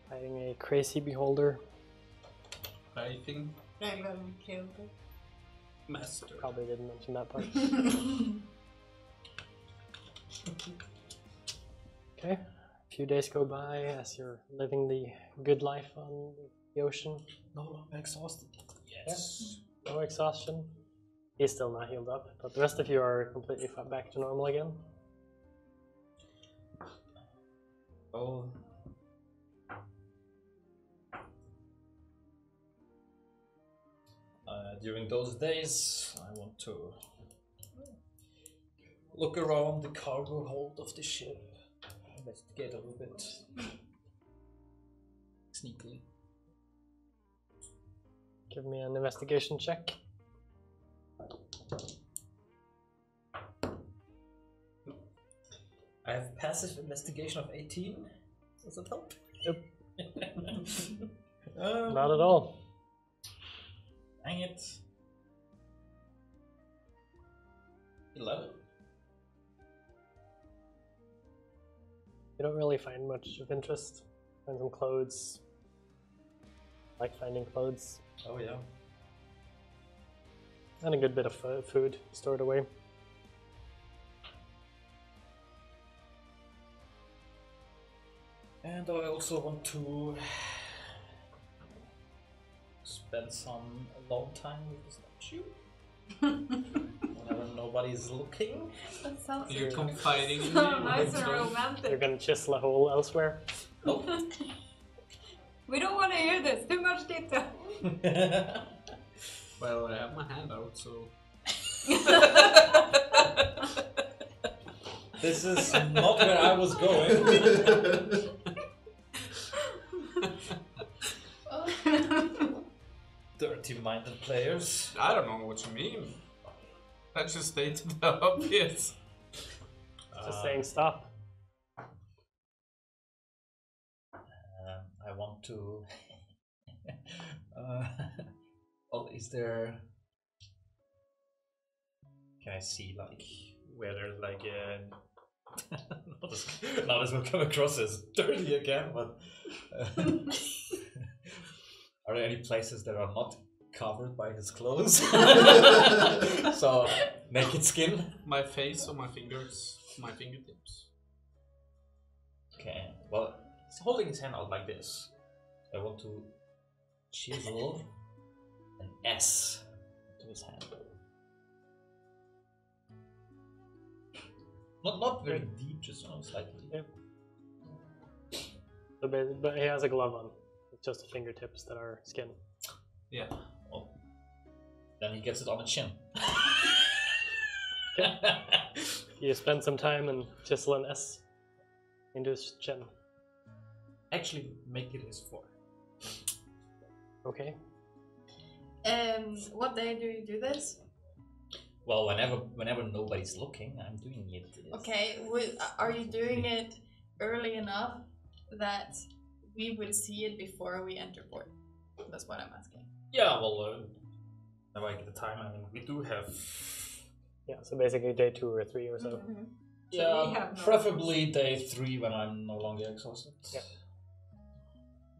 Fighting a crazy beholder. I think Galadhmir killed it. master. Probably didn't mention that part. Okay. A few days go by as you're living the good life on the ocean. No longer exhausted. Yes. No exhaustion. He's still not healed up, but the rest of you are completely back to normal again. Oh. During those days, I want to look around the cargo hold of the ship. Investigate a little bit. Sneakily. Give me an investigation check. I have passive investigation of 18. Does that help? Yep. Not at all. Dang it. 11. You don't really find much of interest. Find some clothes. Like finding clothes. Oh yeah. And a good bit of food stored away. And I also want to spend some alone time with the statue. Whenever nobody's looking. That sounds You're confiding in me. So nice and You're romantic. gonna chisel a hole elsewhere. Nope. We don't want to hear this. Too much detail. Well, I have my hand out, so. This is not where I was going. Dirty-minded players. I don't know what you mean. I just stated the obvious. Just saying stop. I want to. Well, is there? Can I see like where there's like not as will come across as dirty again, but are there any places that are not covered by his clothes? So naked skin. My face or my fingers, my fingertips. Okay. Well, he's holding his hand out like this. I want to chisel an S to his hand. Not very deep, just slightly. Yeah. So but he has a glove on. It's just the fingertips that are skin. Yeah. Well, then he gets it on the chin. You spend some time and chisel an S into his chin. Actually, make it his forehead. Okay. What day do you do this? Well, whenever nobody's looking, I'm doing it. Okay, are you doing it early enough that we would see it before we enter port? That's what I'm asking. Yeah, well, whenever I get the time, I mean, we do have. Yeah, so basically day 2 or 3 or so. Mm-hmm. So we Yeah, have no preferably day 3 when I'm no longer exhausted. Yeah.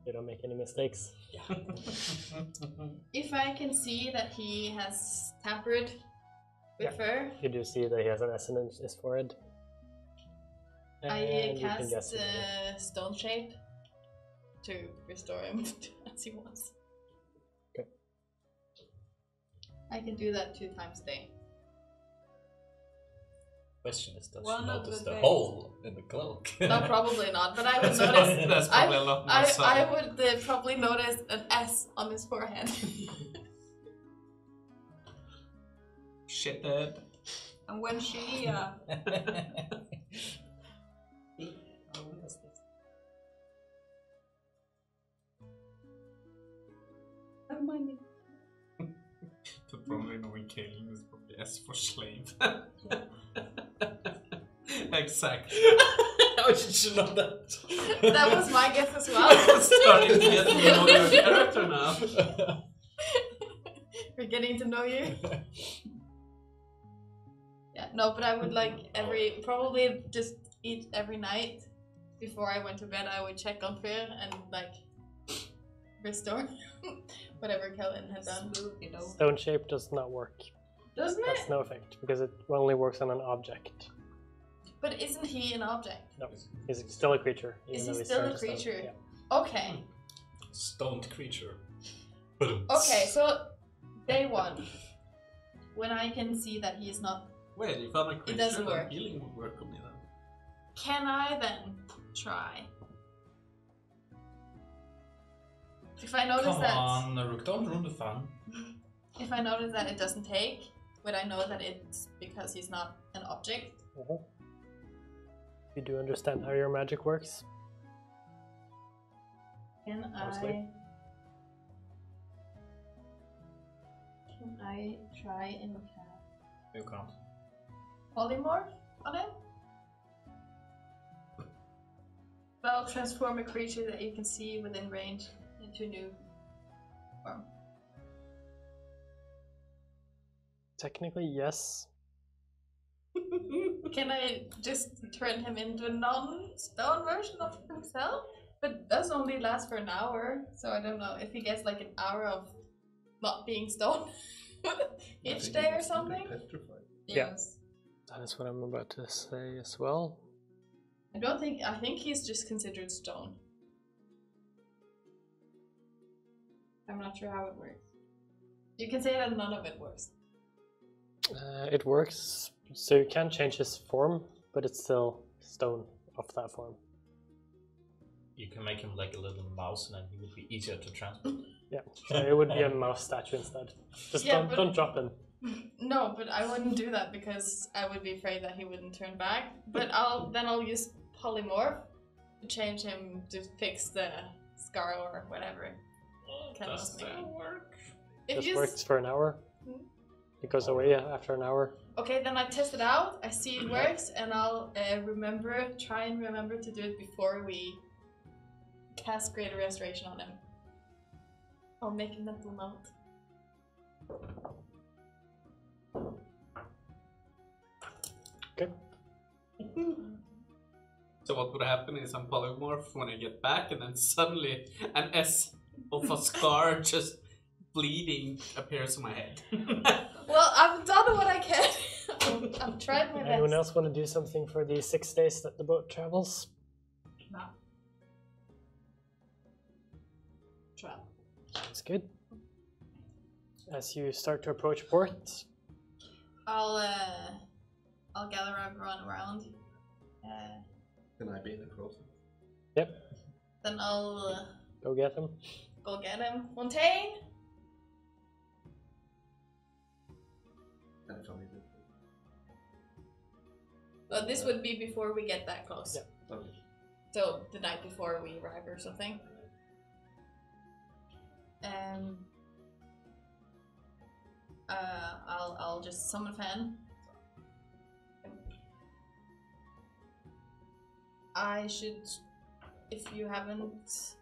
You don't make any mistakes. Yeah. If I can see that he has tampered with her, You do see that he has an S in his forehead. I And you can guess cast it. Stone Shape to restore him as he was. Okay. I can do that 2 times a day. Question is, does One she of notice the the days. hole in the cloak? No, probably not, but I would That's notice. That's probably a lot more I subtle. would probably notice an S on his forehead. Shithead. And when she never mind me. The probably knowing Kaelin is probably S for slave. Exactly. How did you know that? That was my guess as well. Starting to get to know your character now. We're getting to know you. Yeah, no, but I would like probably just eat every night before I went to bed. I would check on Fear and like restore whatever Kellen had done. Stone shape does not work. Doesn't it? That's no effect because it only works on an object. But isn't he an object? No, he's still a creature. Is even though he he's still turned a to stone. creature? Yeah. Okay. Stoned creature. Okay, so day 1, when I can see that he is not, Wait, if I'm a creature, doesn't then work. healing would work on me then. can I then try? If I notice Come that, on, Rook, don't ruin the fun. if I notice that it doesn't take, would I know that it's because he's not an object. You do understand how your magic works? Can Mostly. I try and cast You can't. polymorph on him? Well, transform a creature that you can see within range into a new form. Technically, yes. Can I just turn him into a non-stone version of himself? But it does only last for an hour, so I don't know if he gets like an hour of not being stone each day or something. Yeah. Yes. That is what I'm about to say as well. I think he's just considered stone. I'm not sure how it works. You can say that none of it works. It works, so you can change his form, but it's still stone of that form. You can make him like a little mouse, and then he would be easier to transport. Yeah, so it would be a mouse statue instead. Just Yeah, don't drop him. No, but I wouldn't do that because I would be afraid that he wouldn't turn back. But I'll use polymorph to change him to fix the scar or whatever. Does that work? If This works for an hour. It goes away after an hour. Okay, then I test it out. I see it works, and I'll try and remember to do it before we cast Greater Restoration on him. I'll make a mental note. Okay. So what would happen is I'm polymorph when I get back, and then suddenly an S of a scar just bleeding appears in my head. Well, I've done what I can. I'm trying my best. Anyone else want to do something for the 6 days that the boat travels? No. Travel. That's good. As you start to approach port, I'll gather everyone around. Can I be in the crossing? yep, Then I'll go get him. go get him. Montaigne. And if I need it. But this would be before we get that close. Yeah. Okay. So the night before we arrive or something. I'll just summon Fan. I should, if you haven't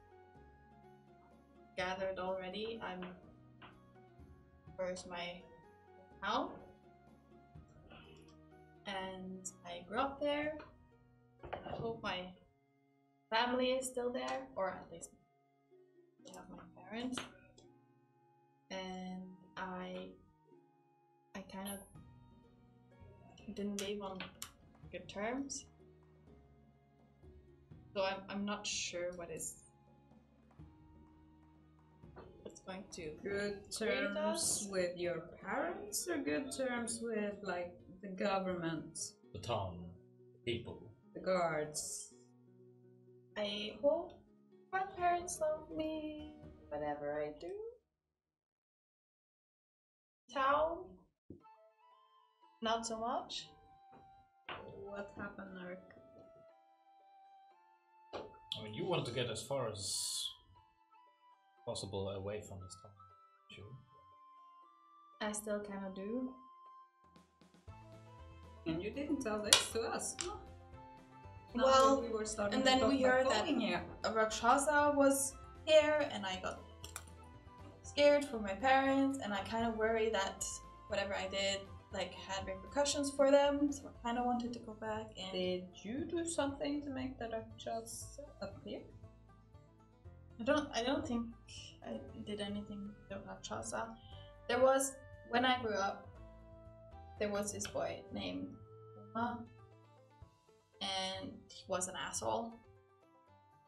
gathered already, where's my town? And I grew up there. I hope my family is still there, or at least I have my parents. And I kind of didn't live on good terms. So I'm not sure what's going to Good create terms us. with your parents or good terms with like the government, The town, people. the guards? I hope my parents love me, whatever I do. Town, not so much. What happened, Eric? I mean, you want to get as far as possible away from this town. Sure. I still kind of do. And you didn't tell this to us. Not Well, that we were starting and to then talk we about heard that going here. a Rakshasa was here, and I got scared for my parents, and I kind of worry that whatever I did like had repercussions for them, so I kind of wanted to go back and Did you do something to make the Rakshasa appear? I don't think I did anything to Rakshasa. There was, when I grew up, there was this boy named Uma, and he was an asshole.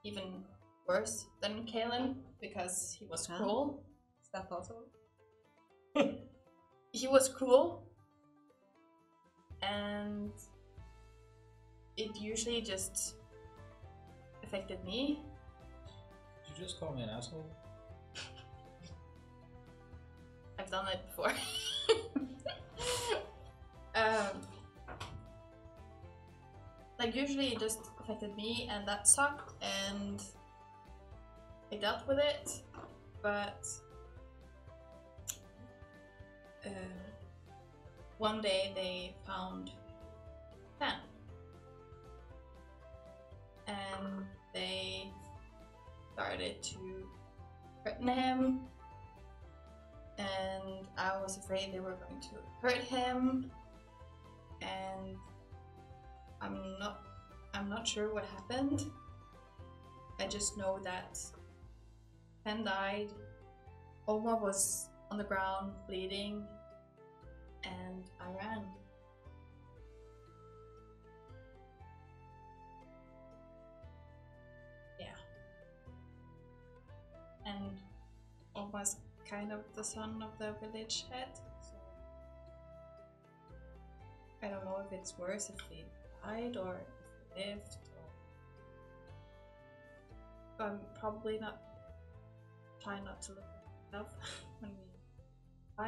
Even worse than Kalen, because he was cruel. Is that possible? He was cruel, and it usually just affected me. Did you just call me an asshole? I've done it before. like usually it just affected me and that sucked and I dealt with it, but one day they found Fen and they started to threaten him, and I was afraid they were going to hurt him, and I'm not sure what happened. I just know that Fen died, Oma was on the ground bleeding, and I ran. Yeah. And Oma's kind of the son of the village head, so I don't know if it's worse if he died or if he lived. Or... I'm probably not trying not to look at myself when we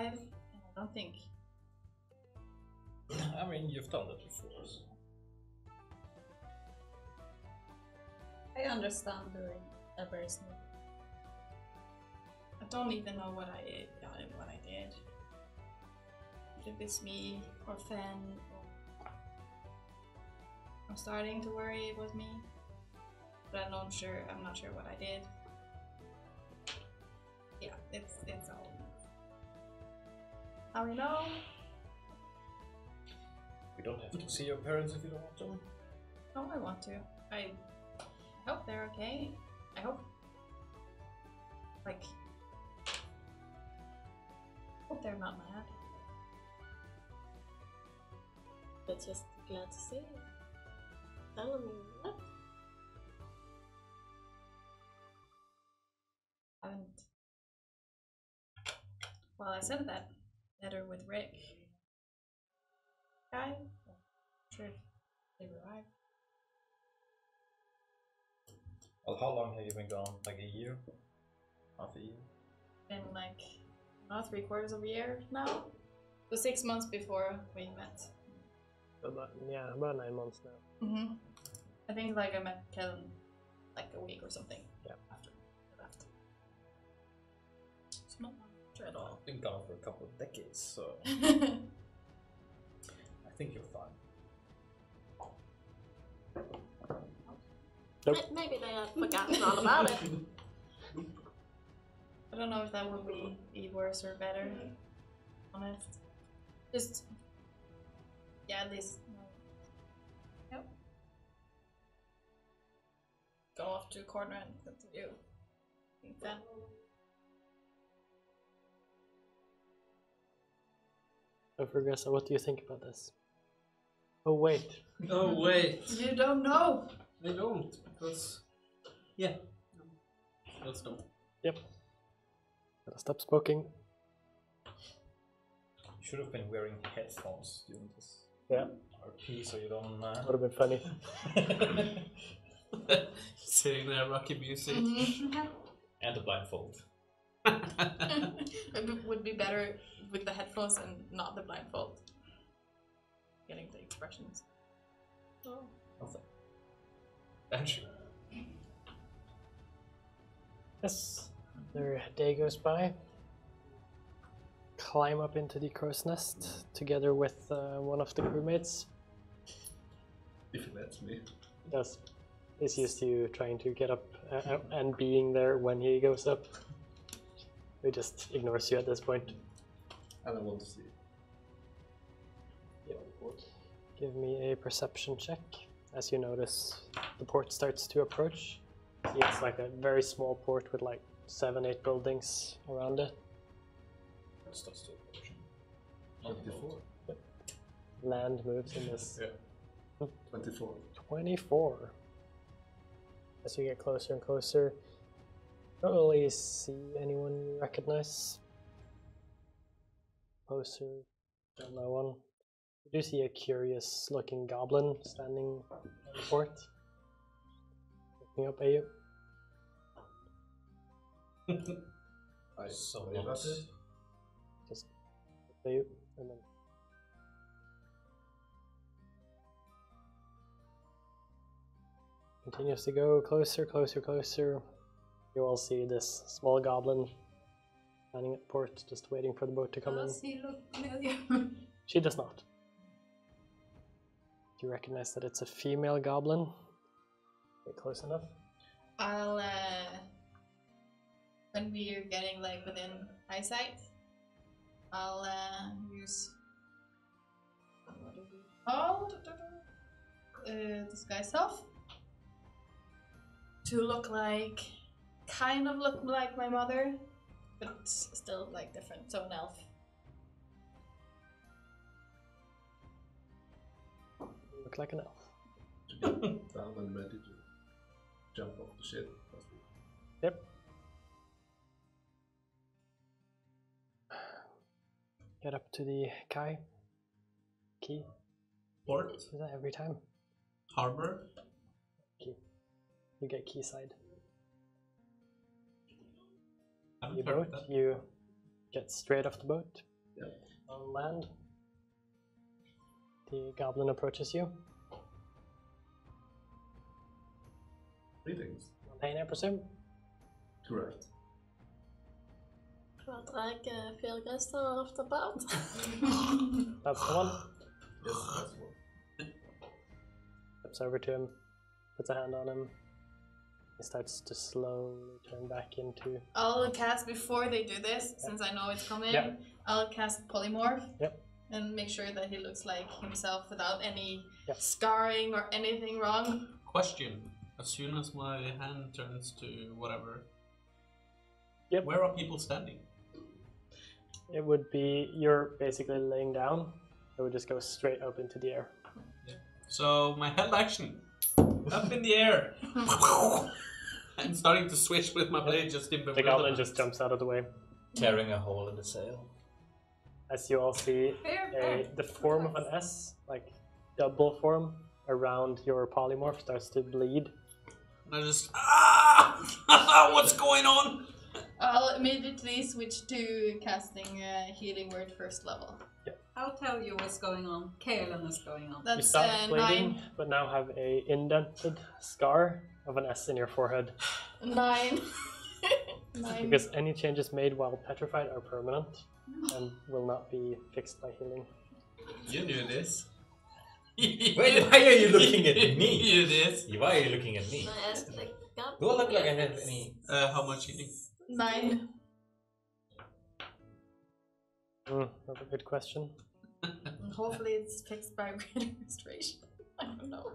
live, and I don't think. I mean, you've done that before. So. I understand doing a very small. I don't even know what I did. If it's me or Fen, or I'm starting to worry it was me, but I'm not sure what I did. Yeah, it's all. How we know? We don't have to see your parents if you don't want them. No, I want to. I hope they're okay. I hope they're not mad. But just glad to see you. Tell me what? Haven't. Well, I sent that letter with Rick. Guy? Sure, they arrived. Well, how long have you been gone? Like a year? Half a year? Been like not 3/4 of a year now. So 6 months before we met. About 9 months now. Mm-hmm. I think like I met Kellen like a week or something. Yeah. After I left. It's not much at all. I've been gone for a couple of decades, so I think you're fine. Nope. Maybe they had forgotten all about it. I don't know if that would be worse or better. Honest. Just yeah, at least yep. Go off to a corner and continue. I think that. So Fergus, what do you think about this? Oh wait. Oh wait, You don't know. I don't, because yeah, let's go. Yep. Gotta stop smoking. You should have been wearing headphones during this Yeah. RP so you don't. Would have been funny. Sitting there, rocky music. And a blindfold. It would be better with the headphones and not the blindfold. Getting the expressions. Oh. Nothing. Actually. Yes. Their day goes by. Climb up into the crow's nest together with one of the crewmates. If he lets me. Yes. He's used to trying to get up and being there when he goes up. He just ignores you at this point. And I want to see. Give me a perception check. As you notice, the port starts to approach. See, it's like a very small port with like 7-8 buildings around it. It starts to approach. 24. Land moves in this. Yeah. 24. 24. As you get closer and closer, you don't really see anyone you recognize. Closer, no one. You do see a curious looking goblin standing on the port, looking up at you. I So wave at it. Just look at you, and then continues to go closer, closer, closer. You all see this small goblin standing at the port, just waiting for the boat to come in. Does he look familiar? She does not. Do you recognize that it's a female goblin? Get close enough. I'll when we're getting like within eyesight, I'll use what do we call disguise self to look like, kind of look like my mother, but still like different. So an elf. Look like an elf. Down and ready to jump off the ship. Yep. Get up to the key. Port, Is that every time? harbor. Key. You get quayside. Haven't You heard boat. of that. You get straight off the boat. Yep. On land. The goblin approaches you. Greetings. Pain, I presume. Correct. Får jag dra fjällgästen off the boat? That's the one. Yes, that's one. Steps over to him, puts a hand on him. He starts to slowly turn back into. I'll cast before they do this, since I know it's coming. Yep. I'll cast polymorph. Yep. And make sure that he looks like himself without any Yep. scarring or anything wrong. Question. As soon as my hand turns to whatever, Yep. where are people standing? It would be you're basically laying down. It would just go straight up into the air. So my held action, up in the air. I'm starting to switch with my blade just in The goblin bewilderment. just jumps out of the way. Tearing a hole in the sail. As you all see the form of an S, like double form, around your polymorph starts to bleed. And I just what's going on? I'll immediately switch to casting healing word first level. I'll tell you what's going on. Kaelin is going on. You That's stop bleeding, 9. but now have a indented scar of an S in your forehead. 9. 9. Because any changes made while petrified are permanent and will not be fixed by healing. You knew this. Wait, why are you looking at me? You knew this. Why are you looking at me? I asked the goblin. Do I look like I have any? How much healing? 9. That's a good question. And hopefully it's fixed by greater restoration. I don't know.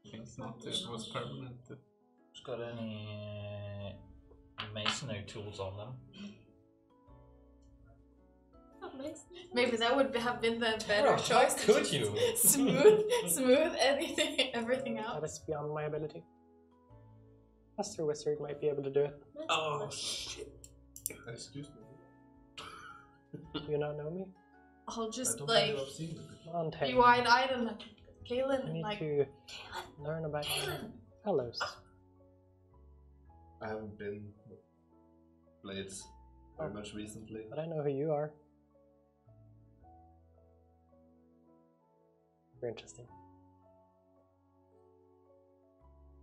I think not. It was permanent. Just got any masonry tools on them? Amazing. Maybe that would have been the better How choice. to could just you? smooth everything out. That is beyond my ability. Master Wizard might be able to do it. Oh shit. Excuse me. Do you not know me? I'll I just don't like think I've seen it before. On be 10. wide-eyed and like I Galen, need like to learn about fellows. I haven't been with Blades very much recently. But I know who you are. Very interesting.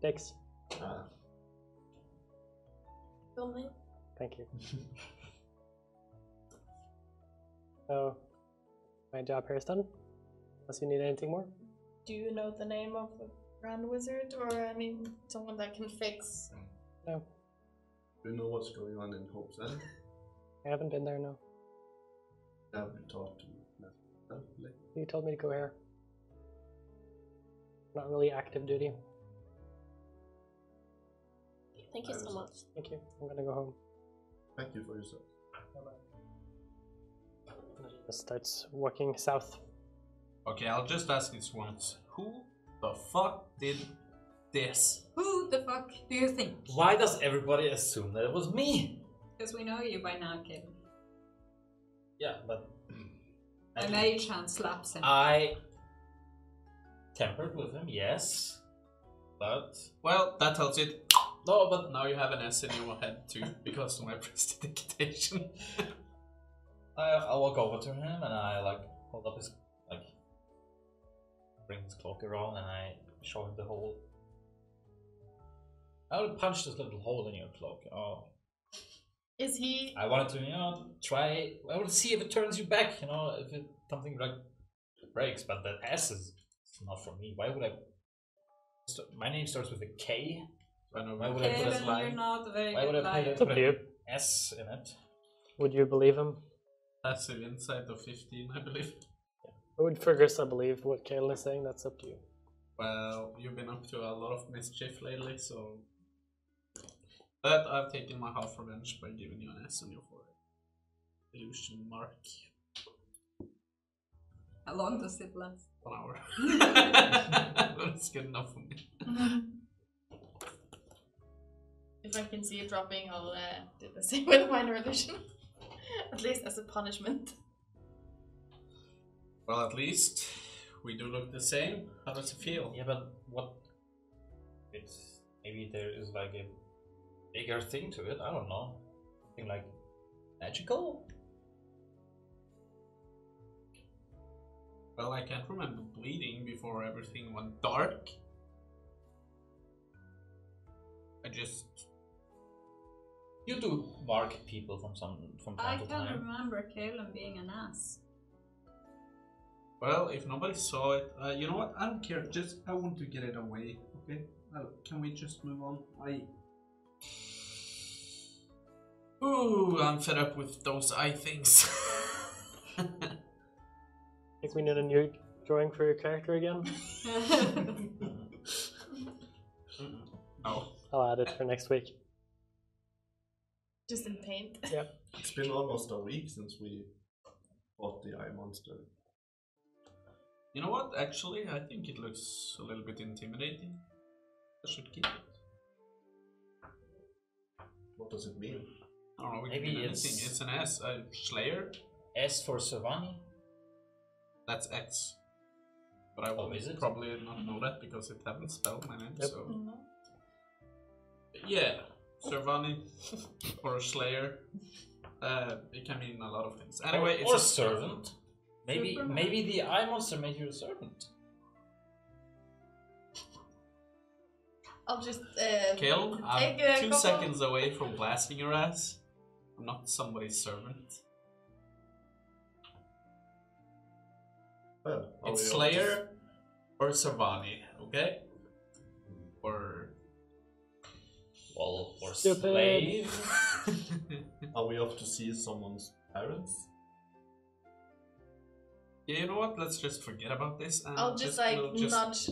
Dix, Ah, Go me. thank you. So, my job here is done. Unless you need anything more. do you know the name of the Grand Wizard or someone that can fix? No, do you know what's going on in Hope's End? I haven't been there, no. Have you talked to Master lately? You told me to go here. Not really active duty. Thank you so much. Thank you. I'm gonna go home. Thank you for your service. Just starts walking south. Okay, I'll just ask this once. Who the fuck did this? Who the fuck do you think? Why does everybody assume that it was me? Because we know you by now, kid. Yeah, but A mage hand slaps him. I tempered with him, yes, but Well, that tells it. no, but Now you have an S in your head too, because of my prestidigitation. I walk over to him and I like hold up his bring his cloak around and I show him the hole. I would punch this little hole in your cloak. Oh, Is he? I wanted to, try. I want to see if it turns you back. If it something like breaks. But that S is not for me. Why would I? My name starts with a K. I know. Why would I put a You're not very Why would good I liar. It's up to you. S in it? Would you believe him? Passive insight of 15, I believe. I would figure I believe what Kaelin is saying. That's up to you. Well, you've been up to a lot of mischief lately, so. But I've taken my half revenge by giving you an S on your forehead. Illusion mark. How long does it last? 1 hour. That's good enough for me. If I can see it dropping, I'll do the same with minor illusion. At least as a punishment. Well, at least we do look the same. How does it feel? Yeah, but what? Maybe there is like a bigger thing to it. I don't know. Something like magical. Well, I can't remember bleeding before everything went dark. You do mark people from I time to can't time. remember Kaelin being an ass. Well, if nobody saw it, you know what? I don't care. I want to get it away. Okay? Can we just move on? Ooh, I'm fed up with those eye things. Think we need a new drawing for your character again? No. I'll add it for next week. Just in paint. Yeah. It's been almost a week since we fought the eye monster. You know what? Actually, I think it looks a little bit intimidating. I should keep it. What does it mean? I don't know. It Maybe can mean it's- anything. It's an S. Slayer. S for Savani. That's X. But I will is it? probably not know that because it haven't spelled my name. Yep. So yeah, Servani or Slayer. It can mean a lot of things. Anyway, or it's a servant. Maybe the eye monster made you a servant. I'll just Kill. I'm take a 2 couple- seconds away from blasting your ass. I'm not somebody's servant. Well, are It's we Slayer or Servani, okay? Or Or Stupid. slave. Are we off to see someone's parents? Yeah, you know what? Let's just forget about this and I'll just like nudge.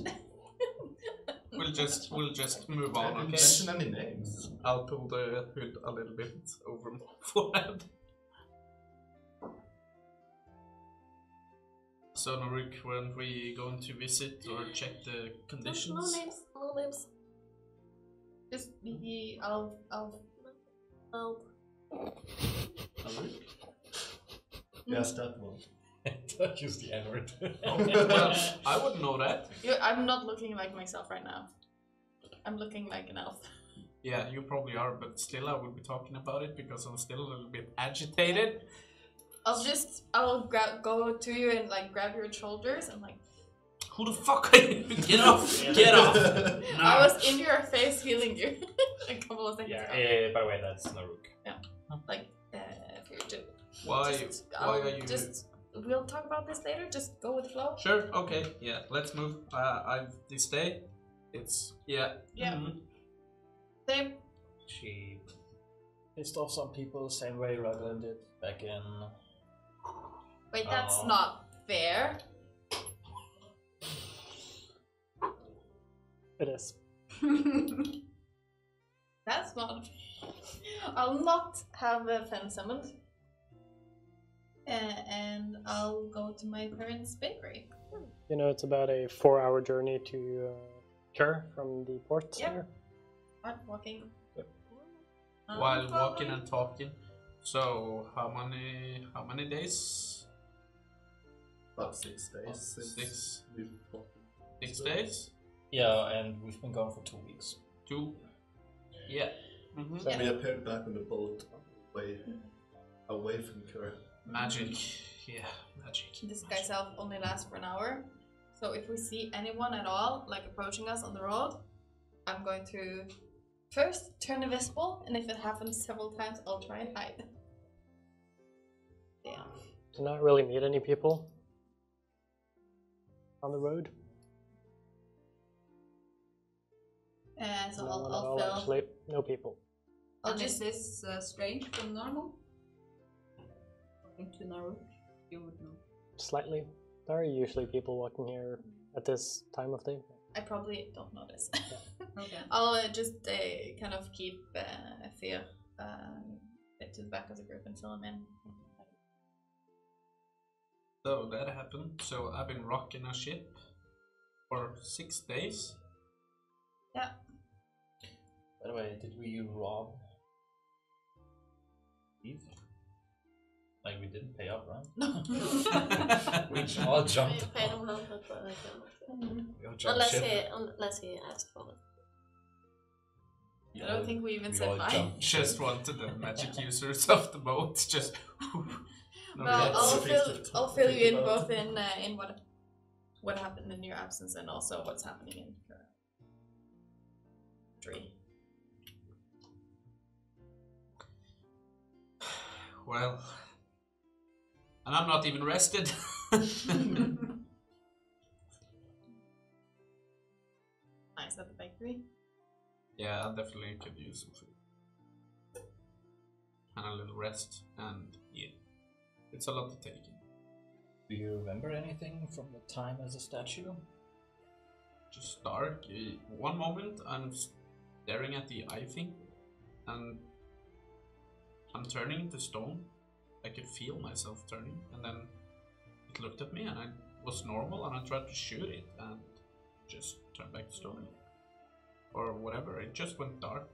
We'll just move on, Didn't okay? mention any names. I'll pull the hood a little bit over my forehead. So Naruk, when we going to visit or check the conditions? No names. No names. Just I'll No. Yes, that one. Don't use the N-word. Well, I wouldn't know that. I'm not looking like myself right now. I'm looking like an elf. Yeah, you probably are, but still I would be talking about it because I'm still a little bit agitated. I'll go to you and like grab your shoulders and like. Who the fuck are you? Get off! Get off! I was in your face healing you a couple of seconds ago. Yeah, by the way, that's Naruk. Like for you too. Why are you... We'll talk about this later. Just go with the flow. Sure, okay, yeah, let's move. This day, it's, yeah. Yeah. Mhm. Same. She pissed off some people the same way Raglan did back in... Wait, that's Oh. not fair. It is. That's not. I'll not have a fen summoned. And I'll go to my parents' bakery. You know, it's about a 4-hour journey to Kerr from the port Yep. here. I'm walking. While walking and talking. So, how many days? About 6 days. since Six. we've fought. 6 days? Yeah, and we've been gone for 2 weeks. 2? Yeah. Mm-hmm. So we appeared back on the boat away from Kerr. Magic. Yeah, magic. This guy's elf only lasts for an hour. So if we see anyone at all, like approaching us on the road, I'm going to First, turn invisible, and if it happens several times, I'll try and hide. Yeah. Do not really meet any people on the road. So No, not at I'll all, fill. actually. No people. I'll And just. is this strange from normal? According to Naruk, you would know. Slightly. There are usually people walking here at this time of day. I probably don't notice. Okay. I'll just kind of keep Fear to the back of the group and fill him in. So that happened. So I've been rocking a ship for 6 days. Yeah. By the way, did we rob Eve? Like we didn't pay up, right? No. We all jumped. I don't know, but I can. We all jumped ship. Unless he asked for it. I don't think we even We said all bye. jumped ship. Just wanted the magic users of the boat. Just. No, Well, that's- I'll fill you in both in what happened in your absence and also what's happening in your tree. Well, and I'm not even rested. Nice at the bakery. Yeah, I definitely could use some food and a little rest. And yeah, it's a lot to take in. Do you remember anything from the time as a statue? Just dark. One moment I'm staring at the eye thing, and I'm turning into stone. I could feel myself turning, and then it looked at me, and I was normal, and I tried to shoot it, and just turned back to stone. Or whatever, it just went dark.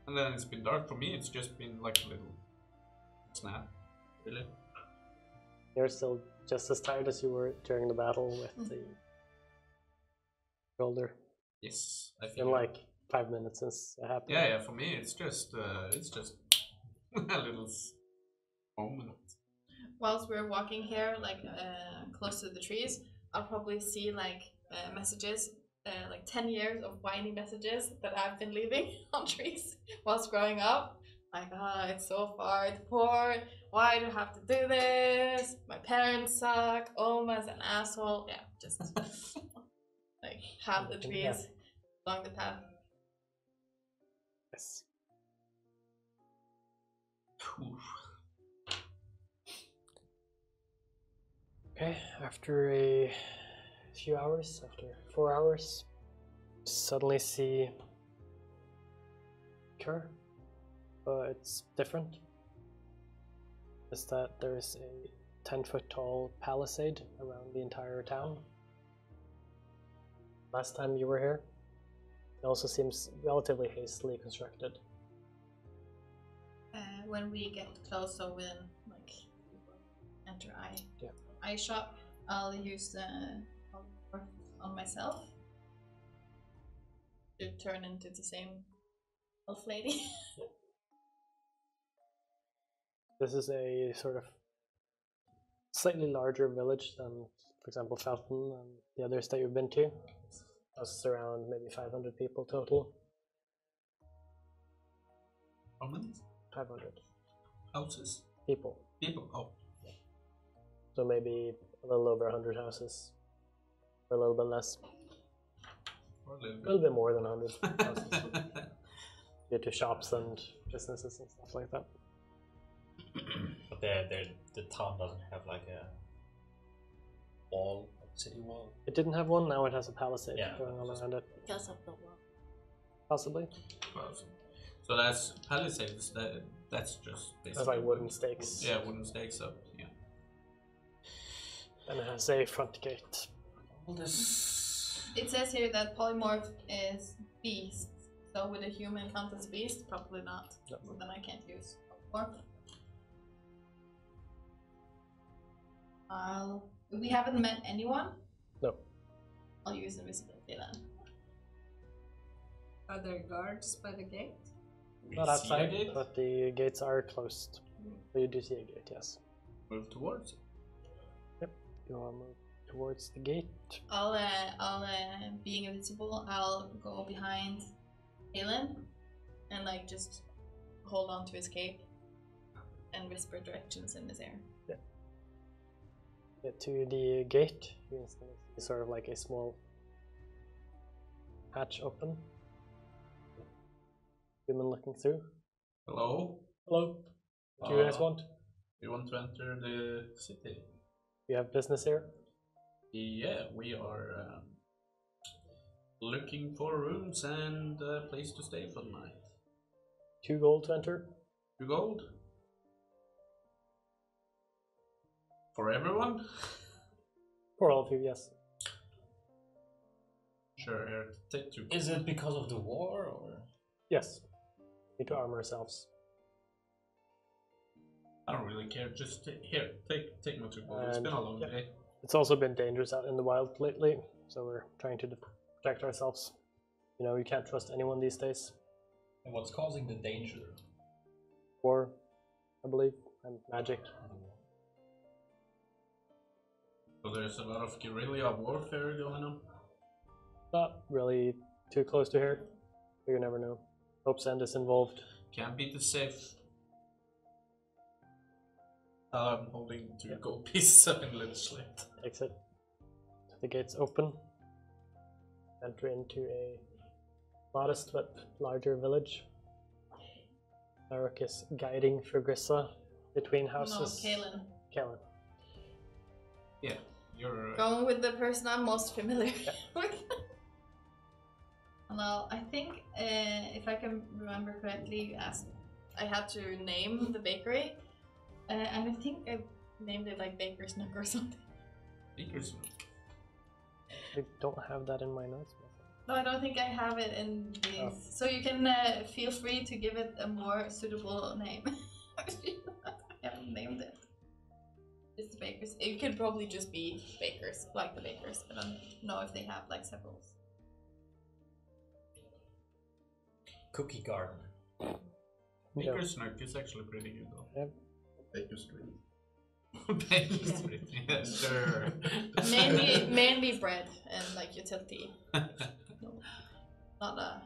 And then it's been dark for me, it's just been like a little snap, really. You're still just as tired as you were during the battle with the shoulder. Yes, I It's think. been like 5 minutes since it happened. Yeah, for me it's just a little moment. Whilst we're walking here, like close to the trees, I'll probably see like messages, like 10 years of whiny messages that I've been leaving on trees whilst growing up. Like, it's so far to port. Why do I have to do this? My parents suck. Oma's an asshole. Yeah, just like half the trees Yeah. along the path. Yes. Okay, after a few hours, after 4 hours, you suddenly see Cur, but it's different. Is that there is a 10-foot tall palisade around the entire town. Last time you were here, it also seems relatively hastily constructed. When we get close, so when like enter eye shot, I'll use the on myself to turn into the same elf lady. This is a sort of slightly larger village than, for example, Falcon and the others that you've been to. It's around maybe 500 people total. How many 500 houses? people. People? Oh. So maybe a little over 100 houses. Or a little bit less. Or a little A little bit more than 100 houses. Due to shops and businesses and stuff like that. But the town doesn't have like a wall, like city wall. It didn't have one, now it has a palisade Yeah, going all around it. Because of the wall. Possibly. So that's palisades. That's just basically That's like wooden stakes. Yeah, wooden stakes up. Yeah. And it has a front gate. All this. It says here that polymorph is beast. So would a human count as beast? Probably not. No. So then I can't use polymorph. We haven't met anyone. No. I'll use invisibility then. Are there guards by the gate? Not See outside, it? but the gates are closed. So you do see a gate, yes. Move towards it. You are moved towards the gate. I'll being invisible, I'll go behind Aelin and like just hold on to his cape and whisper directions in his ear. Get to the gate. You instantly see sort of like a small hatch open. Human looking through. Hello? Hello. What do you guys want? We want to enter the city. You have business here? Yeah, we are looking for rooms and a place to stay for the night. 2 gold to enter? 2 gold? For everyone? For all of you, yes. Sure, here, take 2 gold. Is it because of the war or? Yes. Need to arm ourselves. I don't really care, just here, take my 2 gold. It's been a long yeah. day. It's also been dangerous out in the wild lately, so we're trying to protect ourselves. You know, you can't trust anyone these days. And what's causing the danger? War, I believe, and magic. So there's a lot of guerrilla warfare going on. Not really too close to here, but you never know. Hope's End is involved. Can't beat the safe. I'm holding 2 gold pieces up in Lynch Slate. Exit. The gates open. Enter into a modest but larger village. Eric is guiding Fergrissa between houses. No, Kaelin. Kaelin. Yeah, you're... Going with the person I'm most familiar with. Well, I think if I can remember correctly, you asked I had to name the bakery, and I think I named it like Baker's Nook or something. Baker's Nook. I don't have that in my notes. No, I don't think I have it in these. Oh. So you can feel free to give it a more suitable name. I haven't named it. It's the Bakers. It could probably just be Bakers, like the Bakers. I don't know if they have like several. Cookie garden. Baker's Nook is actually pretty good though. Yep. Baker Street. Baker Street, yeah, sure. mainly bread and like utility. No, not a.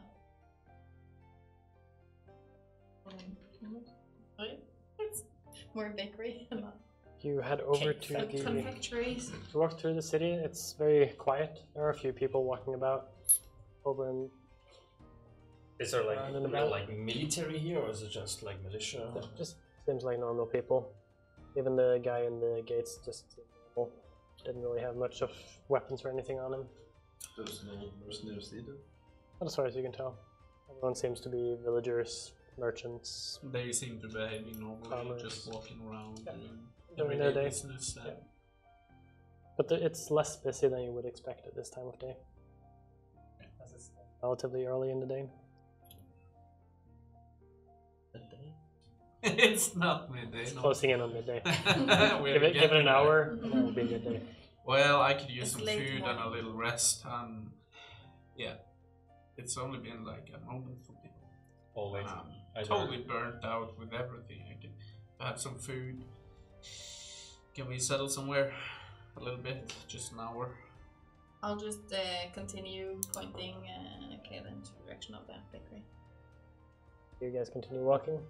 It's more bakery. You head over Cakes, to like the. confectioneries. You walk through the city. It's very quiet. There are a few people walking about. Over in. Is there like And in the back. like military here, or is it just like militia? It just seems like normal people. Even the guy in the gates just seemed normal. Didn't really have much of weapons or anything on him. There's no mercenaries either. Not as far as you can tell. Everyone seems to be villagers, merchants. They seem to be behaving normally, Farmers. just walking around Yeah. doing Doing their everyday day. business. Yeah. But it's less busy than you would expect at this time of day. As it's relatively early in the day. It's not midday. It's no. closing in on midday. We're Give it getting an there. hour, and it will be a good day. Well, I could use It's some late food and a morning. little rest. Yeah, it's only been like a moment for me. Always. I'm totally burnt out with everything. I can have some food. Can we settle somewhere? A little bit, just an hour. I'll just continue pointing Kaelin to the direction of that bakery. You guys continue walking.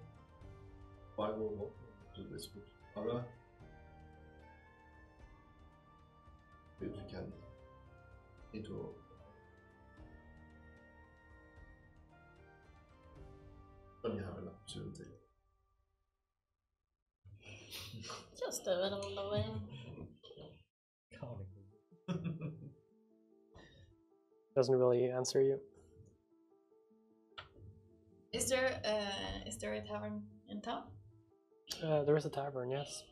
Why will walk to this book? Ara? If you can. Into. When you have an opportunity. Just do it all the way. Doesn't really answer you. Is there a tavern in town? There is a tavern, yes.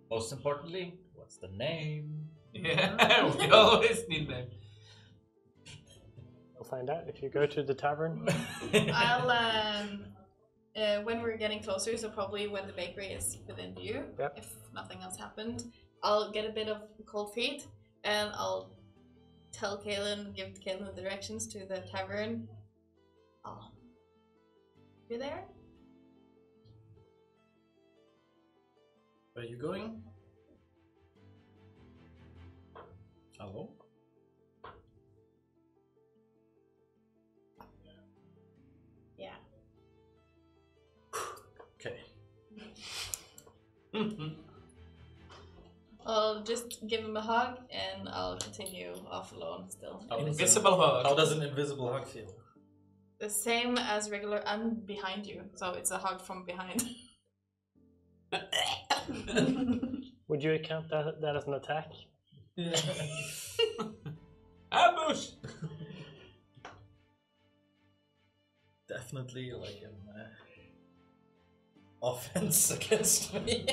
Most importantly, what's the name? Yeah, we always need that. You'll find out if you go to the tavern. I'll when we're getting closer, so probably when the bakery is within view, Yep. if nothing else happened, I'll get a bit of cold feet and I'll tell Kaelin, give Kaelin the directions to the tavern. I'll be there. Where are you going? Hello? Yeah. Okay. I'll just give him a hug and I'll continue off alone still. Invisible hug. How does an invisible hug feel? The same as regular. I'm behind you, so it's a hug from behind. Would you account that as an attack? Ambush! Definitely like an offense against me.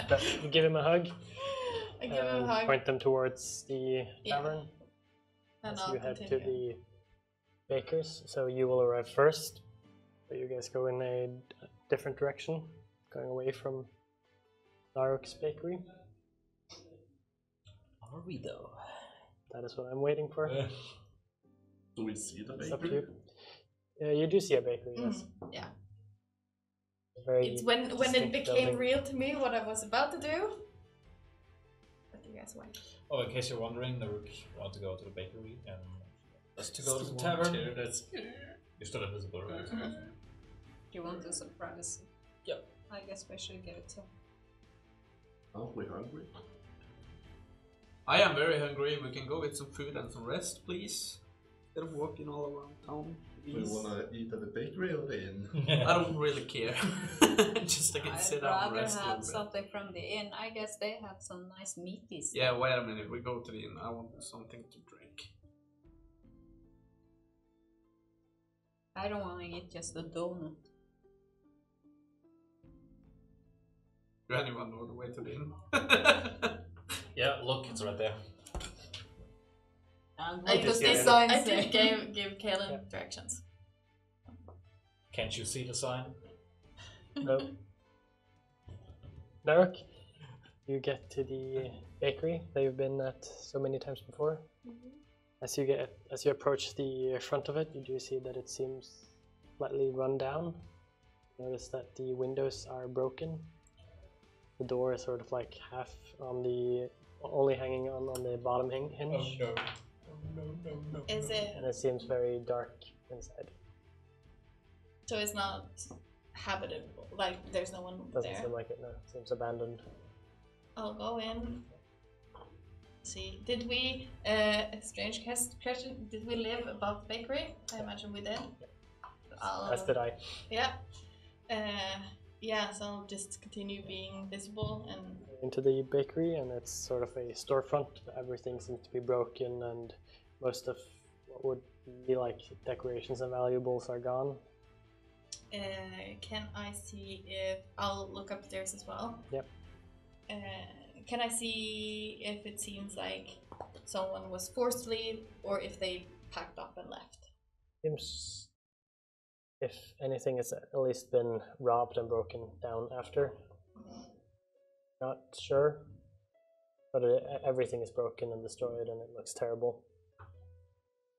But you give him a hug. I give him a and hug. Point them towards the Yeah. tavern. And As I'll you head to continue. the baker's, so you will arrive first. But you guys go in a different direction, going away from Larok's bakery. Are we though? That is what I'm waiting for. Do we see the It's up to bakery? you. You do see a bakery, yes. Yeah. Very It's when it distinct became building. real to me what I was about to do. But you guys went. Oh, in case you're wondering, Naruk want to go to the bakery and just to go to the Still tavern. want to, that's- You're still invisible, right? You want a surprise? Yep. I guess we should give it to. Oh, we're hungry. I am very hungry. We can go get some food and some rest, please. Instead of walking all around town. Do you Please. wanna eat at the bakery or the inn? I don't really care. Just I can sit I'd down and rather rest a have little bit. something from the inn. I guess they have some nice meaties. Yeah, wait a minute. We go to the inn. I want something to drink. I don't want to eat just a donut. Do anyone know the way to the inn? Yeah, look, it's right there. And I what does did, this yeah. sign I say? did give Kaelin Yeah. directions. Can't you see the sign? No. Narok, you get to the bakery that you've been at so many times before. As you approach the front of it, you do see that it seems slightly run down. Notice that the windows are broken. The door is sort of like half on the, only hanging on the bottom hinge, no. No. Is it and it seems very dark inside. so? It's not habitable. Like there's no one Doesn't there. seem like it. No, it seems abandoned. I'll go in. See, did we? A strange question. Did we live above the bakery? I imagine we did. As did I. Yeah. Yeah. So I'll just continue being visible and. Into the bakery, and it's sort of a storefront. Everything seems to be broken, and most of what would be like decorations and valuables are gone. Can I see if I'll look upstairs as well? Yep. Can I see if it seems like someone was forced to leave, or if they packed up and left? Seems, if anything, it's at least been robbed and broken down after. Not sure, but everything is broken and destroyed, and it looks terrible.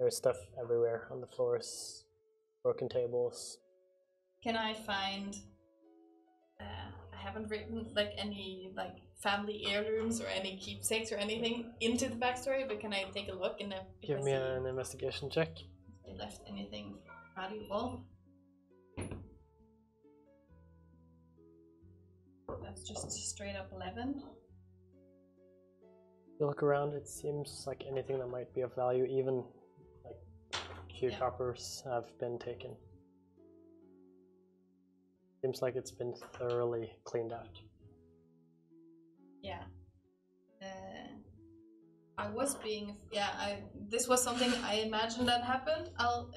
There's stuff everywhere on the floors, broken tables. Can I find? I haven't written like any like family heirlooms or any keepsakes or anything into the backstory, but can I take a look and if Give I me see an investigation check. if they left anything valuable? That's just straight up 11. You look around, it seems like anything that might be of value, even like few Yeah. coppers, have been taken. Seems like it's been thoroughly cleaned out. Yeah. I was being this was something I imagined that happened. I'll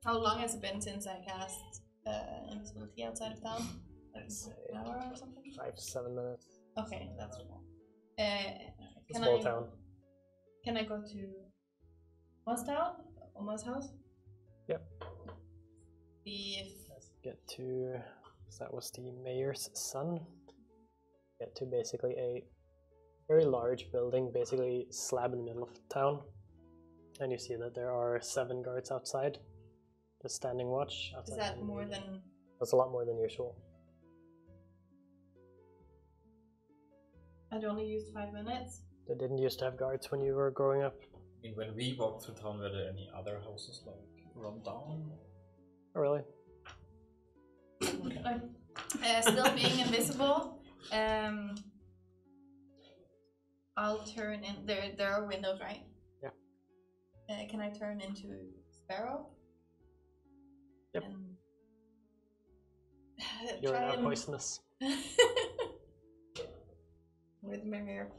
how long has it been since I cast invisibility outside of town? Like Let's say an hour or something? 5 to 7 minutes. Okay, that's cool. It's a Can small I town. can I go to Oma's town? Oma's house? Yep. See if Let's get to, so that was the mayor's son. Get to basically a very large building, basically slab in the middle of town. And you see that there are 7 guards outside, just standing watch. is Outside that the more building. than That's a lot more than usual. I'd only used 5 minutes? They didn't used to have guards when you were growing up. I mean, when we walked through town, were there any other houses like run down? Oh, really? Still being invisible. I'll turn in. There are windows, right? Yeah. Can I turn into Sparrow? Yep. And You're try not and- poisonous. with my hair.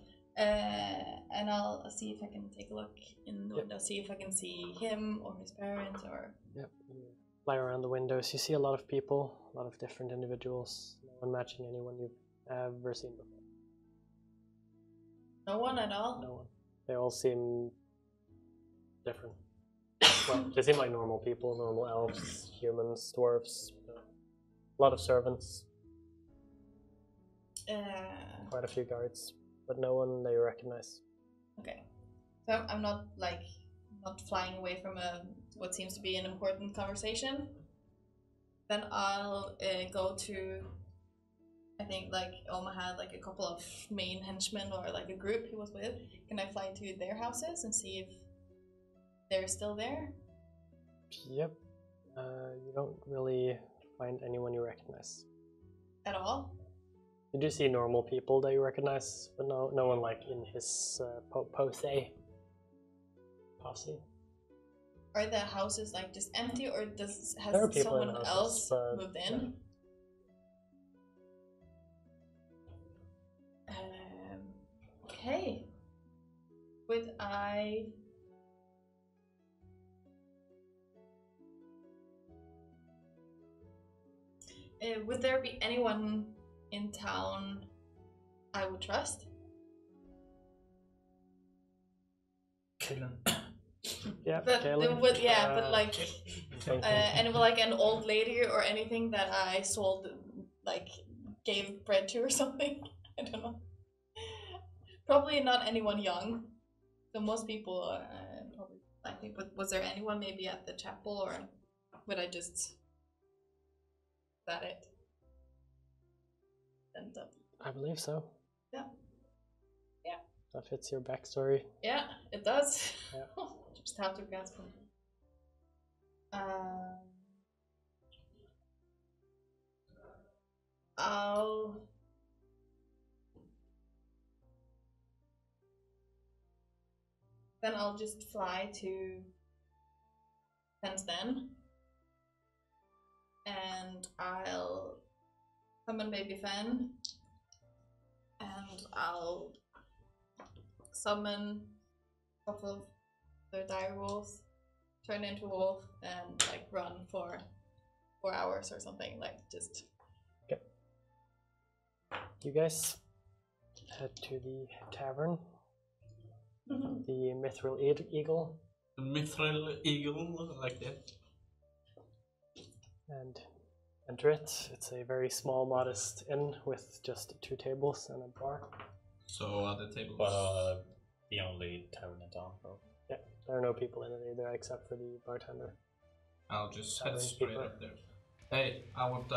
And I'll see if I can take a look in the Yep. window, see if I can see him or his parents or. Yep. You fly around the windows. You see a lot of people, a lot of different individuals. No one matching anyone you've ever seen before. No one at all? No one. They all seem different. Well, they seem like normal people, normal elves, humans, dwarves. A lot of servants, quite a few guards, but no one they recognize. Okay. So I'm not flying away from what seems to be an important conversation. Then I'll go to. I think Oma had a couple of main henchmen or a group he was with. Can I fly to their houses and see if they're still there? Yep. You don't really find anyone you recognize. At all? You do see normal people that you recognize, but no one in his posse. Are the houses just empty, or has There are people in someone houses, else but, moved in? Okay. Would I? Would there be anyone in town I would trust? Killing. Yeah, But Galen. anyone an old lady or anything that I sold, gave bread to or something? I don't know. Probably not anyone young. So most people probably likely. But was there anyone maybe at the chapel, or would I just? Is that it? End up. I believe so. Yeah. Yeah. That fits your backstory. Yeah, it does. Yeah. Just have to grasp them. I'll just fly to Fensden, and I'll summon Baby Fen, and I'll summon a couple of the dire wolves, turn into a wolf, and run for 4 hours or something. Just. Okay. You guys head to the tavern. The Mithril Eagle. The Mithril Eagle, like that. And enter it. It's a very small, modest inn with just 2 tables and a bar. So are the tables? But the only tavern in town, bro. Yeah, there are no people in it either except for the bartender. I'll just head Tavern straight keeper. up there. Hey, I want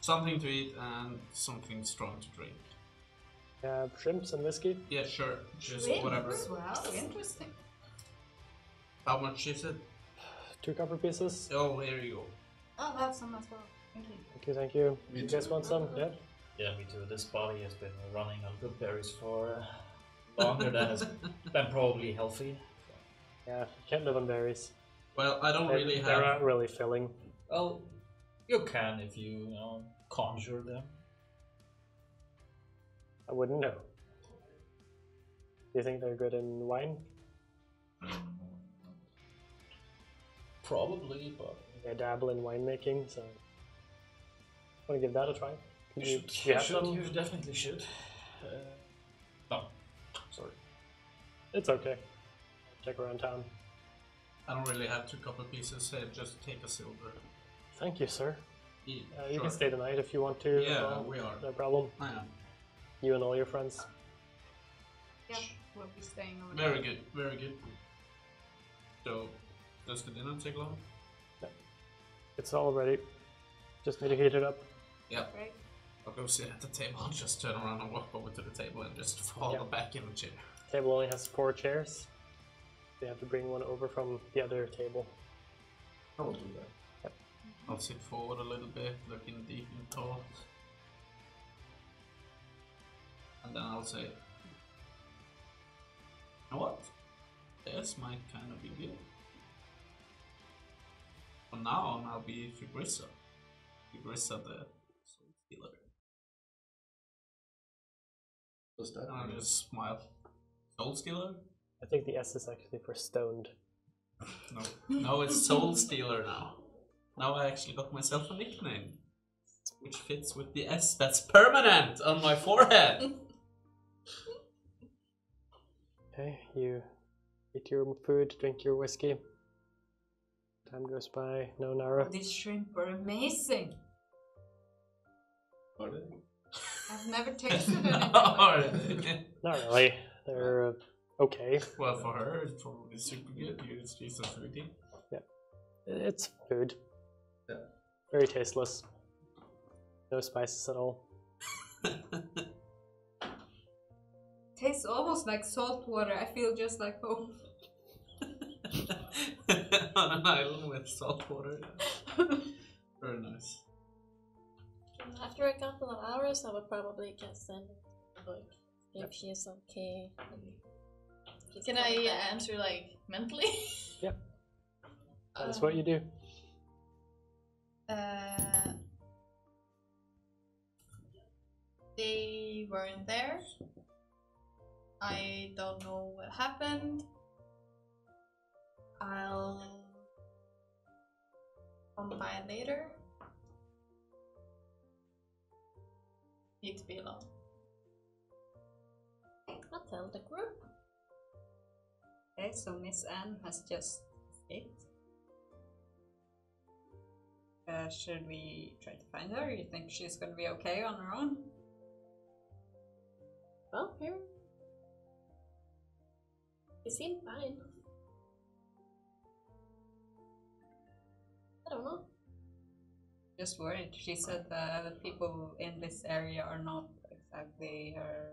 something to eat and something strong to drink. Shrimps and whiskey. Yeah, sure. Just Really? whatever. Wow, interesting. How much is it? 2 copper pieces. Oh, here you go. I'll have some as well. Thank you. Thank you, thank you. Me You guys too. want some? Yeah. Yeah, me too. This body has been running on good berries for longer than it's been probably healthy. Yeah, you can't live on berries. Well, I don't really They're have. not really filling. Well, you can if you conjure them. I wouldn't know. Do you think they're good in wine? Probably, but I dabble in winemaking, so want to give that a try. you You should. have some? You definitely should. No, sorry. It's okay. Check around town. I don't really have 2 copper pieces. Just take a silver. Thank you, sir. Yeah, You sure. can stay the night if you want to. Yeah, we are. No problem. I am. You and all your friends. Yeah, we'll be staying over Very good, very good. So, does the dinner take long? It's all ready. Just need to heat it up. Yeah. Great. I'll go sit at the table. I'll just turn around and walk over to the table and just fall back in the chair. Table only has 4 chairs. You have to bring one over from the other table. I will do that. Yep. I'll sit forward a little bit, looking deep in thought. And then I'll say, you know what? This might kind of be good. For now, I'll be Fibrissa. Fibrissa the Soul Stealer. What's that? And I'll just smile. Soul Stealer? I think the S is actually for stoned. No, it's Soul Stealer now. Now I actually got myself a nickname. Which fits with the S that's permanent on my forehead. Okay, you eat your food, drink your whiskey. Time goes by, no Nara. These shrimp are amazing. Are they? I've never tasted anything. Not really. They're okay. Well, for her, it's probably super good. She's a foodie. It's food. Yeah. Very tasteless. No spices at all. Tastes almost like salt water. I feel just like home. On an island with salt water. Very nice. After a couple of hours, I would probably guess then, like, if she's okay. She's Can coming I back. answer like mentally? Yep. That's what you do. They weren't there. I don't know what happened. I'll come by later. Need to be alone. I'll tell the group. Okay, so Miss Anne has just escaped. Should we try to find her? You think she's gonna be okay on her own? Well, here. She seemed fine. I don't know. Just worried. She said the people in this area are not exactly her.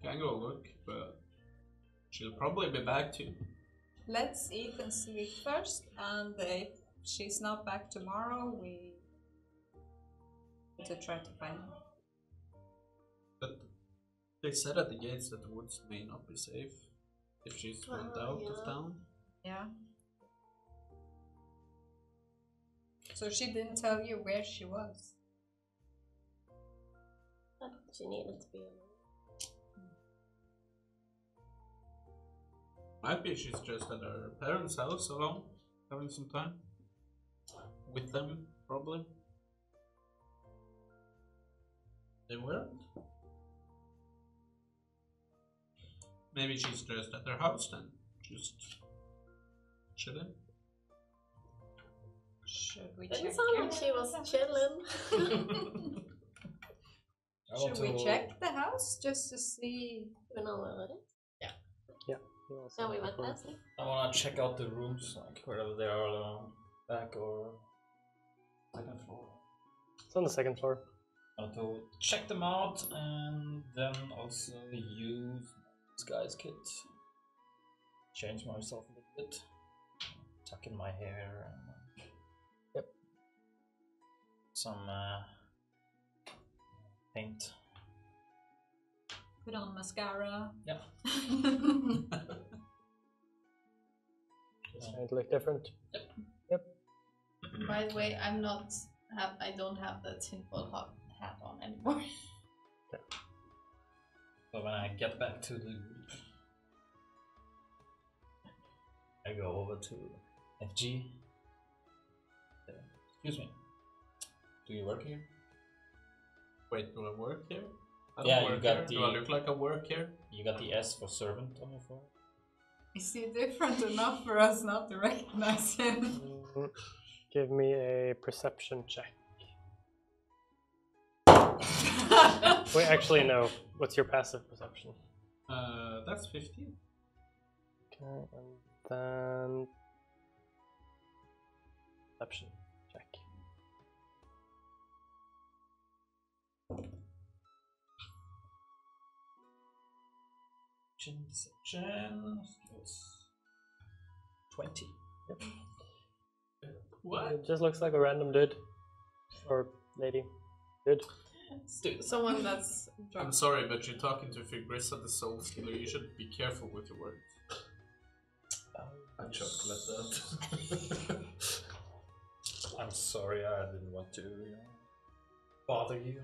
Can go look, but she'll probably be back too. Let's eat and sleep first, and if she's not back tomorrow, we need to try to find her. But they said at the gates that the woods may not be safe if she's went out of town. Yeah. So she didn't tell you where she was. But she needed to be alone. Might be she's just at her parents' house alone, having some time with them, probably. They weren't. Maybe she's just at their house then, just chilling. Should we Didn't check? sound like she was chilling. Should we check the house just to see? You know what it is? You also No, we have went one. past it. I wanna check out the rooms, like wherever they are, back or second floor. It's on the second floor. I want to check them out and then also use this guy's kit. Change myself a little bit. Tuck in my hair and Yep. some paint. Put on mascara. Yeah. It's trying to look different. By the way, I don't have the tinfoil hat on anymore. So when I get back to the group, I go over to FG. Excuse me. Do you work here? Wait, do I work here? I don't Yeah, you work got here. the- Do I look like I work here? You got the S for servant on your forehead? Is he different enough for us not to recognize him? Give me a perception check. Wait, actually, no. What's your passive perception? That's 15. Okay, and then Perception check. Deception. Skills. 20. Yep. What? It just looks like a random dude. Or lady. Dude. Dude, Someone that's I'm sorry, but you're talking to Figrissa, the soul stealer. You should be careful with your words. I chuckle at that. I'm sorry, I didn't want to bother you.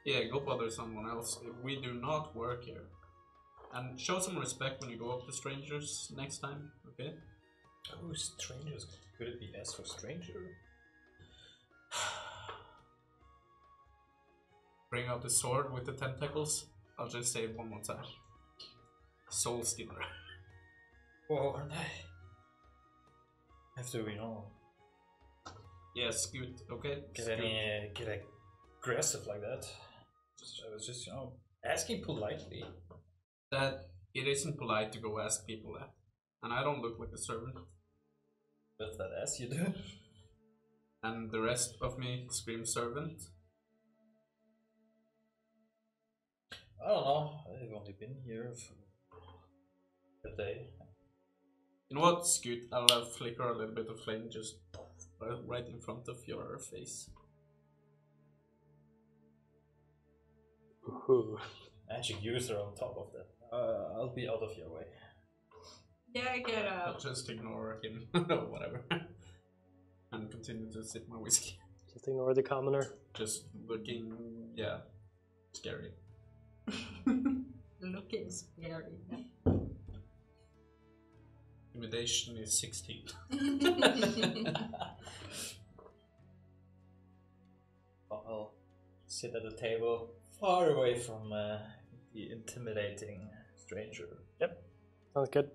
Yeah, go bother someone else. We do not work here. And show some respect when you go up to strangers next time, okay? Oh, strangers. Could it be S for stranger? Bring out the sword with the tentacles. I'll just say it one more time. Soul stealer. Well, aren't I? Have to, Yeah, scoot, okay? get aggressive like that. I was just, asking politely. That it isn't polite to go ask people that. And I don't look like a servant. With that ass you do. And the rest of me screams servant. I don't know. I've only been here for a day. You know what, Scoot? I'll flicker a little bit of flame just right in front of your face. Ooh. Magic user on top of that. I'll be out of your way. Yeah, get I'll out. just ignore him, whatever. And continue to sip my whiskey. Just ignore the commoner. Just looking, yeah, scary. Looking scary. Intimidation is 16. I'll sit at the table far away from the intimidating stranger. Sounds good.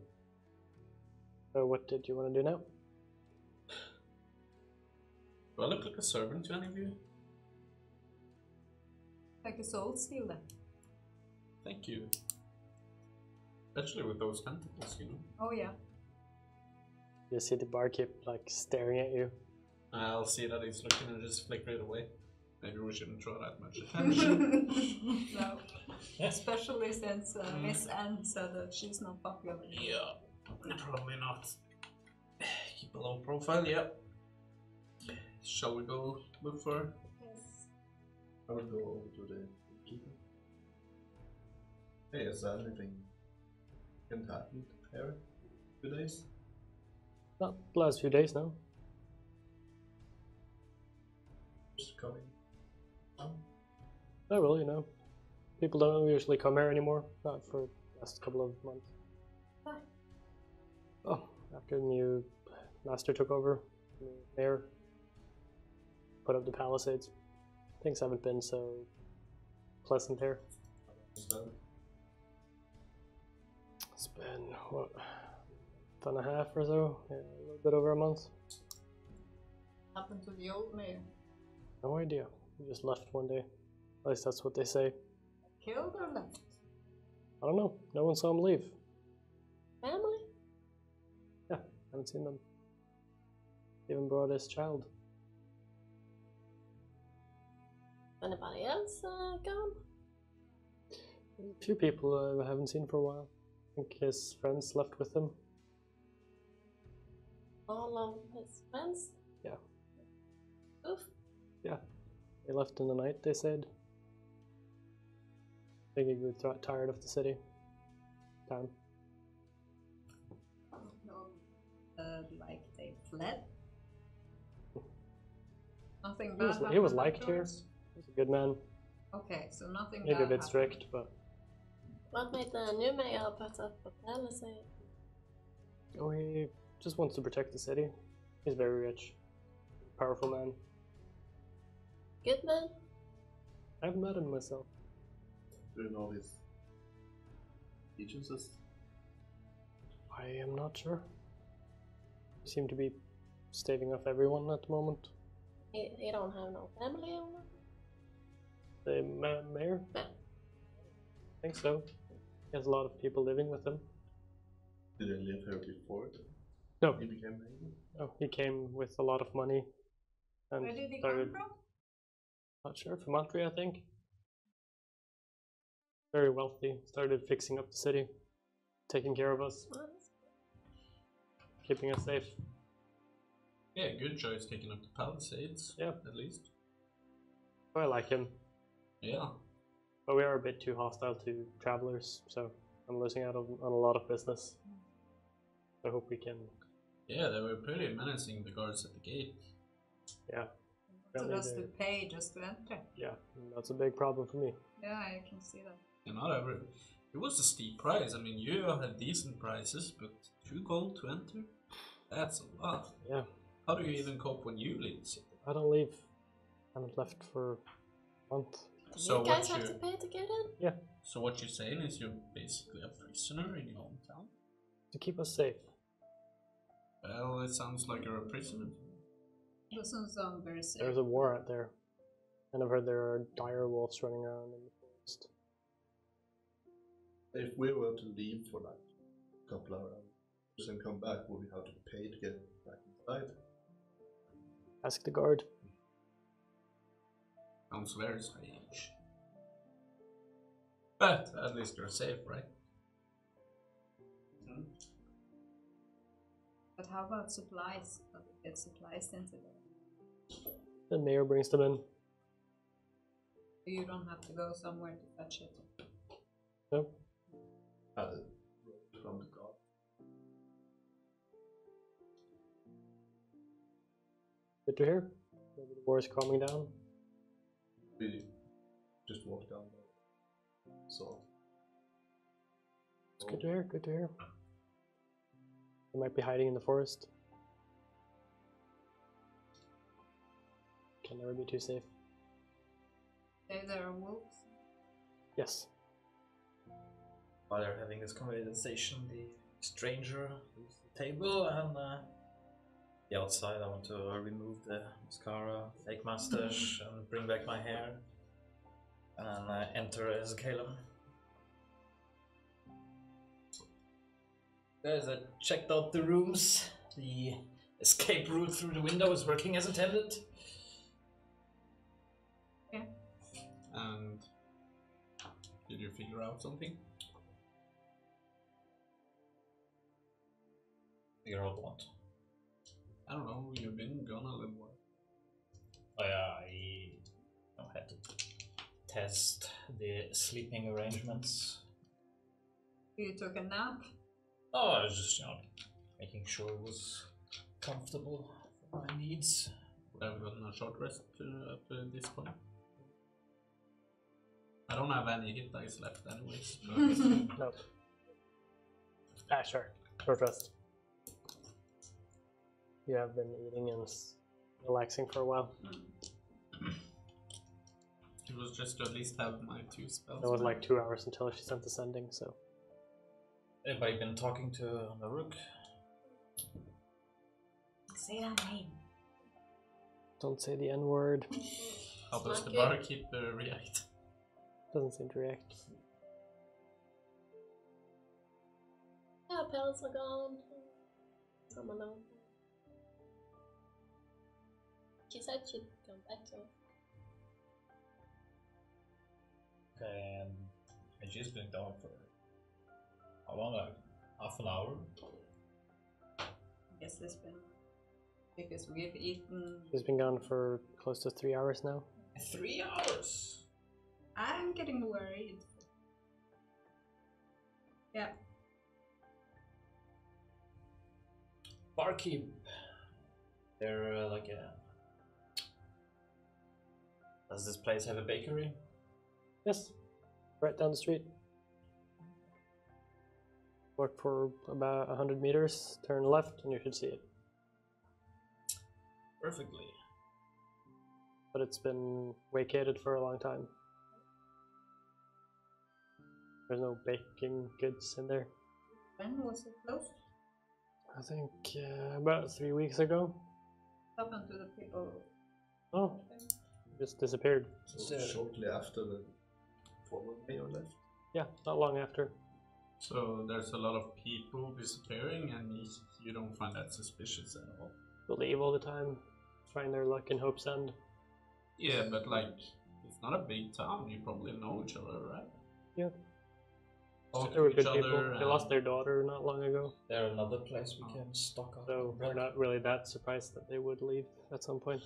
So what did you want to do now? Do I look like a servant to any of you? Like a soul stealer. Thank you. Especially with those tentacles, Oh yeah. You see the barkeep like staring at you. I'll see that he's looking and just flicker it away. Maybe we shouldn't draw that much attention. No. Especially since Miss Anne said that she's not popular. Yeah, probably not. Keep a low profile, yeah. Shall we go look for? Yes. I will go over to the keeper. Hey, is there anything can happen here? 2 days? Not the last few days now. Just coming. Not really, no. People don't usually come here anymore. Not for the last couple of months. Why? Oh, after the new master took over, the new mayor put up the palisades. Things haven't been so pleasant here. So, It's been, what, a month and a half or so? Yeah, a little bit over a month. Happened to the old mayor. No idea. He just left one day. At least that's what they say. Killed or left? I don't know. No one saw him leave. Family? Haven't seen them. Even brought his child. Anybody else gone? A few people I haven't seen for a while. I think his friends left with him. All of his friends? Yeah. Oof. They left in the night, they said. I think he grew tired of the city. Town. Like they fled? Nothing He was, bad he was happened liked here. afterwards? He was a good man. Okay, so nothing Maybe a bad bit happened. strict, but What made the new mayor put up a palisade? oh, he just wants to protect the city. He's very rich. Powerful man. Good man? I haven't met him myself. do you know his allegiances? I am not sure. He seemed to be staving off everyone at the moment. He don't have no family or nothing? The mayor? Yeah. I think so. He has a lot of people living with him. Did they live here before? No, He became mayor. no, he came with a lot of money and Where did he started, come from? not sure, from Montreal, I think. Very wealthy, started fixing up the city, taking care of us, Well, keeping us safe. Yeah, good choice taking up the Palisades. Yeah. At least. I like him, Yeah. but we are a bit too hostile to travelers, so I'm losing out on a lot of business. I hope we can. Yeah, they were pretty menacing, the guards at the gate. Yeah, So Apparently does to they're- pay just to enter? yeah, that's a big problem for me. Yeah, I can see that. And not every. It was a steep price. I mean, you had decent prices, but 2 gold to enter? That's a lot. Yeah, How do you even cope when you leave the city? I don't leave. I haven't left for a month. So you guys what have you- to pay to get in? So what you're saying is you're basically a prisoner in your hometown? To keep us safe. Well, it sounds like you're a prisoner. Doesn't sound very safe. There's a war out there, and I've heard there are dire wolves running around in the forest. If we were to leave for like a couple of hours and come back, would we have to pay to get back inside? Ask the guard. Sounds very strange. But at least you're safe, right? But how about supplies? How do we get supplies into there? The mayor brings them in. You don't have to go somewhere to fetch it. No, From the god. good to hear. Maybe the war is calming down. We just walked down there. So. It's good to hear. Good to hear. They might be hiding in the forest. Can never be too safe. Say there are wolves. Yes. While they're having this conversation, the stranger leaves the table, and the outside I want to remove the mascara, fake mustache, and bring back my hair, and enter as Caleb. Guys, I checked out the rooms. The escape route through the window is working as intended. And did you figure out something? Figure out what? I don't know, you've been gone a little while. Oh yeah, I had to test the sleeping arrangements. You took a nap. Oh, I was just, making sure it was comfortable for my needs. Would have gotten a short rest up to this point. I don't have any hit dice left anyways. Nope. Ah, sure. Short rest. You have been eating and relaxing for a while. It was just to at least have my 2 spells. It was like 2 hours until she sent the sending, so. Anybody been talking to Naruk? Say that name. Don't say the N word. How does the Smack it. barkeep react? Doesn't seem to react. Yeah, pellets are gone. I'm alone. She said she'd come back to us. Okay, and she's been gone for how long? Like half an hour? I guess it's been because we've eaten. She's been gone for close to 3 hours now. 3 hours! I'm getting worried. Yeah. Barkeep. They're like a. Does this place have a bakery? Yes. Right down the street. Walk for about 100 meters, turn left, and you should see it. Perfectly. But it's been vacated for a long time. There's no baking goods in there. When was it closed? I think about 3 weeks ago. What happened to the people? Oh, just disappeared. So shortly after the former mayor left. Yeah, not long after. So there's a lot of people disappearing, and you don't find that suspicious at all. They leave all the time, trying their luck in Hope's End. Yeah, but like, it's not a big town. You probably know each other, right? Yeah. Talk They to were each good other. people. They lost their daughter not long ago, There another place we can stock up. so on we're bread? not really that surprised that they would leave at some point.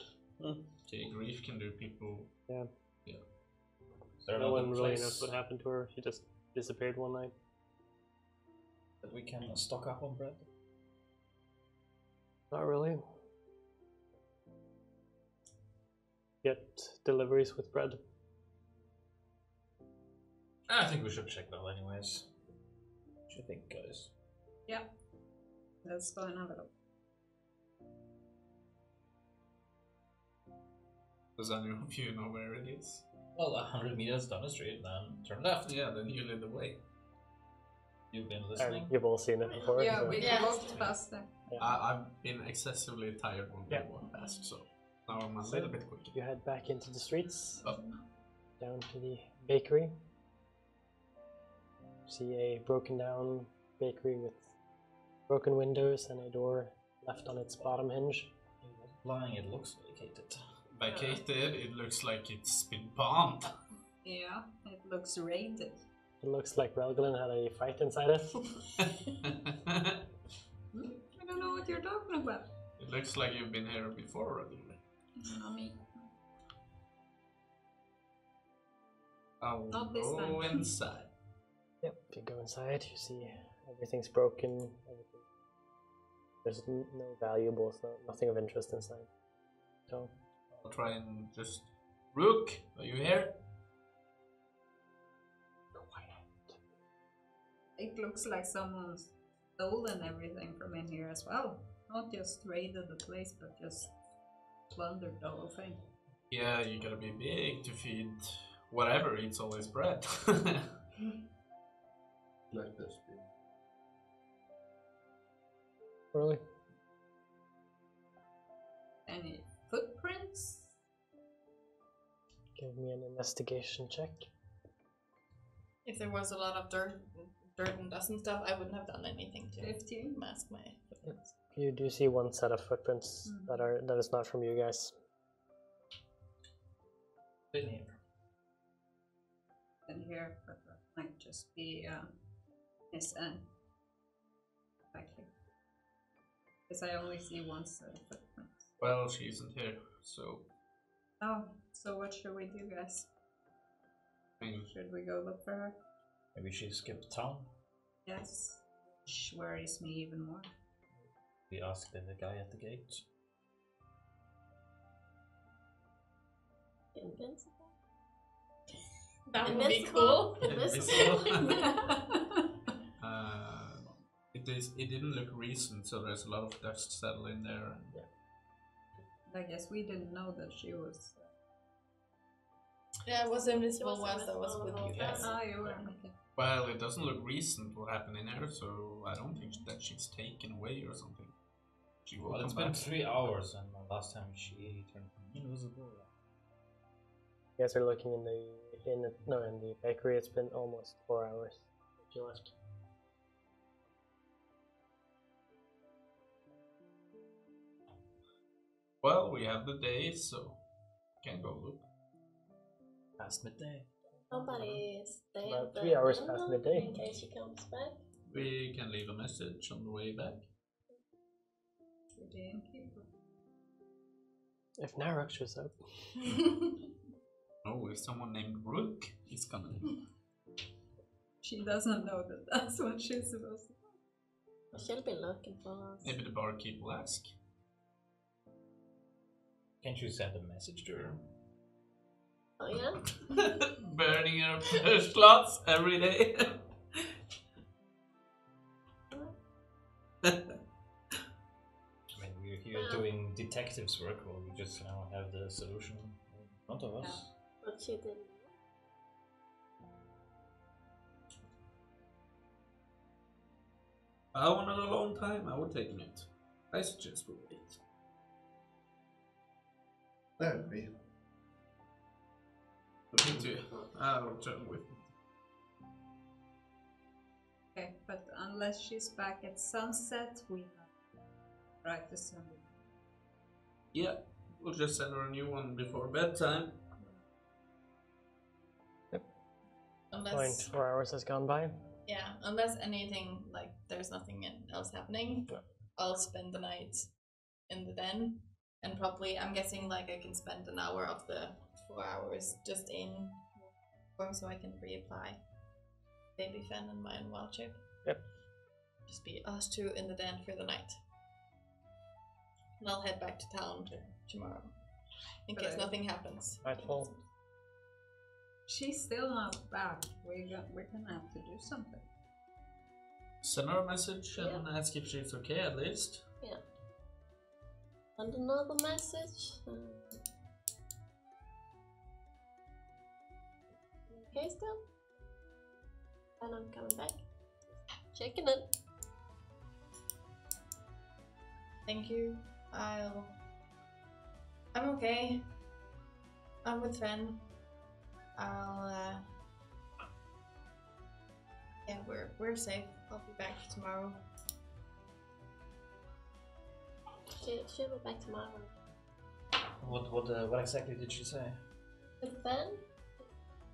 Okay, grief can do people. Yeah. Is there No another one really place knows what happened to her. She just disappeared one night. that we can stock up on bread? Not really. Get deliveries with bread. I think we should check that anyways. What do you think, guys? Yeah. Let's go and have a look. Does any of you know where it is? Well, 100 meters down the street, then turn left. Yeah, then you lead the way. You've been And listening. you've all seen it before. Yeah, so- we Yeah. walked past them. I've been excessively tired when we Yeah. walked past, so now I'm a So- little bit quicker. You head back into the streets, Up. down to the bakery. See a broken down bakery with broken windows and a door left on its bottom hinge. Lying, it looks vacated. Vacated, it looks like it's been bombed. Yeah, it looks raided. It looks like Relgalin had a fight inside it. I don't know what you're talking about. It looks like you've been here before already. Not me. I'll Not this go time. inside. Yep. If you go inside, you see everything's broken. There's no valuables, nothing of interest inside. So I'll try and just... Rook, are you here? quiet. It looks like someone's stolen everything from in here as well. Not just raided the place, but just plundered the whole thing. Yeah, you gotta be big to feed whatever eats all his bread. Like this. Really? Any footprints? Give me an investigation check. If there was a lot of dirt and dust and stuff, I wouldn't have done anything to 15. mask my footprints. You do see one set of footprints that is not from you guys. Been here. In here, but that might just be his end. Back here. Because I only see one set of footprints. Well, she isn't here, so... Oh, so what should we do, guys? I mean, Should we go look for her? Maybe she skipped town. Yes. Which worries me even more. We asked the guy at the gate. Invincible. That would be Invisible. cool. Invisible. It didn't look recent, so there's a lot of dust settling there. I guess we didn't know that she was. Yeah, it was invisible It was once that was with invisible you the whole guys. time. Oh, you were. Okay. Well, it doesn't look recent what happened in here, so I don't think that she's taken away or something. She will Well, come it's been back. 3 hours, and the last time she turned invisible. You guys are looking in the bakery. It's been almost 4 hours since you left. Well, we have the day, so can go look. Past midday. Somebody stay About at the 3 hours window past midday. in case she comes back. We can leave a message on the way back. The innkeeper. If Narok shows up, Oh, if someone named Rook is coming. She doesn't know that that's what she's supposed to do. She'll be looking for us. Maybe the barkeep will ask. Can't you send a message to her? Oh yeah? Burning her flashlights every day. I mean, we're here doing detectives work, or we just have the solution in front of us. But she didn't. I wanted a long time, I would take a minute. I suggest we wait. There would be. Me too. I'll turn with you. Okay. unless she's back at sunset, we have right to send it. Yeah, we'll just send her a new one before bedtime. Unless, Fine, 4 hours has gone by. yeah, unless anything, like, there's nothing else happening, Yeah. I'll spend the night in the den. And probably, I'm guessing, like, I can spend an hour of the 4 hours just in form so I can reapply Baby Fen and my wild shape. Yep. Just be us two in the den for the night. And I'll head back to town tomorrow. In case nothing happens. Nightfall. She's still not back. We're gonna have to do something. Send her a message and ask if she's okay at least. Yeah. And another message. Okay, still? And I'm coming back. Checking it. Thank you. I'm okay. I'm with Fen. Yeah, we're safe. I'll be back tomorrow. She'll be back tomorrow. What exactly did she say? With Ben?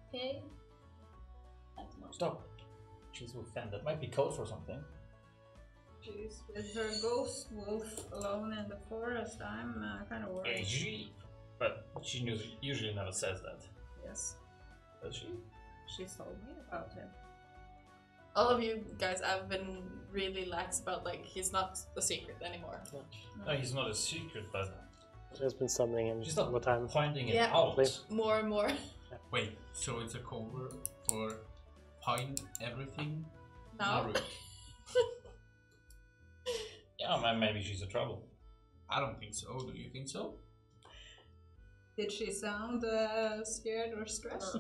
Okay. Stop. She's with Fen. That might be code for something. She's with her ghost wolf alone in the forest. I'm kind of worried. But she usually never says that. Yes, Does she? she told me about him. All of you guys, I've been really lax about, like, he's not a secret anymore. No, he's not a secret, but She's been summoning him she's not all the time. pointing it Yeah. out. More and more. Wait, so it's a cover for Pine everything? No. Naru. Yeah, maybe she's in trouble. I don't think so. Do you think so? Did she sound scared or stressed?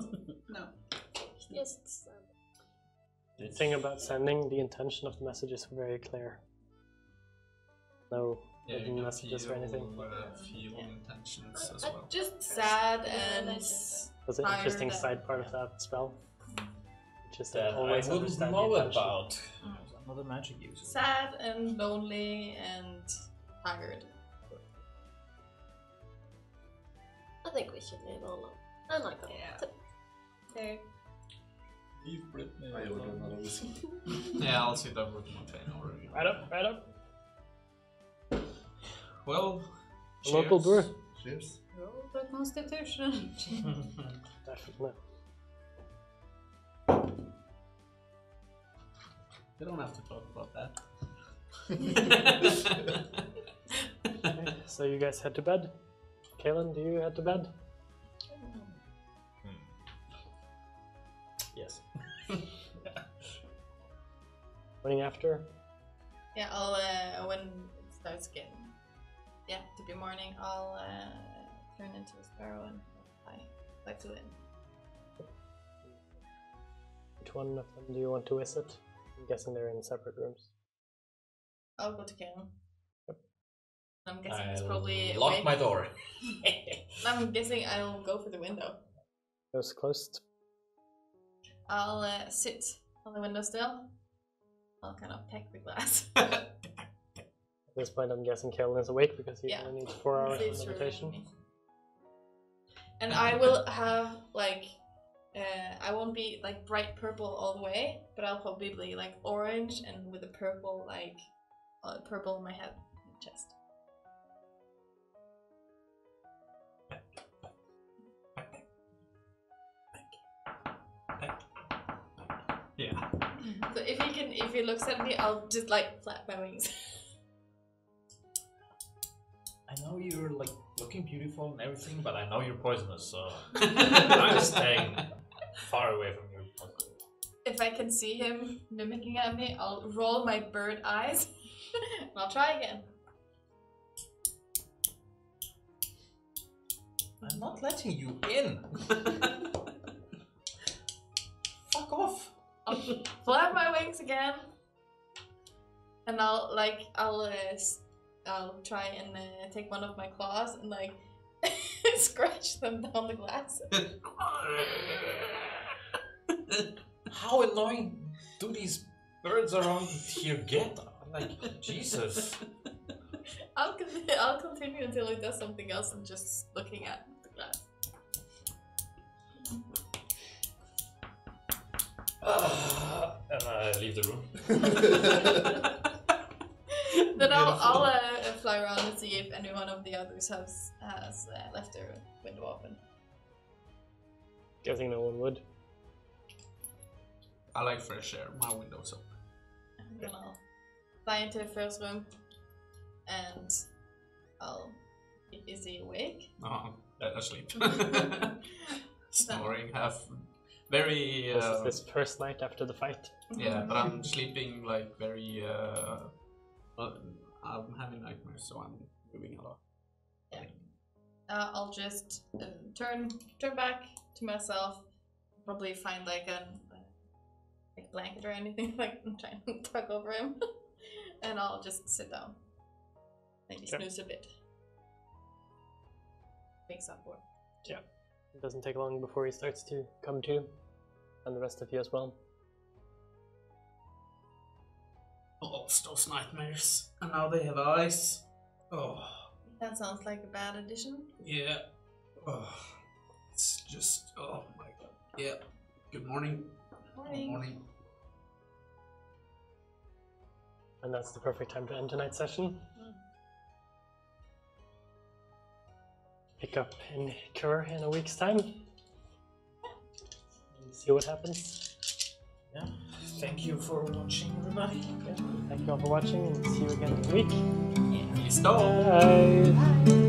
No. Just The thing about sending, the intention of the message is very clear. No hidden can messages or anything. Feel intentions as I'm well. just sad and That's an tired interesting and- side part of that spell. Just That always I wouldn't understand know the intention. about. I'm not a magic user. sad and lonely and tired. I think we should leave alone. I'm not going Yeah. to. Okay. Leave Brittany I order another whiskey. Yeah, I'll sit up with my train already. Right up, right up. Well, A local brew. Cheers. Roll the constitution. Definitely. We don't have to talk about that. Okay, so you guys head to bed. Kaylin, do you head to bed? Yes. Morning after? Yeah, I'll when it starts getting to be morning, I'll turn into a sparrow and fly to it. Which one of them do you want to visit? I'm guessing they're in separate rooms. I'll go to Kalen. Yep. I'm guessing it's probably lock awake. my door. I'm guessing I'll go for the window. Doors closed. I'll sit on the window still. I'll kind of peck the glass. At this point, I'm guessing Kaylin is awake because he Yeah. only needs 4 hours Please of remind meditation. me. And I will have like, I won't be like bright purple all the way, but I'll probably be like orange and with a purple like, purple on my head and chest. Yeah. So if he looks at me, I'll just like flap my wings. I know you're like looking beautiful and everything, but I know you're poisonous, so I'm staying far away from you. If I can see him mimicking at me, I'll roll my bird eyes and I'll try again. I'm not letting you in. Fuck off. I'll flap my wings again, and I'll try and take one of my claws and like scratch them down the glass. How annoying do these birds around here get? Like, Jesus. I'll continue until he does something else and just looking at the glass. And I leave the room. Then I'll fly around and see if any one of the others has left their window open. Guessing no one would. I like fresh air. My window's open. And then I'll fly into the first room and I'll is he awake? No, asleep. Snoring, half very. This is his first night after the fight. Yeah, but I'm sleeping like very. Well, I'm having nightmares, so I'm moving a lot. Yeah. I'll just turn back to myself. Probably find like a blanket or anything, like I'm trying to tug over him, and I'll just sit down. Maybe snooze a bit. Wakes up work. Yeah. It doesn't take long before he starts to come to, and the rest of you as well. Oh, those nightmares. And now they have eyes. Oh. That sounds like a bad addition. Yeah. Oh. It's just. Oh my god. Yeah. Good morning. Morning. Good morning. And that's the perfect time to end tonight's session. Pick up in Cur in a week's time. And see what happens. Yeah. Thank you for watching, everybody. Yeah. Thank you all for watching, and see you again in a week. Please don't. Bye.